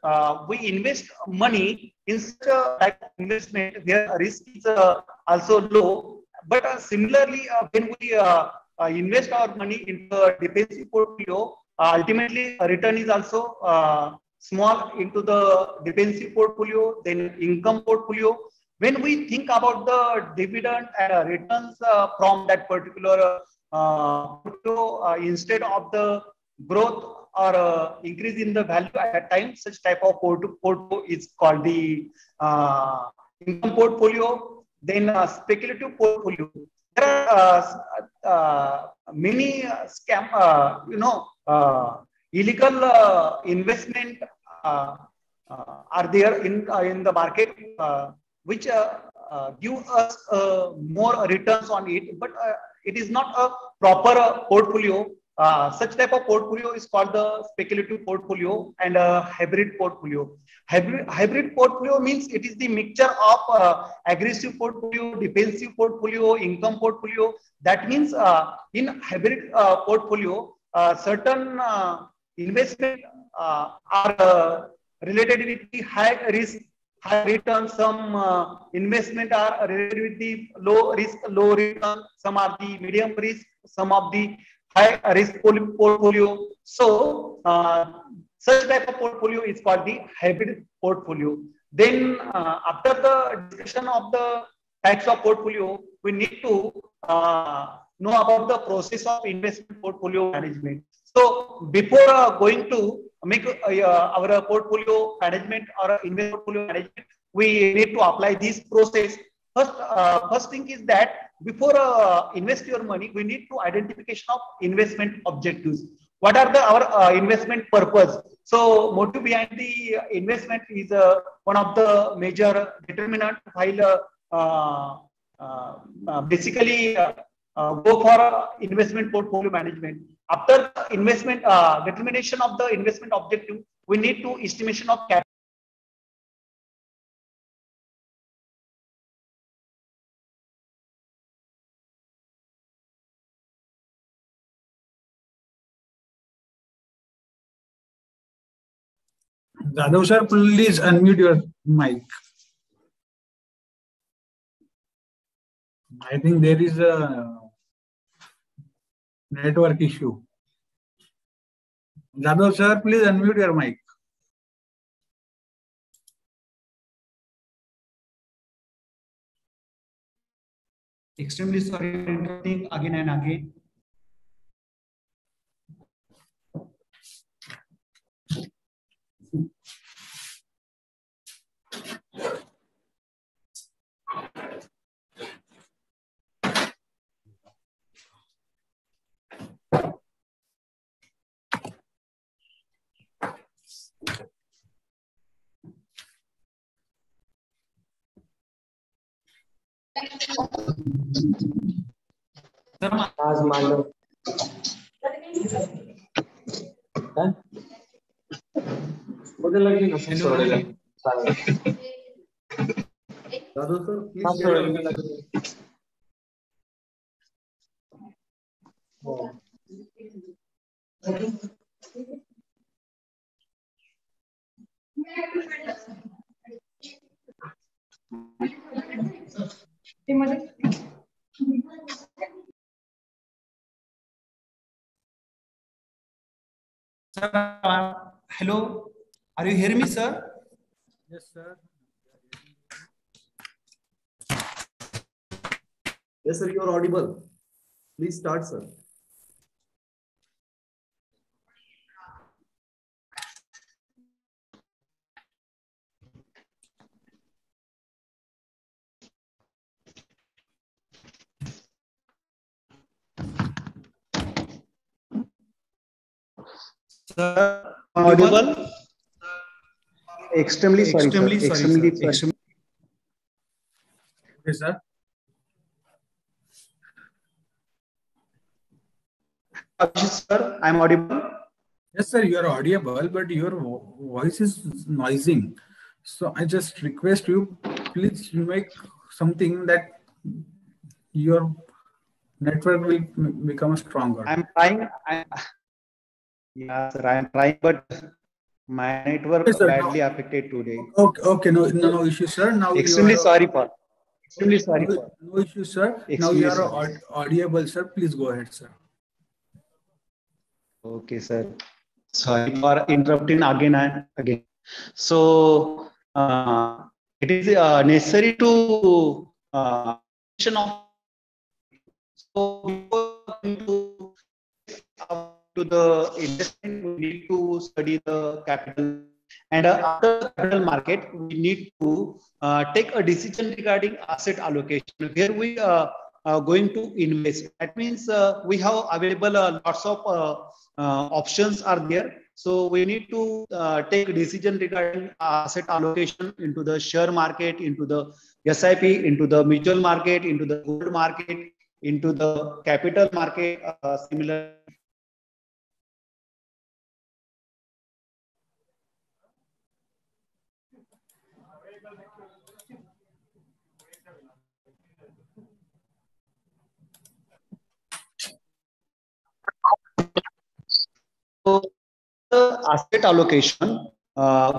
we invest money in such a type of investment where risk is also low. But similarly, when we invest our money into a defensive portfolio, ultimately return is also small into the defensive portfolio, then income portfolio. When we think about the dividend and returns from that particular portfolio, instead of the growth or increase in the value at that time, such type of portfolio is called the income portfolio. Then speculative portfolio. There are many scam, illegal investment are there in the market, which give us more returns on it, but it is not a proper portfolio. Such type of portfolio is called the speculative portfolio and a hybrid portfolio. Hybrid portfolio means it is the mixture of aggressive portfolio, defensive portfolio, income portfolio. That means in hybrid portfolio, certain investment are related with the high risk, high return. Some investment are related with the low risk, low return. Some are the medium risk, some of the high risk portfolio. So such type of portfolio is called the hybrid portfolio. Then after the discussion of the types of portfolio, we need to know about the process of investment portfolio management. So before going to make our portfolio management or investment portfolio management, we need to apply this process. First thing is that before invest your money, we need to identification of investment objectives. What are our investment purpose? So motive behind the investment is one of the major determinant. While basically go for investment portfolio management. After the investment determination of the investment objective, we need to estimation of capital. Jadhav sir, please unmute your mic. I think there is a network issue. Jadhav sir, please unmute your mic. Extremely sorry for interrupting again and again. आज मान लो मुझे लगी ना सोडेगा Jadhav sir, हाँ please सोडेगा Sir, hello. Are you hearing me, sir? Yes, sir. Yes, sir, you are audible. Please start, sir. Sir, Audible? Extremely sorry, sir. Extremely sorry. Okay, sir. Sir, I'm audible. Yes, sir, you are audible, but your voice is noising. So I just request you, please make something that your network will become stronger. I'm trying. Yeah, sir, I'm trying, but my network Yes, sir, badly affected today. Okay, no issue, sir. Now Extremely you are sorry for. Extremely sorry for. no issue, sir. Now you Extremely are sorry. audible, sir. Please go ahead, sir. Okay, sir. Sorry for interrupting again and again. So it is necessary to so before to the investment, we need to study the capital, and after the capital market, we need to take a decision regarding asset allocation. Where we are going to invest. That means we have available lots of options are there. So we need to take a decision regarding asset allocation into the share market, into the SIP, into the mutual market, into the gold market, into the capital market, similar. So the asset allocation,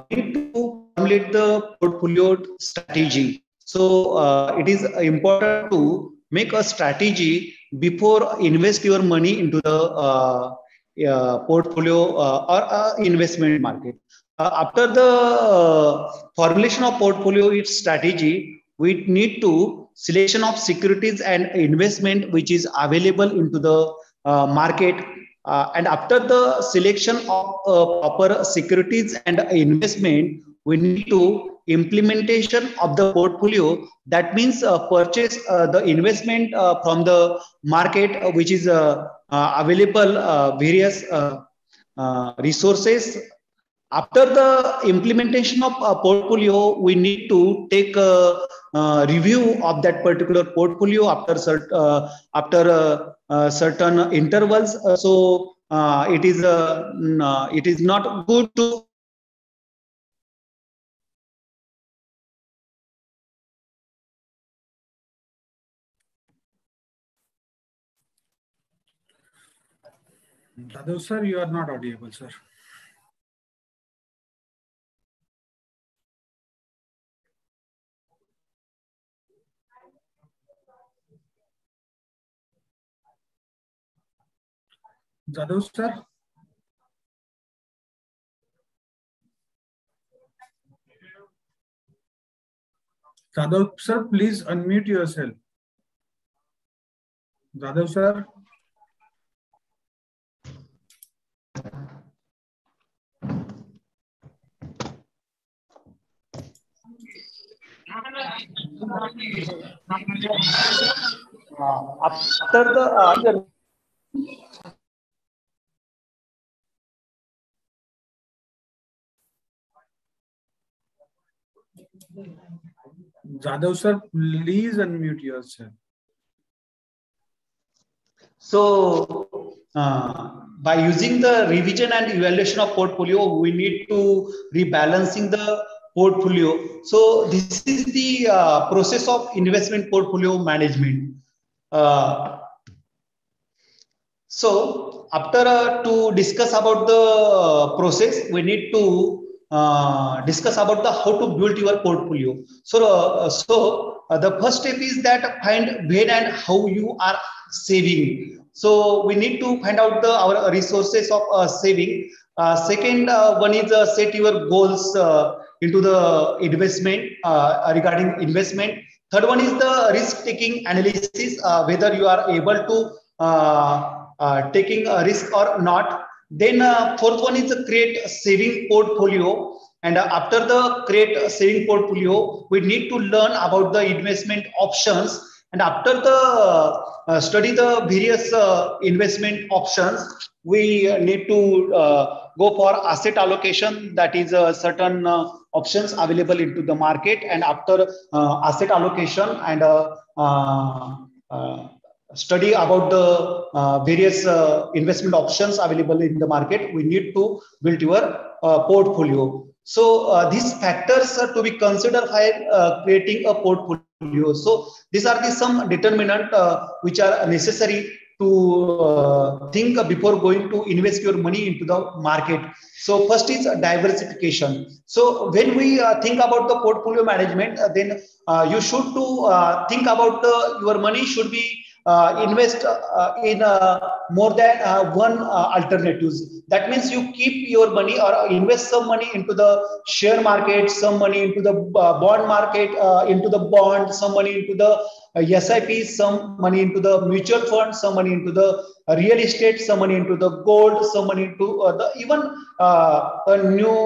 we need to formulate the portfolio strategy. So it is important to make a strategy before invest your money into the portfolio or investment market. After the formulation of portfolio its strategy, we need to selection of securities and investment which is available into the market. And after the selection of proper securities and investment, we need to implementation of the portfolio. That means purchase the investment from the market, which is available various resources. After the implementation of a portfolio, we need to take a review of that particular portfolio after certain intervals. So it is not good to Jadhav sir, you are not audible, sir. Jadhav sir. Jadhav sir, please unmute yourself. Jadhav sir. after the Jadhav sir, please unmute yourself. So by using the revision and evaluation of portfolio, we need to rebalancing the portfolio. So this is the process of investment portfolio management. So after to discuss about the process, we need to discuss about the how to build your portfolio. So the first step is that find when and how you are saving. So we need to find out our resources of saving. Second one is set your goals into the investment regarding investment. Third one is the risk taking analysis, whether you are able to taking a risk or not. Then fourth one is create a saving portfolio. And after the create a saving portfolio, we need to learn about the investment options. And after the study the various investment options, we need to go for asset allocation. That is certain options available into the market. And after asset allocation and study about the various investment options available in the market, we need to build your portfolio. So these factors are to be considered while creating a portfolio. So these are the some determinant which are necessary to think before going to invest your money into the market. So first is diversification. So when we think about the portfolio management, then you should to think about your money should be invest in more than one alternatives. That means you keep your money or invest some money into the share market, some money into the bond market, into the bond, some money into the SIP, some money into the mutual fund, some money into the real estate, some money into the gold, some money into the even a new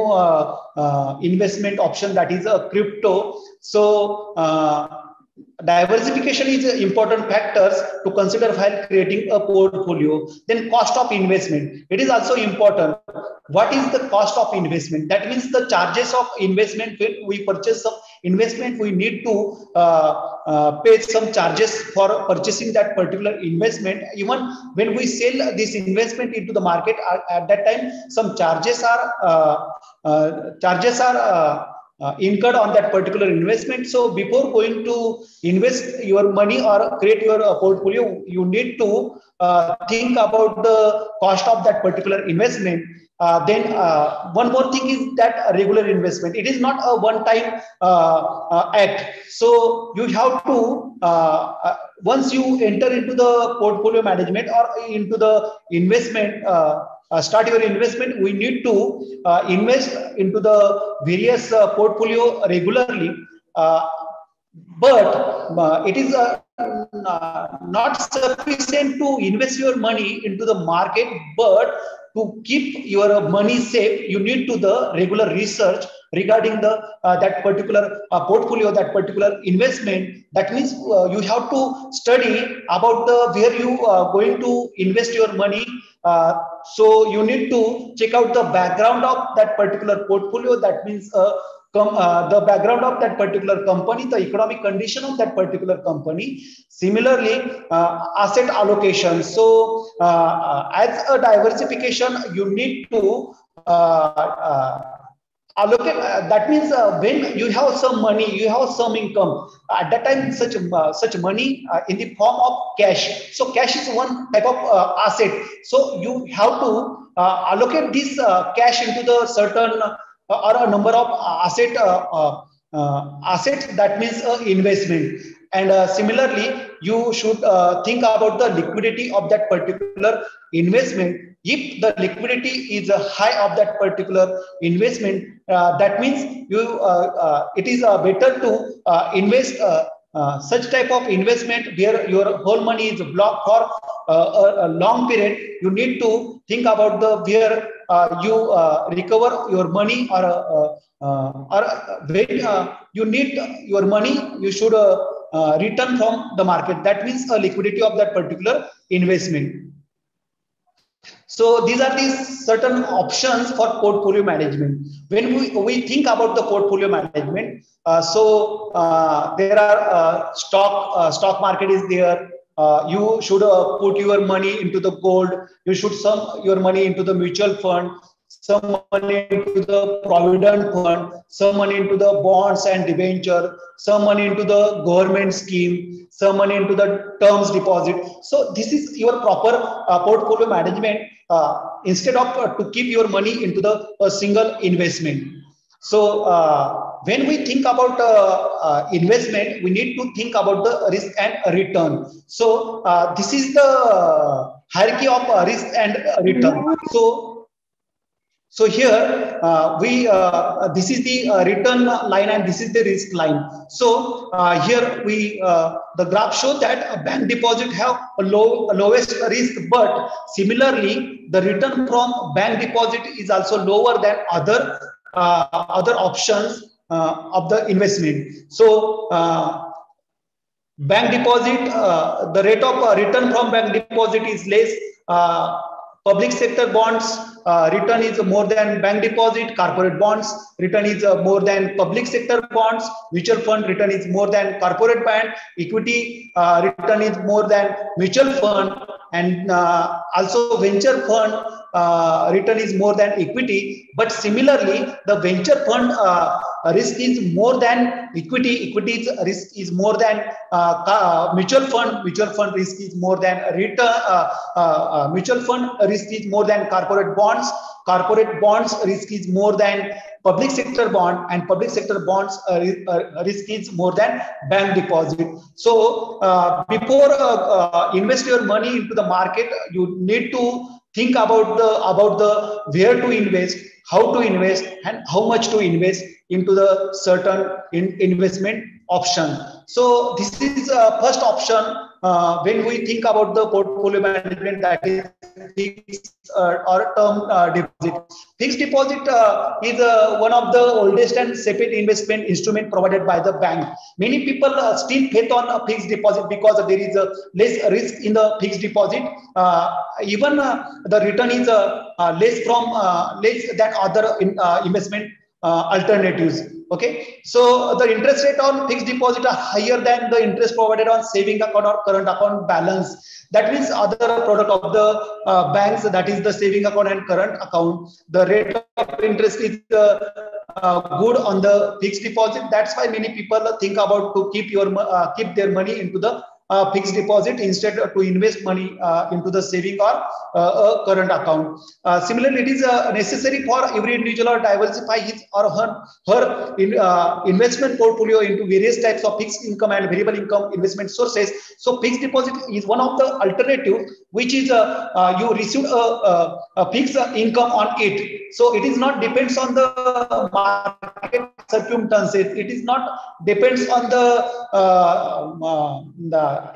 investment option, that is a crypto. So diversification is important factors to consider while creating a portfolio. Then cost of investment, it is also important. What is the cost of investment? That means the charges of investment. When we purchase some investment, we need to pay some charges for purchasing that particular investment. Even when we sell this investment into the market, at that time some charges are incurred on that particular investment. So before going to invest your money or create your portfolio, you need to think about the cost of that particular investment. Then one more thing is that regular investment, it is not a one-time act. So you have to once you enter into the portfolio management or into the investment, start your investment, we need to invest into the various portfolio regularly. But it is not sufficient to invest your money into the market, but to keep your money safe, you need to the regular research regarding the that particular portfolio, that particular investment. That means you have to study about the where you are going to invest your money. So you need to check out the background of that particular portfolio. That means the background of that particular company, the economic condition of that particular company. Similarly, asset allocation. So as a diversification, you need to allocate. That means when you have some money, you have some income. At that time, such money in the form of cash. So cash is one type of asset. So you have to allocate this cash into the certain or a number of assets. That means investment. And similarly, you should think about the liquidity of that particular investment. If the liquidity is high of that particular investment, that means you it is better to invest such type of investment where your whole money is blocked for a long period. You need to think about the where you recover your money, or when you need your money, you should return from the market. That means a liquidity of that particular investment. So these are the certain options for portfolio management. When we think about the portfolio management, there are stock market is there. You should put your money into the gold. You should sum your money into the mutual fund, some money into the provident fund, some money into the bonds and debenture, some money into the government scheme, some money into the terms deposit. So this is your proper portfolio management, instead of to keep your money into a single investment. So when we think about investment, we need to think about the risk and return. So this is the hierarchy of risk and return. So here this is the return line and this is the risk line. So here the graph shows that a bank deposit have a lowest risk, but similarly the return from bank deposit is also lower than other options of the investment. So bank deposit, the rate of return from bank deposit is less. Public sector bonds return is more than bank deposit. Corporate bonds return is more than public sector bonds. Mutual fund return is more than corporate bond. Equity return is more than mutual fund. And also venture fund return is more than equity, but similarly the venture fund risk is more than equity. Equity risk is more than mutual fund. Mutual fund risk is more than return. Mutual fund risk is more than corporate bonds. Corporate bonds risk is more than public sector bond, and public sector bonds risk is more than bank deposit. So before invest your money into the market, you need to think about the where to invest, how to invest, and how much to invest into the certain investment option. So this is first option when we think about the portfolio management, that is fixed or term deposit. Fixed deposit is one of the oldest and safest investment instrument provided by the bank. Many people still bet on a fixed deposit because there is less risk in the fixed deposit. Even the return is less than other investment alternatives. Okay, so the interest rate on fixed deposit are higher than the interest provided on saving account or current account balance. That means other product of the banks, that is the saving account and current account. The rate of interest is good on the fixed deposit. That's why many people think about to keep their money into the fixed deposit instead to invest money into the saving or a current account. Similarly, it is necessary for every individual to diversify his or her investment portfolio into various types of fixed income and variable income investment sources. So fixed deposit is one of the alternative, which is you receive a fixed income on it. So it is not depends on the market circumstances. It is not depends on the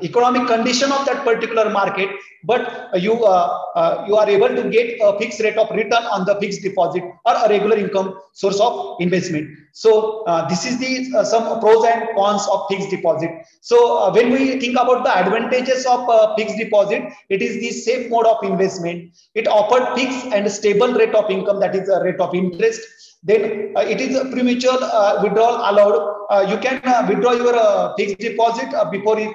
economic condition of that particular market, but you are able to get a fixed rate of return on the fixed deposit or a regular income source of investment. So this is the some pros and cons of fixed deposit. So when we think about the advantages of fixed deposit, it is the safe mode of investment. It offered fixed and stable rate of income, that is a rate of interest. Then it is a premature withdrawal allowed. You can withdraw your fixed deposit before it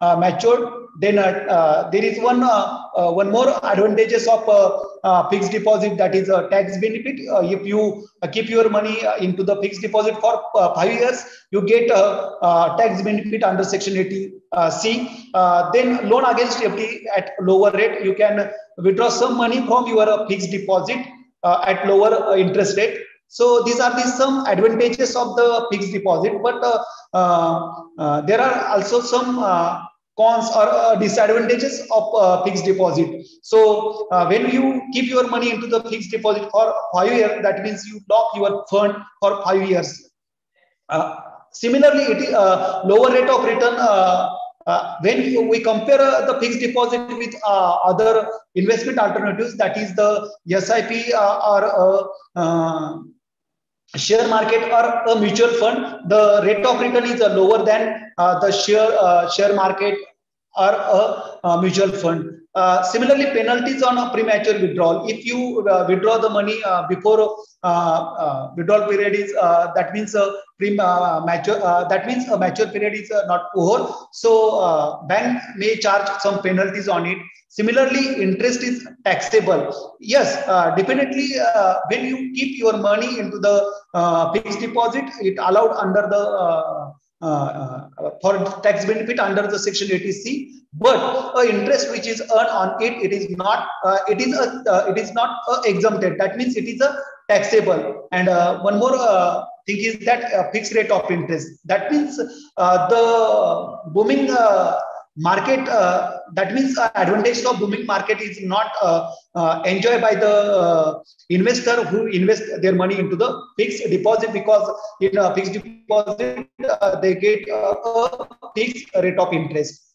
matured. Then there is one more advantages of fixed deposit, that is a tax benefit. If you keep your money into the fixed deposit for 5 years, you get tax benefit under Section 80C. Then loan against FD at lower rate. You can withdraw some money from your fixed deposit at lower interest rate. So these are some advantages of the fixed deposit, but there are also some cons or disadvantages of fixed deposit. So when you keep your money into the fixed deposit for 5 years, that means you lock your fund for 5 years. Similarly, it is lower rate of return. When we compare the fixed deposit with other investment alternatives, that is the SIP or share market or a mutual fund, the rate of return is lower than the share market or a mutual fund. Similarly, penalties on a premature withdrawal. If you withdraw the money before withdrawal period is that means a mature period is not over. So bank may charge some penalties on it. Similarly, interest is taxable. Yes, definitely. When you keep your money into the fixed deposit, it allowed under the for tax benefit under the Section 80C, but interest which is earned on it, it is not exempted. That means it is a taxable. And one more thing is that fixed rate of interest. That means the booming market. That means advantage of booming market is not enjoyed by the investor who invest their money into the fixed deposit, because in a fixed deposit they get a fixed rate of interest.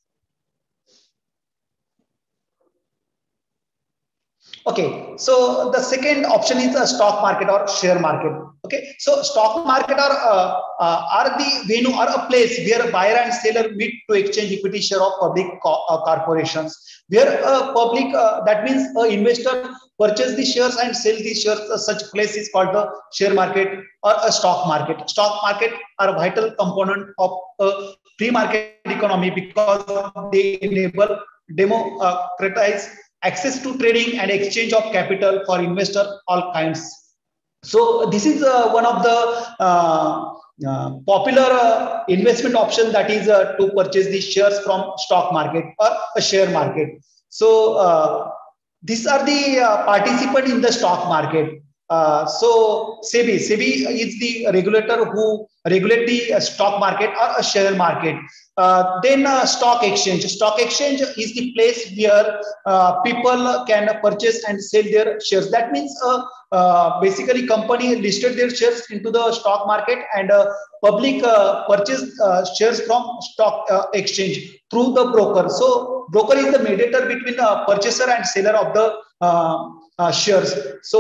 Okay, so the second option is a stock market or share market. Okay, so stock market are the venue or a place where buyer and seller meet to exchange equity share of public corporations. Where a public, that means an investor purchase the shares and sell the shares. Such place is called the share market or a stock market. Stock market are a vital component of a free market economy because they enable democratize access to trading and exchange of capital for investor, all kinds. So this is one of the popular investment option, that is to purchase the shares from stock market or a share market. So these are the participants in the stock market. So SEBI is the regulator who regulate the stock market or a share market. Then stock exchange. Stock exchange is the place where people can purchase and sell their shares. That means basically company listed their shares into the stock market, and public purchase shares from stock exchange through the broker. So broker is the mediator between purchaser and seller of the shares. So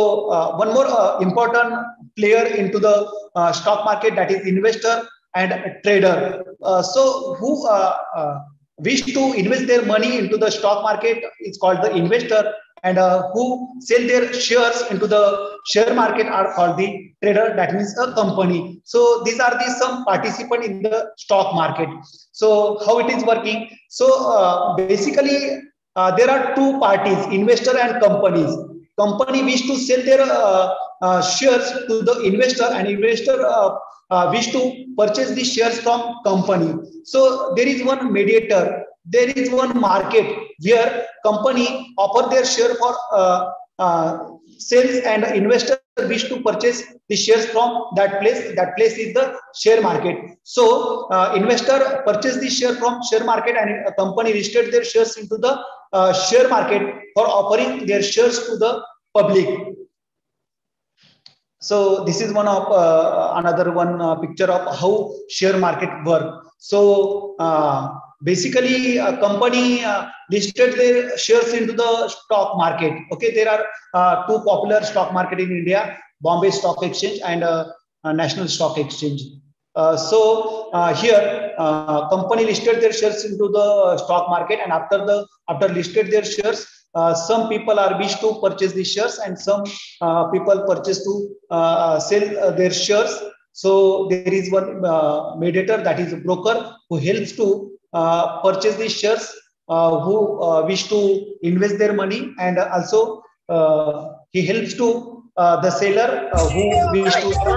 one more important player into the stock market, that is investor and trader. So who wish to invest their money into the stock market is called the investor, and who sell their shares into the share market are called the trader, that means a company. So these are the some participants in the stock market. So how it is working? So basically there are two parties, investor and companies. Company wish to sell their shares to the investor, and investor wish to purchase the shares from company. So there is one mediator, there is one market where company offer their share for sales, and investor wish to purchase the shares from that place. That place is the share market. So investor purchase the share from share market, and a company listed their shares into the share market for offering their shares to the public. So this is one of another one picture of how share market work. So basically a company listed their shares into the stock market. Okay, there are two popular stock market in India, Bombay Stock Exchange and National Stock Exchange. So here company listed their shares into the stock market, and after listed their shares, some people are wish to purchase the shares, and some people purchase to sell their shares. So there is one mediator, that is a broker, who helps to purchase the shares, who wish to invest their money, and also he helps to the seller who wish to sell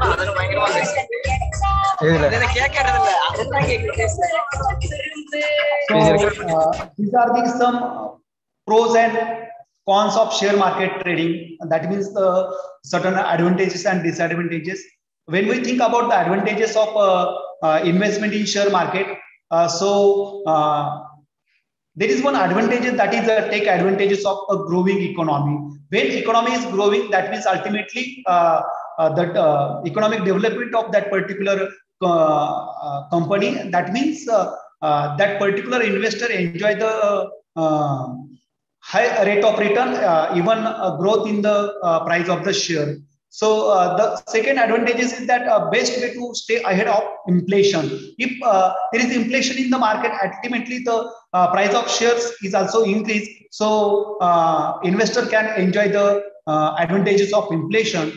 these are the some pros and cons of share market trading. That means the certain advantages and disadvantages. When we think about the advantages of investment in share market, there is one advantage, that is take advantages of a growing economy. When economy is growing, that means ultimately that economic development of that particular company. That means that particular investor enjoy the high rate of return, even growth in the price of the share. So the second advantage is that best way to stay ahead of inflation. If there is inflation in the market, ultimately the price of shares is also increased. So investor can enjoy the advantages of inflation.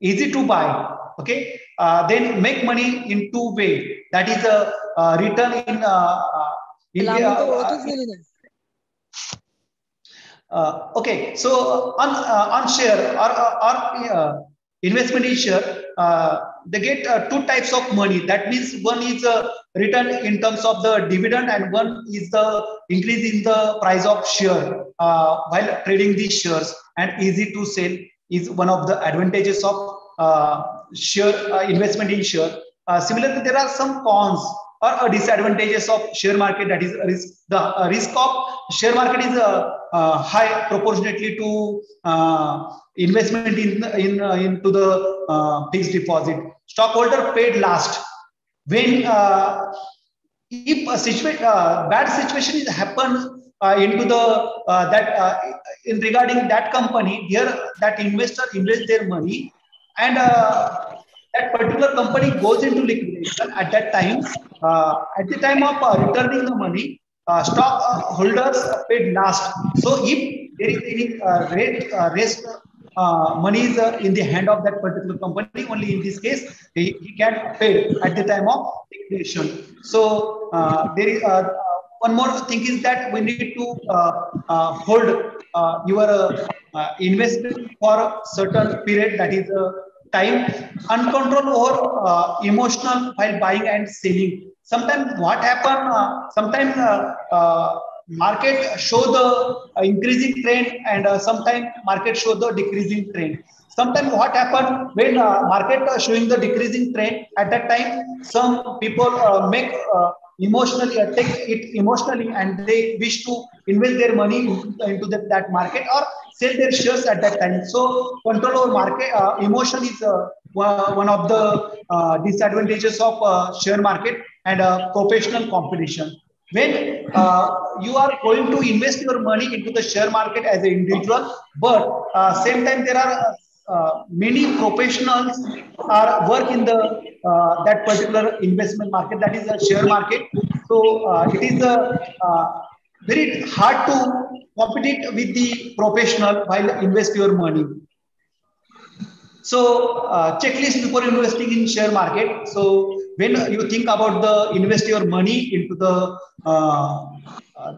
Easy to buy. Okay. Then make money in two ways. That is a return in okay, so on share or investment in share, they get two types of money. That means one is return in terms of the dividend, and one is the increase in the price of share while trading these shares, and easy to sell is one of the advantages of share investment in share. Similarly, there are some cons or disadvantages of share market. That is risk. The risk of share market is high proportionately to investment into the fixed deposit. Stockholder paid last. When if a bad situation is happens into the in regarding that company, here that investor invests their money, and that particular company goes into liquidation at that time. At the time of returning the money, stockholders paid last. So if there is any rest money is in the hand of that particular company, only in this case he can pay at the time of liquidation. So there is one more thing is that we need to hold your investment for a certain period, that is time, and control over emotional while buying and selling. Sometimes what happen, sometimes market show the increasing trend, and sometimes market show the decreasing trend. Sometimes what happen, when market showing the decreasing trend, at that time some people make emotionally take it emotionally, and they wish to invest their money into that market or sell their shares at that time. So control over market emotion is one of the disadvantages of share market and professional competition. When you are going to invest your money into the share market as an individual, but same time there are many professionals are work in the that particular investment market, that is a share market. So it is very hard to compete with the professional while invest your money. So checklist before investing in share market. So when you think about the invest your money into the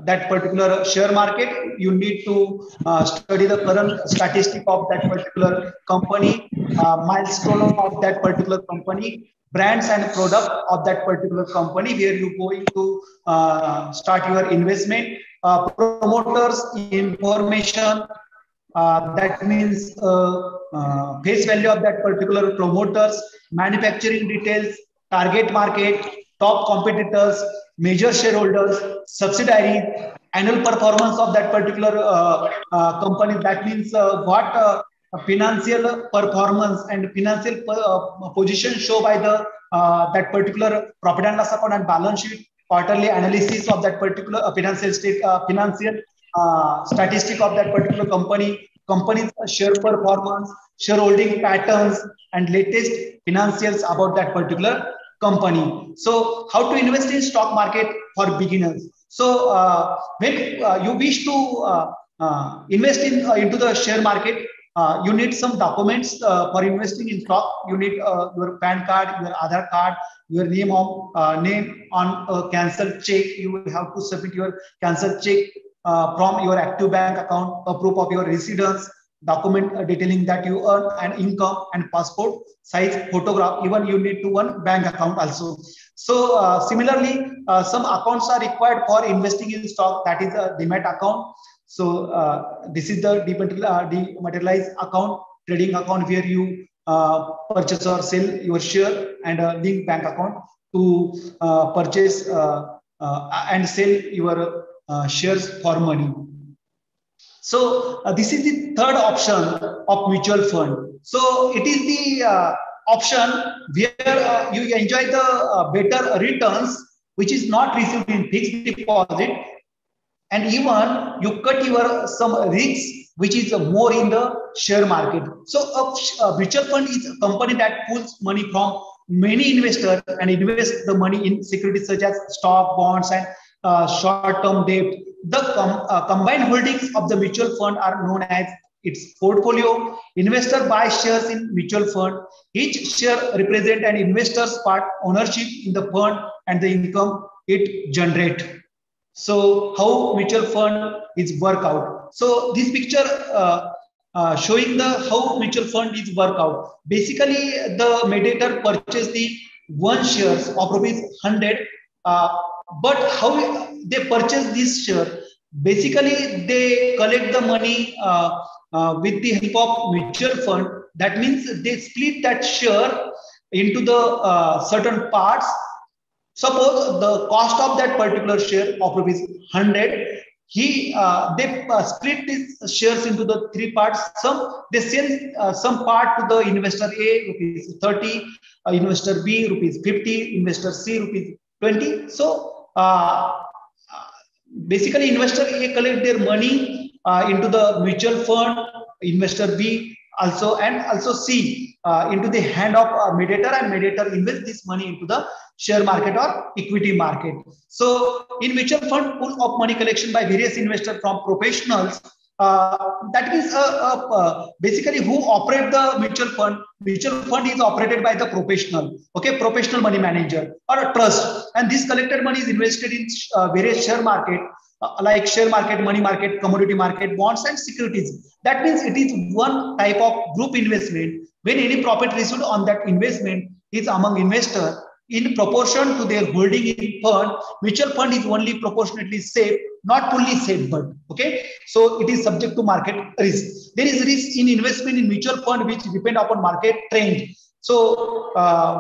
that particular share market, you need to study the current statistic of that particular company, milestone of that particular company, brands and product of that particular company where you going to start your investment, promoters information, that means face value of that particular promoters, manufacturing details, target market, top competitors, major shareholders, subsidiaries, annual performance of that particular company. That means what financial performance and financial position show by the that particular profit and loss account and balance sheet, quarterly analysis of that particular financial state, financial statistic of that particular company, company's share performance, shareholding patterns, and latest financials about that particular company. So how to invest in stock market for beginners? So when you wish to invest into the share market, you need some documents for investing in stock. You need your PAN card, your Aadhaar card, your name on a cancelled check. You will have to submit your cancelled check from your active bank account, a proof of your residence, document detailing that you earn and income, and passport size photograph. Even you need to one bank account also. So similarly, some accounts are required for investing in stock, that is a demat account. So this is the dematerialized account, trading account, where you purchase or sell your share, and a link bank account to purchase and sell your shares for money. So this is the third option of mutual fund. So it is the option where you enjoy the better returns, which is not received in fixed deposit, and even you cut your some risks, which is more in the share market. So a mutual fund is a company that pulls money from many investors and invest the money in securities such as stock, bonds, and short-term debt. The combined holdings of the mutual fund are known as its portfolio. Investor buys shares in mutual fund. Each share represents an investor's part ownership in the fund and the income it generates. So how mutual fund is work out? So this picture showing the how mutual fund is work out. Basically, the mediator purchased the one shares of ₹100. But how they purchase this share? Basically, they collect the money with the help of mutual fund. That means they split that share into the certain parts. Suppose the cost of that particular share of ₹100, they split these shares into the three parts. Some they sell some part to the investor A, ₹30, investor B, ₹50, investor C, ₹20. So basically, investor A collect their money into the mutual fund, investor B also, and also C into the hand of mediator, and mediator invest this money into the share market or equity market. So in mutual fund, pool of money collection by various investors from professionals That means basically who operate the mutual fund. Mutual fund is operated by the professional, okay, professional money manager or a trust, and this collected money is invested in various share market, like share market, money market, commodity market, bonds and securities. That means it is one type of group investment. When any profit received on that investment is among investor in proportion to their holding in fund, mutual fund is only proportionately safe, not fully safe, but okay. So it is subject to market risk. There is risk in investment in mutual fund which depend upon market trend. So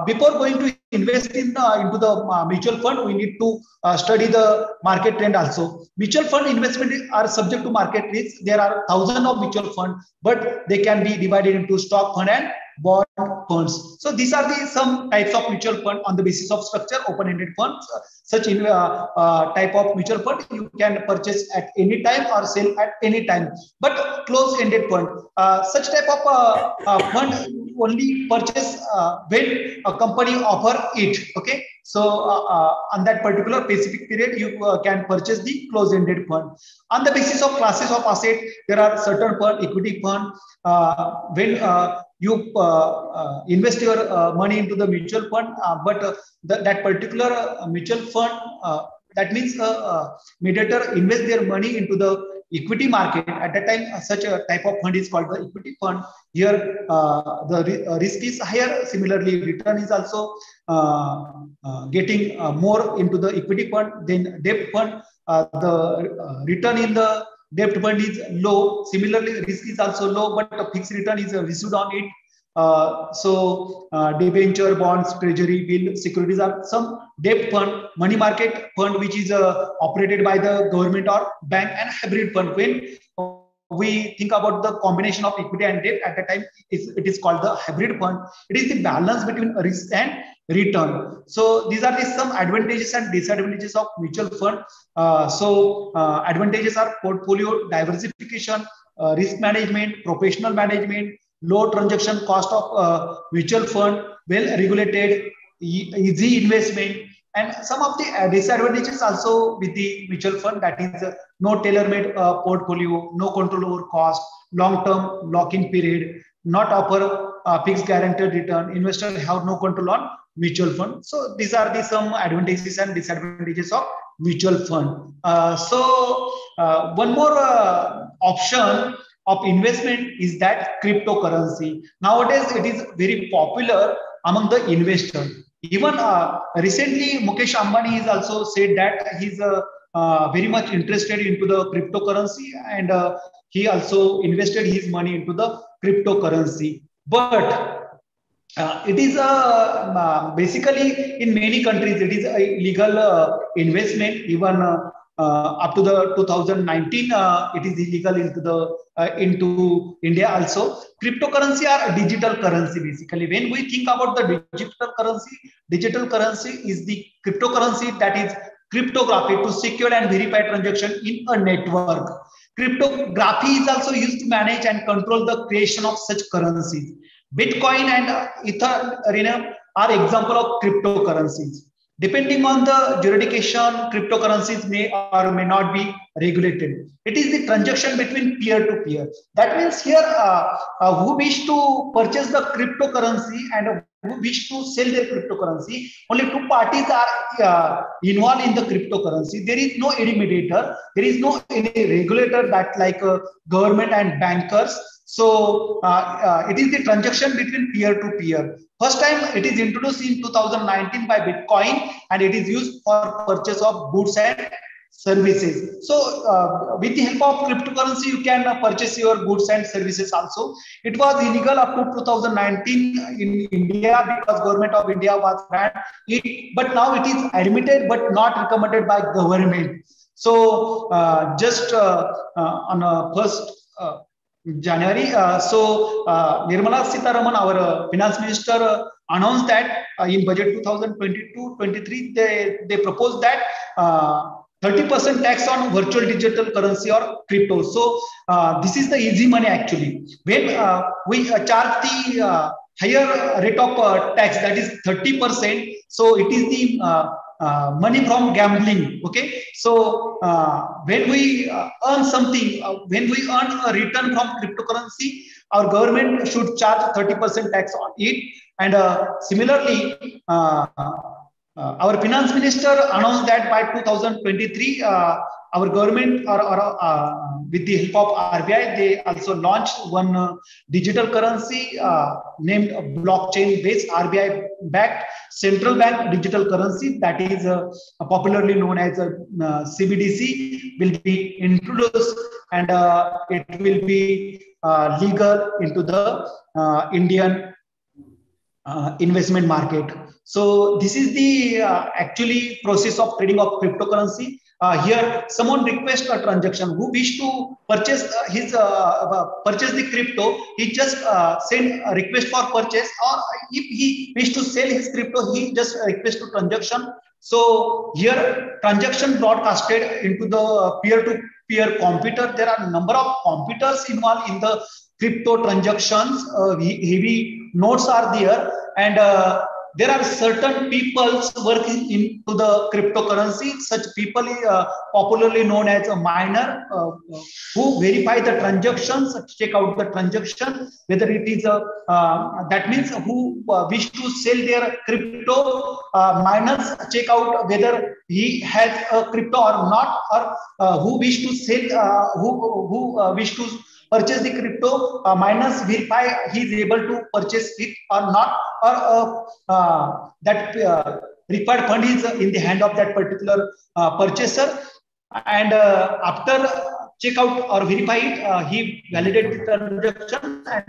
before going to invest in into the mutual fund, we need to study the market trend also. Mutual fund investment are subject to market risk. There are thousands of mutual funds, but they can be divided into stock fund and bond funds. So these are the some types of mutual fund on the basis of structure. Open-ended funds, such type of mutual fund you can purchase at any time or sell at any time. But closed-ended fund, such type of fund only purchase when a company offer it. Okay, so on that particular specific period you can purchase the closed-ended fund. On the basis of classes of asset, there are certain fund, equity fund. When you invest your money into the mutual fund, but that particular mutual fund, that means mediator invest their money into the equity market. At that time, such a type of fund is called the equity fund. Here, the risk is higher. Similarly, return is also getting more into the equity fund. Then debt fund, the return in the debt fund is low. Similarly, risk is also low, but a fixed return is received on it. So debenture, bonds, treasury bill, securities are some debt fund, money market fund, which is operated by the government or bank, and hybrid fund. When we think about the combination of equity and debt, at the time it is called the hybrid fund. It is the balance between risk and return. So these are the some advantages and disadvantages of mutual fund. Advantages are portfolio diversification, risk management, professional management, low transaction cost of mutual fund, well regulated, easy investment, and some of the disadvantages also with the mutual fund, that is no tailor-made portfolio, no control over cost, long-term lock-in period, not offer fixed guaranteed return, investors have no control on mutual fund. So these are the some advantages and disadvantages of mutual fund. One more option of investment is that cryptocurrency. Nowadays, it is very popular among the investors. Even recently, Mukesh Ambani has also said that he's very much interested into the cryptocurrency, and he also invested his money into the cryptocurrency. But it is basically in many countries it is a legal investment. Even up to the 2019, it is illegal into India also. Cryptocurrency are digital currency. Basically, when we think about the digital currency is the cryptocurrency that is cryptography to secure and verify transaction in a network. Cryptography is also used to manage and control the creation of such currencies. Bitcoin and Ethereum are example of cryptocurrencies. Depending on the jurisdiction, cryptocurrencies may or may not be regulated. It is the transaction between peer to peer. That means here, who wish to purchase the cryptocurrency and who wish to sell their cryptocurrency, only two parties are involved in the cryptocurrency. There is no any mediator. There is no any regulator that like government and bankers. So it is the transaction between peer to peer. First time it is introduced in 2019 by Bitcoin, and it is used for purchase of goods and services. So with the help of cryptocurrency, you can purchase your goods and services also. It was illegal up to 2019 in India because government of India was banned it, but now it is admitted but not recommended by government. So just on 1st January, Nirmala Sitharaman, our finance minister, announced that in budget 2022-23, they proposed that 30% tax on virtual digital currency or crypto. So this is the easy money actually. When we charge the higher rate of tax, that is 30%. So it is the money from gambling. Okay, so when we earn something, when we earn a return from cryptocurrency, our government should charge 30% tax on it. And similarly, our finance minister announced that by 2023, our government, with the help of RBI, they also launched one digital currency named blockchain-based RBI-backed central bank digital currency, that is popularly known as CBDC, will be introduced, and it will be legal into the Indian investment market. So this is the actually process of trading of cryptocurrency. Here, someone requests a transaction who wish to purchase purchase the crypto. He just send a request for purchase, or if he wish to sell his crypto, he just request to transaction. So here, transaction broadcasted into the peer-to-peer computer. There are a number of computers involved in the crypto transactions. Heavy nodes are there, and there are certain people working into the cryptocurrency. Such people popularly known as a miner, who verify the transactions, check out the transaction, whether it is that means who wish to sell their crypto. Miners check out whether he has a crypto or not, or who wish to sell, who wish to purchase the crypto, miners verify he is able to purchase it or not, or that required fund is in the hand of that particular purchaser. And after check out or verify it, he validates the transaction, and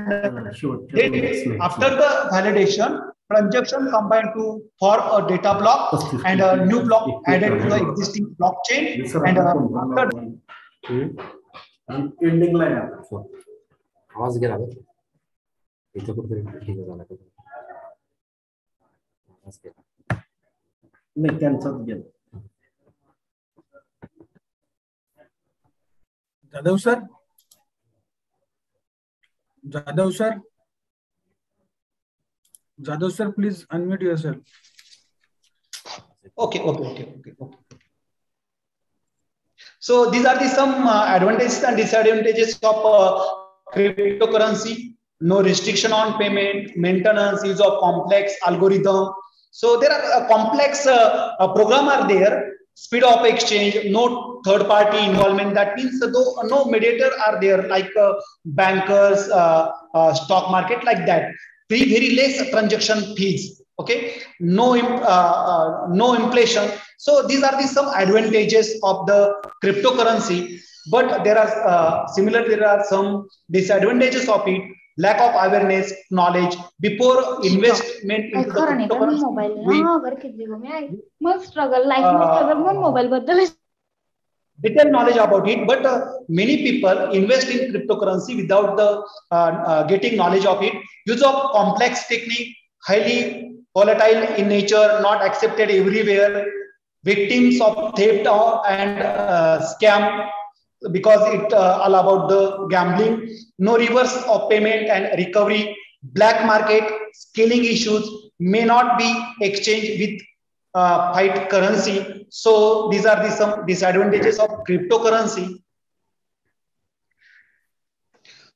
then after the validation, transaction combined to for a data block and a new block added to the existing blockchain. And after ending line आवाज गेला इथे कुठे ठीक झाला आवाज गेला नाही त्यांचाच गेला Jadhav sir, please unmute yourself. Okay. So these are the some advantages and disadvantages of cryptocurrency. No restriction on payment, maintenance, use of complex algorithm. So there are complex program are there. Speed of exchange, no third party involvement. That means no mediator are there, like bankers, stock market, like that. Very less transaction fees. Okay, no inflation. So these are the some advantages of the cryptocurrency, but there are there are some disadvantages of it. Lack of awareness, knowledge before investment into the cryptocurrency. Detailed knowledge about it, but many people invest in cryptocurrency without the getting knowledge of it. Use of complex technique, highly volatile in nature, not accepted everywhere. Victims of theft and scam, because it all about the gambling. No reverse of payment and recovery. Black market, scaling issues, may not be exchanged with fiat currency. So these are the some disadvantages of cryptocurrency.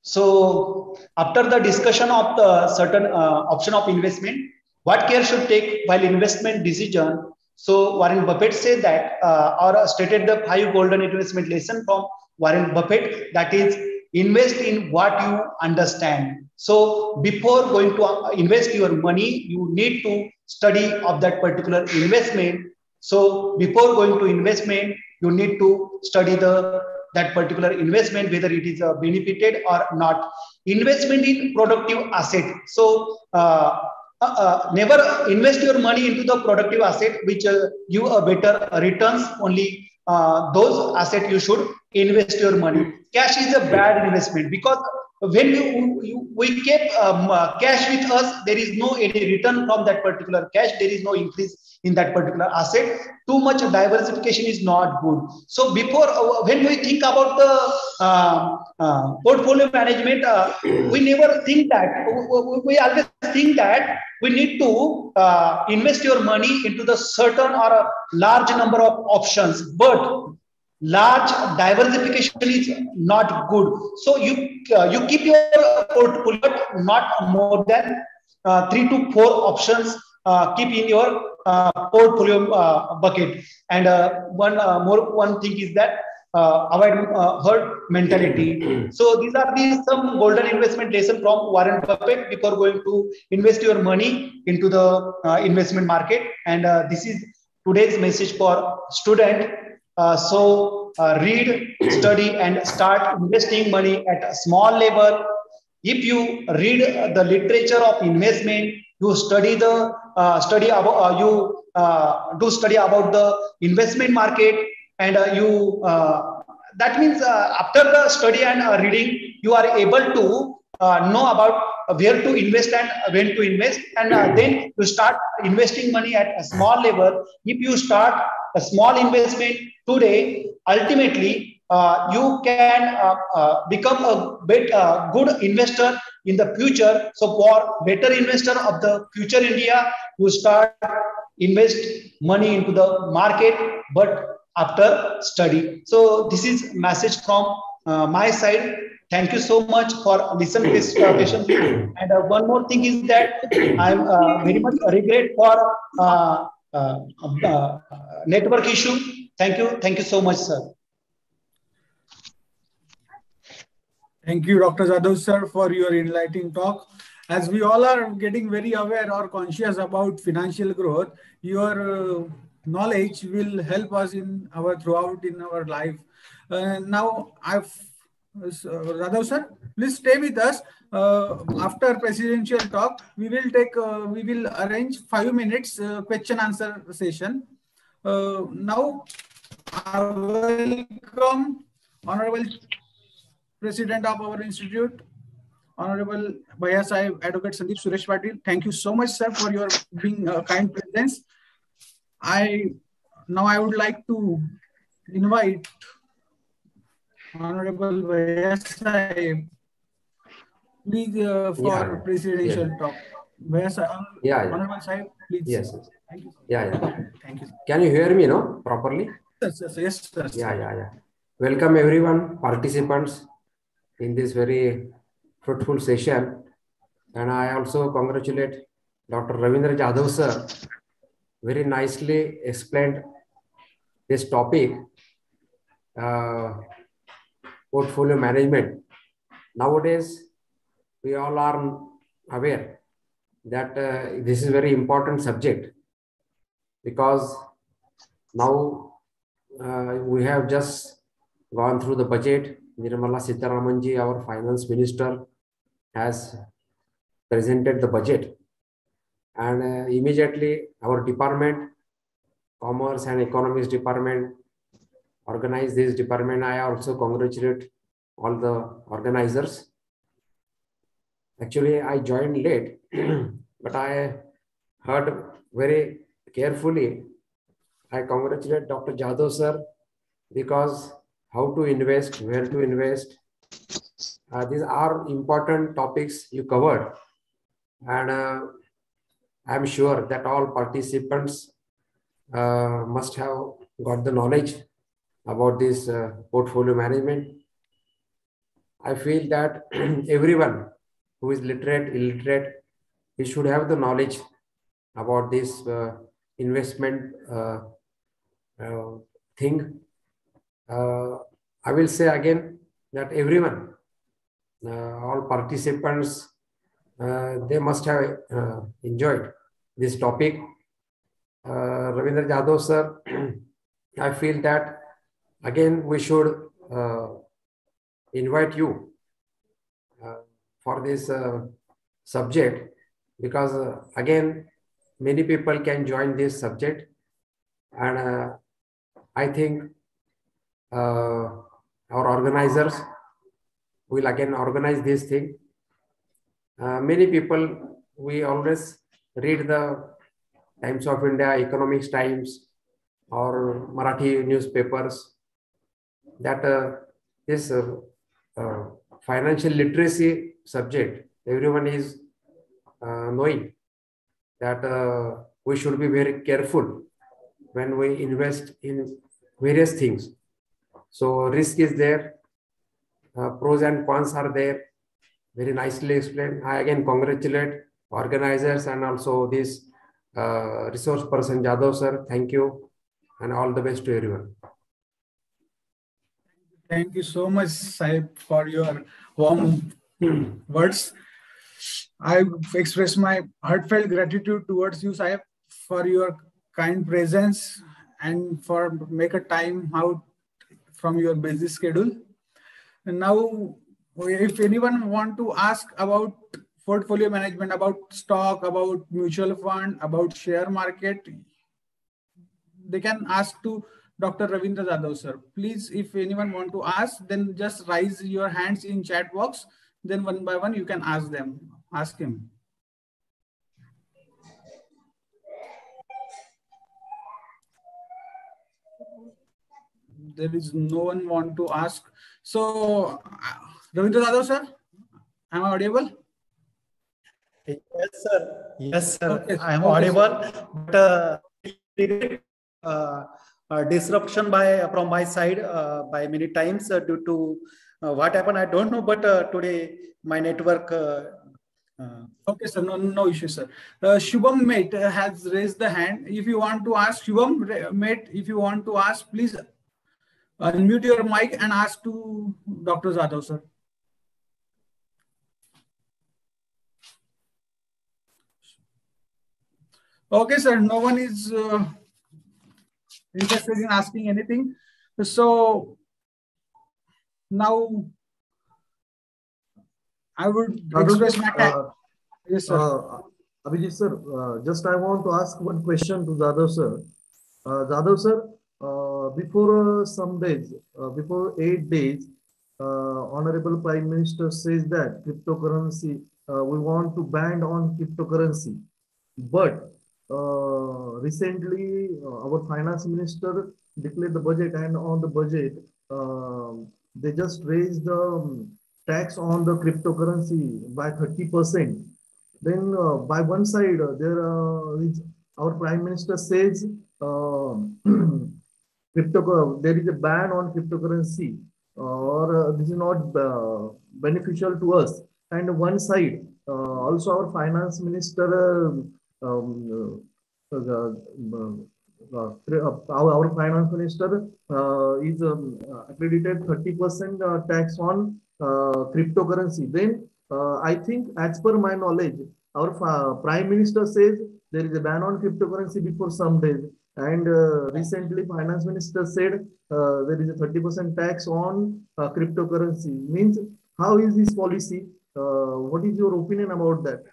So after the discussion of the certain option of investment, what care should take while investment decision? So Warren Buffett said that, or stated the 5 golden investment lesson from Warren Buffett, that is, invest in what you understand. So before going to invest your money, you need to study of that particular investment. So before going to investment, you need to study that particular investment, whether it is benefited or not. Investment in productive asset. So never invest your money into the productive asset which give a better returns. Only those assets you should invest your money. Cash is a bad investment, because when we keep cash with us, there is no any return from that particular cash. There is no increase in that particular asset. Too much diversification is not good. So before when we think about the portfolio management, we never think that, we always think that we need to invest your money into the certain or a large number of options, but large diversification is not good. So you keep your portfolio, but not more than 3 to 4 options keep in your portfolio bucket. And one thing is that avoid herd mentality. So these are some golden investment lesson from Warren Buffett before going to invest your money into the investment market. And this is today's message for student. Read, study, and start investing money at a small level. If you read the literature of investment, you study the study about do study about the investment market, and that means after the study and reading, you are able to know about where to invest and when to invest, and then you start investing money at a small level. If you start a small investment today, ultimately you can become a good investor in the future. So for better investor of the future India, you start invest money into the market, but after study. So this is message from my side. Thank you so much for listening this patiently. And one more thing is that I'm very much regret for network issue. Thank you so much, sir. Thank you, Dr. Jadhav sir, for your enlightening talk. As we all are getting very aware or conscious about financial growth, your knowledge will help us in throughout in our life. Now, Jadhav sir, please stay with us. After presidential talk, we will arrange 5 minutes question answer session. Now, I welcome Honorable President of our institute, Honorable Bhaiya Sahib, Advocate Sandeep Suresh Patil. Thank you so much, sir, for your being kind presence. Now I would like to invite Honorable Bhaiya Sahib, please, for presidential talk. Bhaiya Sahib, Honorable Sahib, please. Yes. Thank you. Thank you. Can you hear me, no, properly? Yes, sir. Yeah. Welcome everyone, participants in this very fruitful session. And I also congratulate Dr. Ravindra Jadhav sir. Very nicely explained this topic, portfolio management. Nowadays, we all are aware that this is a very important subject, because now we have just gone through the budget. Nirmala Sitharamanji, our finance minister, has presented the budget, and immediately our department, Commerce and Economics department, organized this department. I also congratulate all the organizers. Actually, I joined late, but I heard very carefully. I congratulate Dr. Jadhav sir, because how to invest, where to invest, these are important topics you covered. And I'm sure that all participants must have got the knowledge about this portfolio management. I feel that everyone who is literate, illiterate, he should have the knowledge about this investment thing. I will say again that everyone, all participants, they must have enjoyed this topic. Ravindra Jadhav sir, I feel that again we should invite you for this subject, because again many people can join this subject, and I think our organizers will again organize this thing. Many people, we always read the Times of India, Economics Times, or Marathi newspapers, that this financial literacy subject, everyone is knowing that we should be very careful when we invest in various things. So risk is there, pros and cons are there, very nicely explained. I again congratulate organizers and also this resource person Jadhav sir. Thank you and all the best to everyone. Thank you so much, Sahib, for your warm words. I express my heartfelt gratitude towards you, Sahib, for your kind presence and for make a time out from your busy schedule. And now, if anyone want to ask about portfolio management, about stock, about mutual fund, about share market, they can ask to Dr. Ravindra Jadhav, sir. Please, if anyone want to ask, then just raise your hands in chat box. Then one by one, you can ask them. Ask him. There is no one want to ask. So, Ravindra Jadhav, sir, am I audible? Yes, sir. Yes, sir. Okay. I am Okay, audible, but disruption from my side by many times due to what happened. I don't know, but today my network. Okay, sir. No issue, sir. Shubham Mate has raised the hand. If you want to ask, Shubham Mate, if you want to ask, please unmute your mic and ask to Dr. Jadhav, sir. Okay, sir. No one is interested in asking anything. So now I would express my yes, sir. Abhijit sir, just I want to ask one question to Jadhav sir. Jadhav sir, before some days, before 8 days, Honorable Prime Minister says that cryptocurrency, we want to ban on cryptocurrency. But recently, our finance minister declared the budget, and on the budget, they just raised the tax on the cryptocurrency by 30%. Then by one side, our prime minister says there is a ban on cryptocurrency, or this is not beneficial to us. And one side, also our finance minister, our finance minister is accredited 30% tax on cryptocurrency. Then I think, as per my knowledge, our prime minister says there is a ban on cryptocurrency before some days, and recently finance minister said there is a 30% tax on cryptocurrency. Means, how is this policy? What is your opinion about that?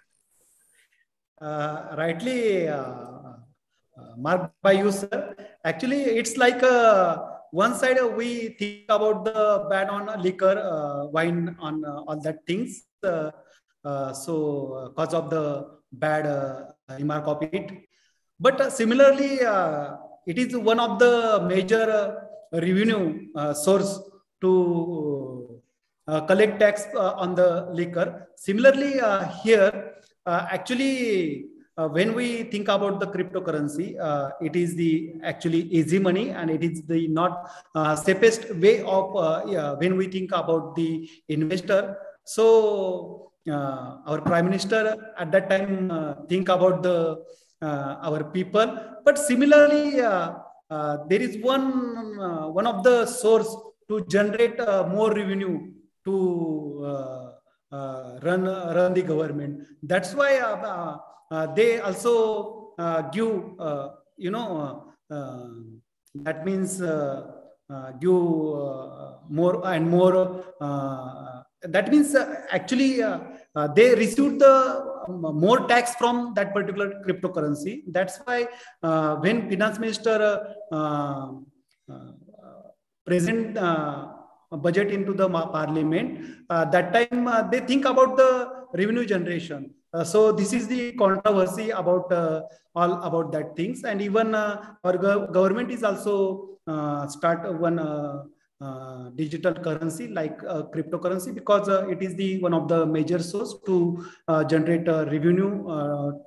Rightly marked by you, sir. Actually, it's like one side we think about the ban on liquor, wine, on all that things. So cause of the bad remark of it. But similarly, it is one of the major revenue source to collect tax on the liquor. Similarly, here, actually, when we think about the cryptocurrency, it is the actually easy money, and it is the not safest way of when we think about the investor. So our prime minister at that time think about the our people. But similarly, there is one of the source to generate more revenue to run the government. That's why they also give that means give more and more. That means actually they received the more tax from that particular cryptocurrency. That's why when finance minister present budget into the parliament, that time they think about the revenue generation. So this is the controversy about all about that things. And even our government is also start one digital currency like cryptocurrency, because it is the one of the major source to generate revenue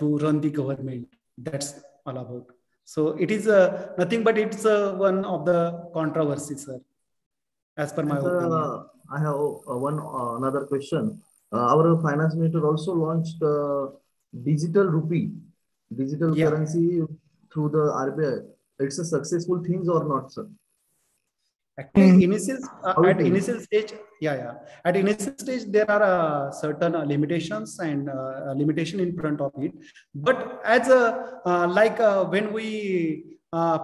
to run the government. That's all about. So it is nothing but it's one of the controversies, sir, as per my opinion. I have another question. Our finance minister also launched digital rupee, digital currency through the RBI. It's a successful thing or not, sir? Actually, at initial stage, at initial stage there are certain limitations and limitation in front of it. But as when we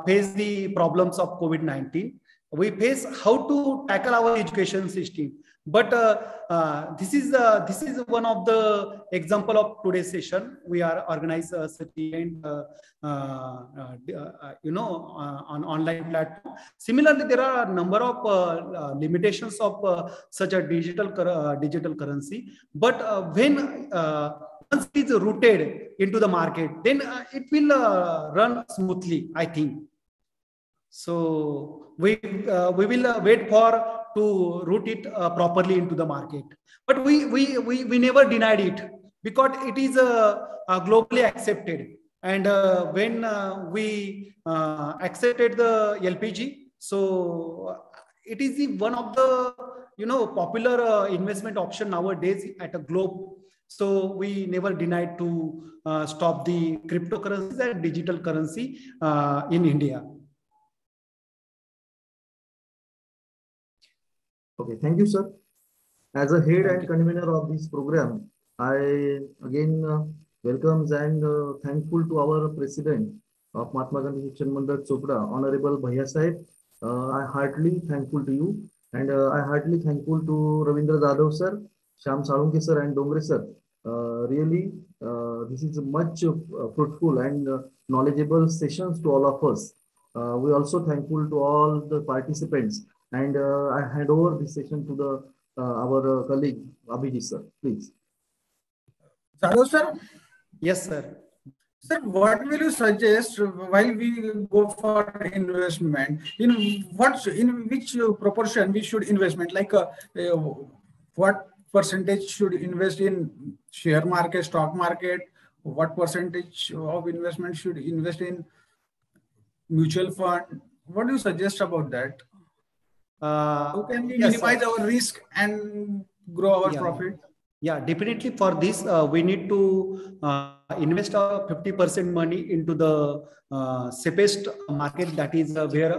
face the problems of COVID-19, we face how to tackle our education system. But this is one of the example of today's session. We are organized such event, on online platform. Similarly, there are a number of limitations of such a digital currency. But when once it is rooted into the market, then it will run smoothly, I think. So we will wait for to root it properly into the market. But we never denied it because it is globally accepted. And when we accepted the LPG, so it is one of the popular investment option nowadays at a globe. So we never denied to stop the cryptocurrencies and digital currency in India. Okay, thank you, sir. As a head and convener of this program, I again welcomes and thankful to our president of Mahatma Gandhi Shikshan Mandal Chopda, Honorable Bhaiya Sahib. I heartily thankful to you, and I heartily thankful to Ravindra Jadhav sir, Shyam Salunke sir, and Dongre sir. Really, this is a much fruitful and knowledgeable sessions to all of us. We also thankful to all the participants. And I hand over this session to the our colleague Abhijit sir, please. Sadhu sir. Yes, sir. Sir, what will you suggest while we go for investment? In which proportion we should investment? Like what percentage should invest in share market, stock market? What percentage of investment should invest in mutual fund? What do you suggest about that? How can we minimize our risk and grow our profit? Yeah, definitely for this, we need to invest our 50% money into the safest market, that is where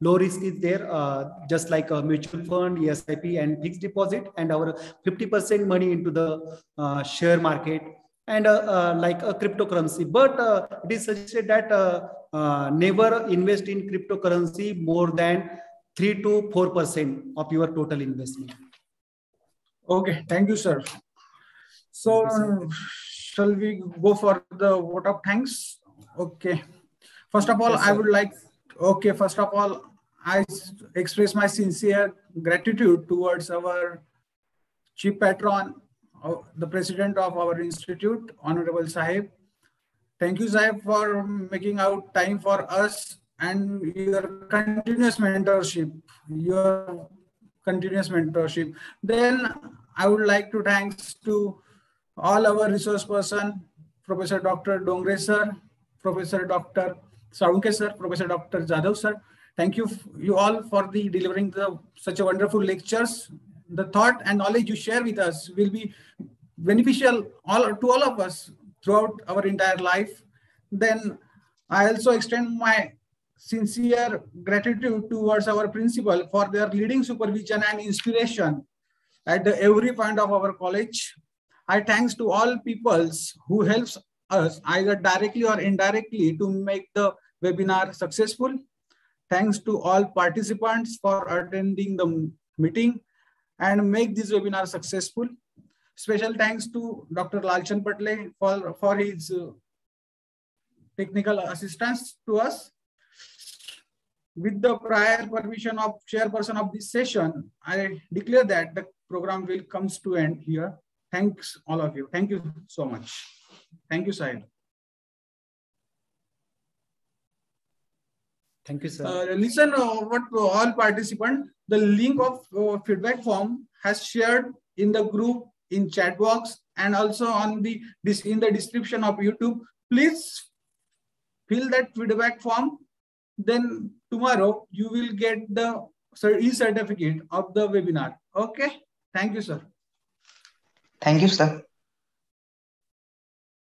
low risk is there, just like a mutual fund, SIP and fixed deposit, and our 50% money into the share market and like a cryptocurrency. But it is suggested that never invest in cryptocurrency more than 3 to 4% of your total investment. Okay, thank you, sir. So, shall we go for the vote of thanks? Okay. First of all, I would like, first of all, I express my sincere gratitude towards our chief patron, the president of our institute, Honorable Sahib. Thank you, Sahib, for making out time for us and your continuous mentorship. Then I would like to thanks to all our resource person, Professor Dr. Dongre sir, Professor Dr. Salunke sir, Professor Dr. Jadhav sir. Thank you all for the delivering such a wonderful lectures. The thought and knowledge you share with us will be beneficial to all of us throughout our entire life. Then I also extend my sincere gratitude towards our principal for their leading supervision and inspiration at every point of our college. I thanks to all peoples who helps us either directly or indirectly to make the webinar successful. Thanks to all participants for attending the meeting and make this webinar successful. Special thanks to Dr. Lalchan Patle for his technical assistance to us. With the prior permission of chairperson of this session, I declare that the program will come to end here. Thanks all of you. Thank you so much. Thank you, Sahib. Thank you, sir. Listen, what all participants, the link of feedback form has shared in the group, in chat box, and also on the in the description of YouTube. Please fill that feedback form. Then tomorrow you will get the e-certificate of the webinar. Okay. Thank you, sir. Thank you, sir.